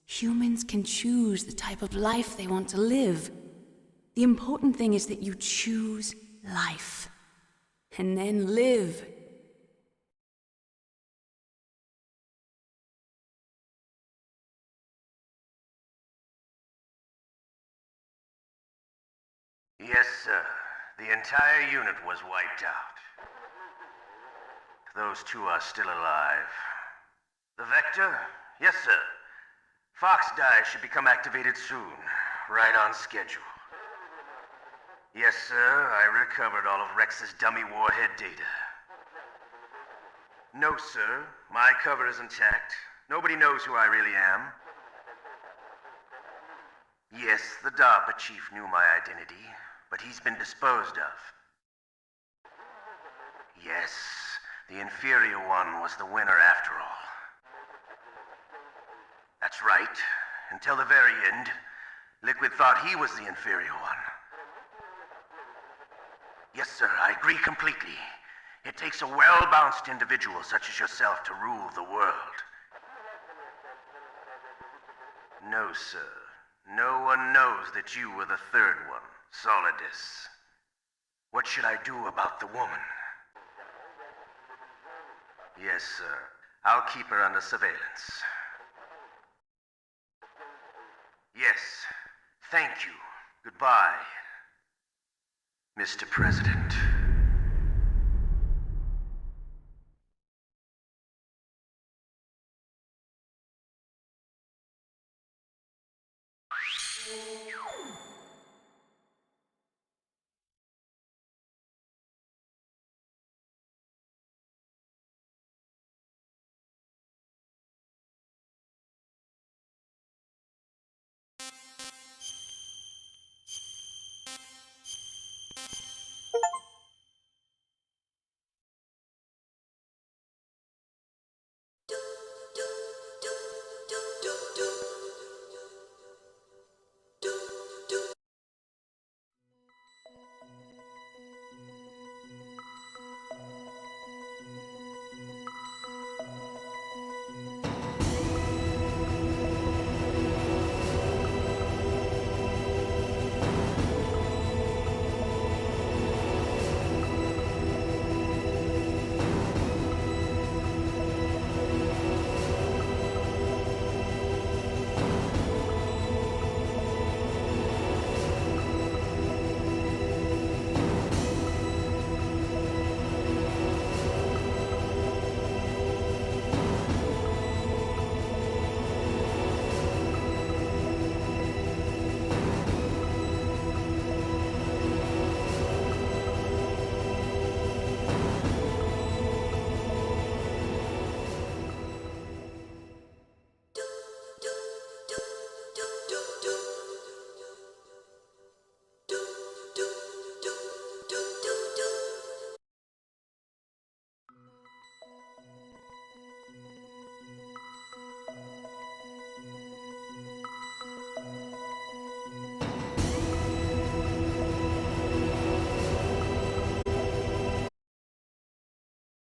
Humans can choose the type of life they want to live. The important thing is that you choose life. And then live. Yes, sir. The entire unit was wiped out. Those two are still alive. The Vector? Yes, sir. Fox die should become activated soon. Right on schedule. Yes, sir. I recovered all of Rex's dummy warhead data. No, sir. My cover is intact. Nobody knows who I really am. Yes, the DARPA chief knew my identity, but he's been disposed of. Yes, the inferior one was the winner after all. That's right. Until the very end, Liquid thought he was the inferior one. Yes, sir, I agree completely. It takes a well-balanced individual such as yourself to rule the world. No, sir. No one knows that you were the third one, Solidus. What should I do about the woman? Yes, sir. I'll keep her under surveillance. Yes. Thank you. Goodbye, Mr. President.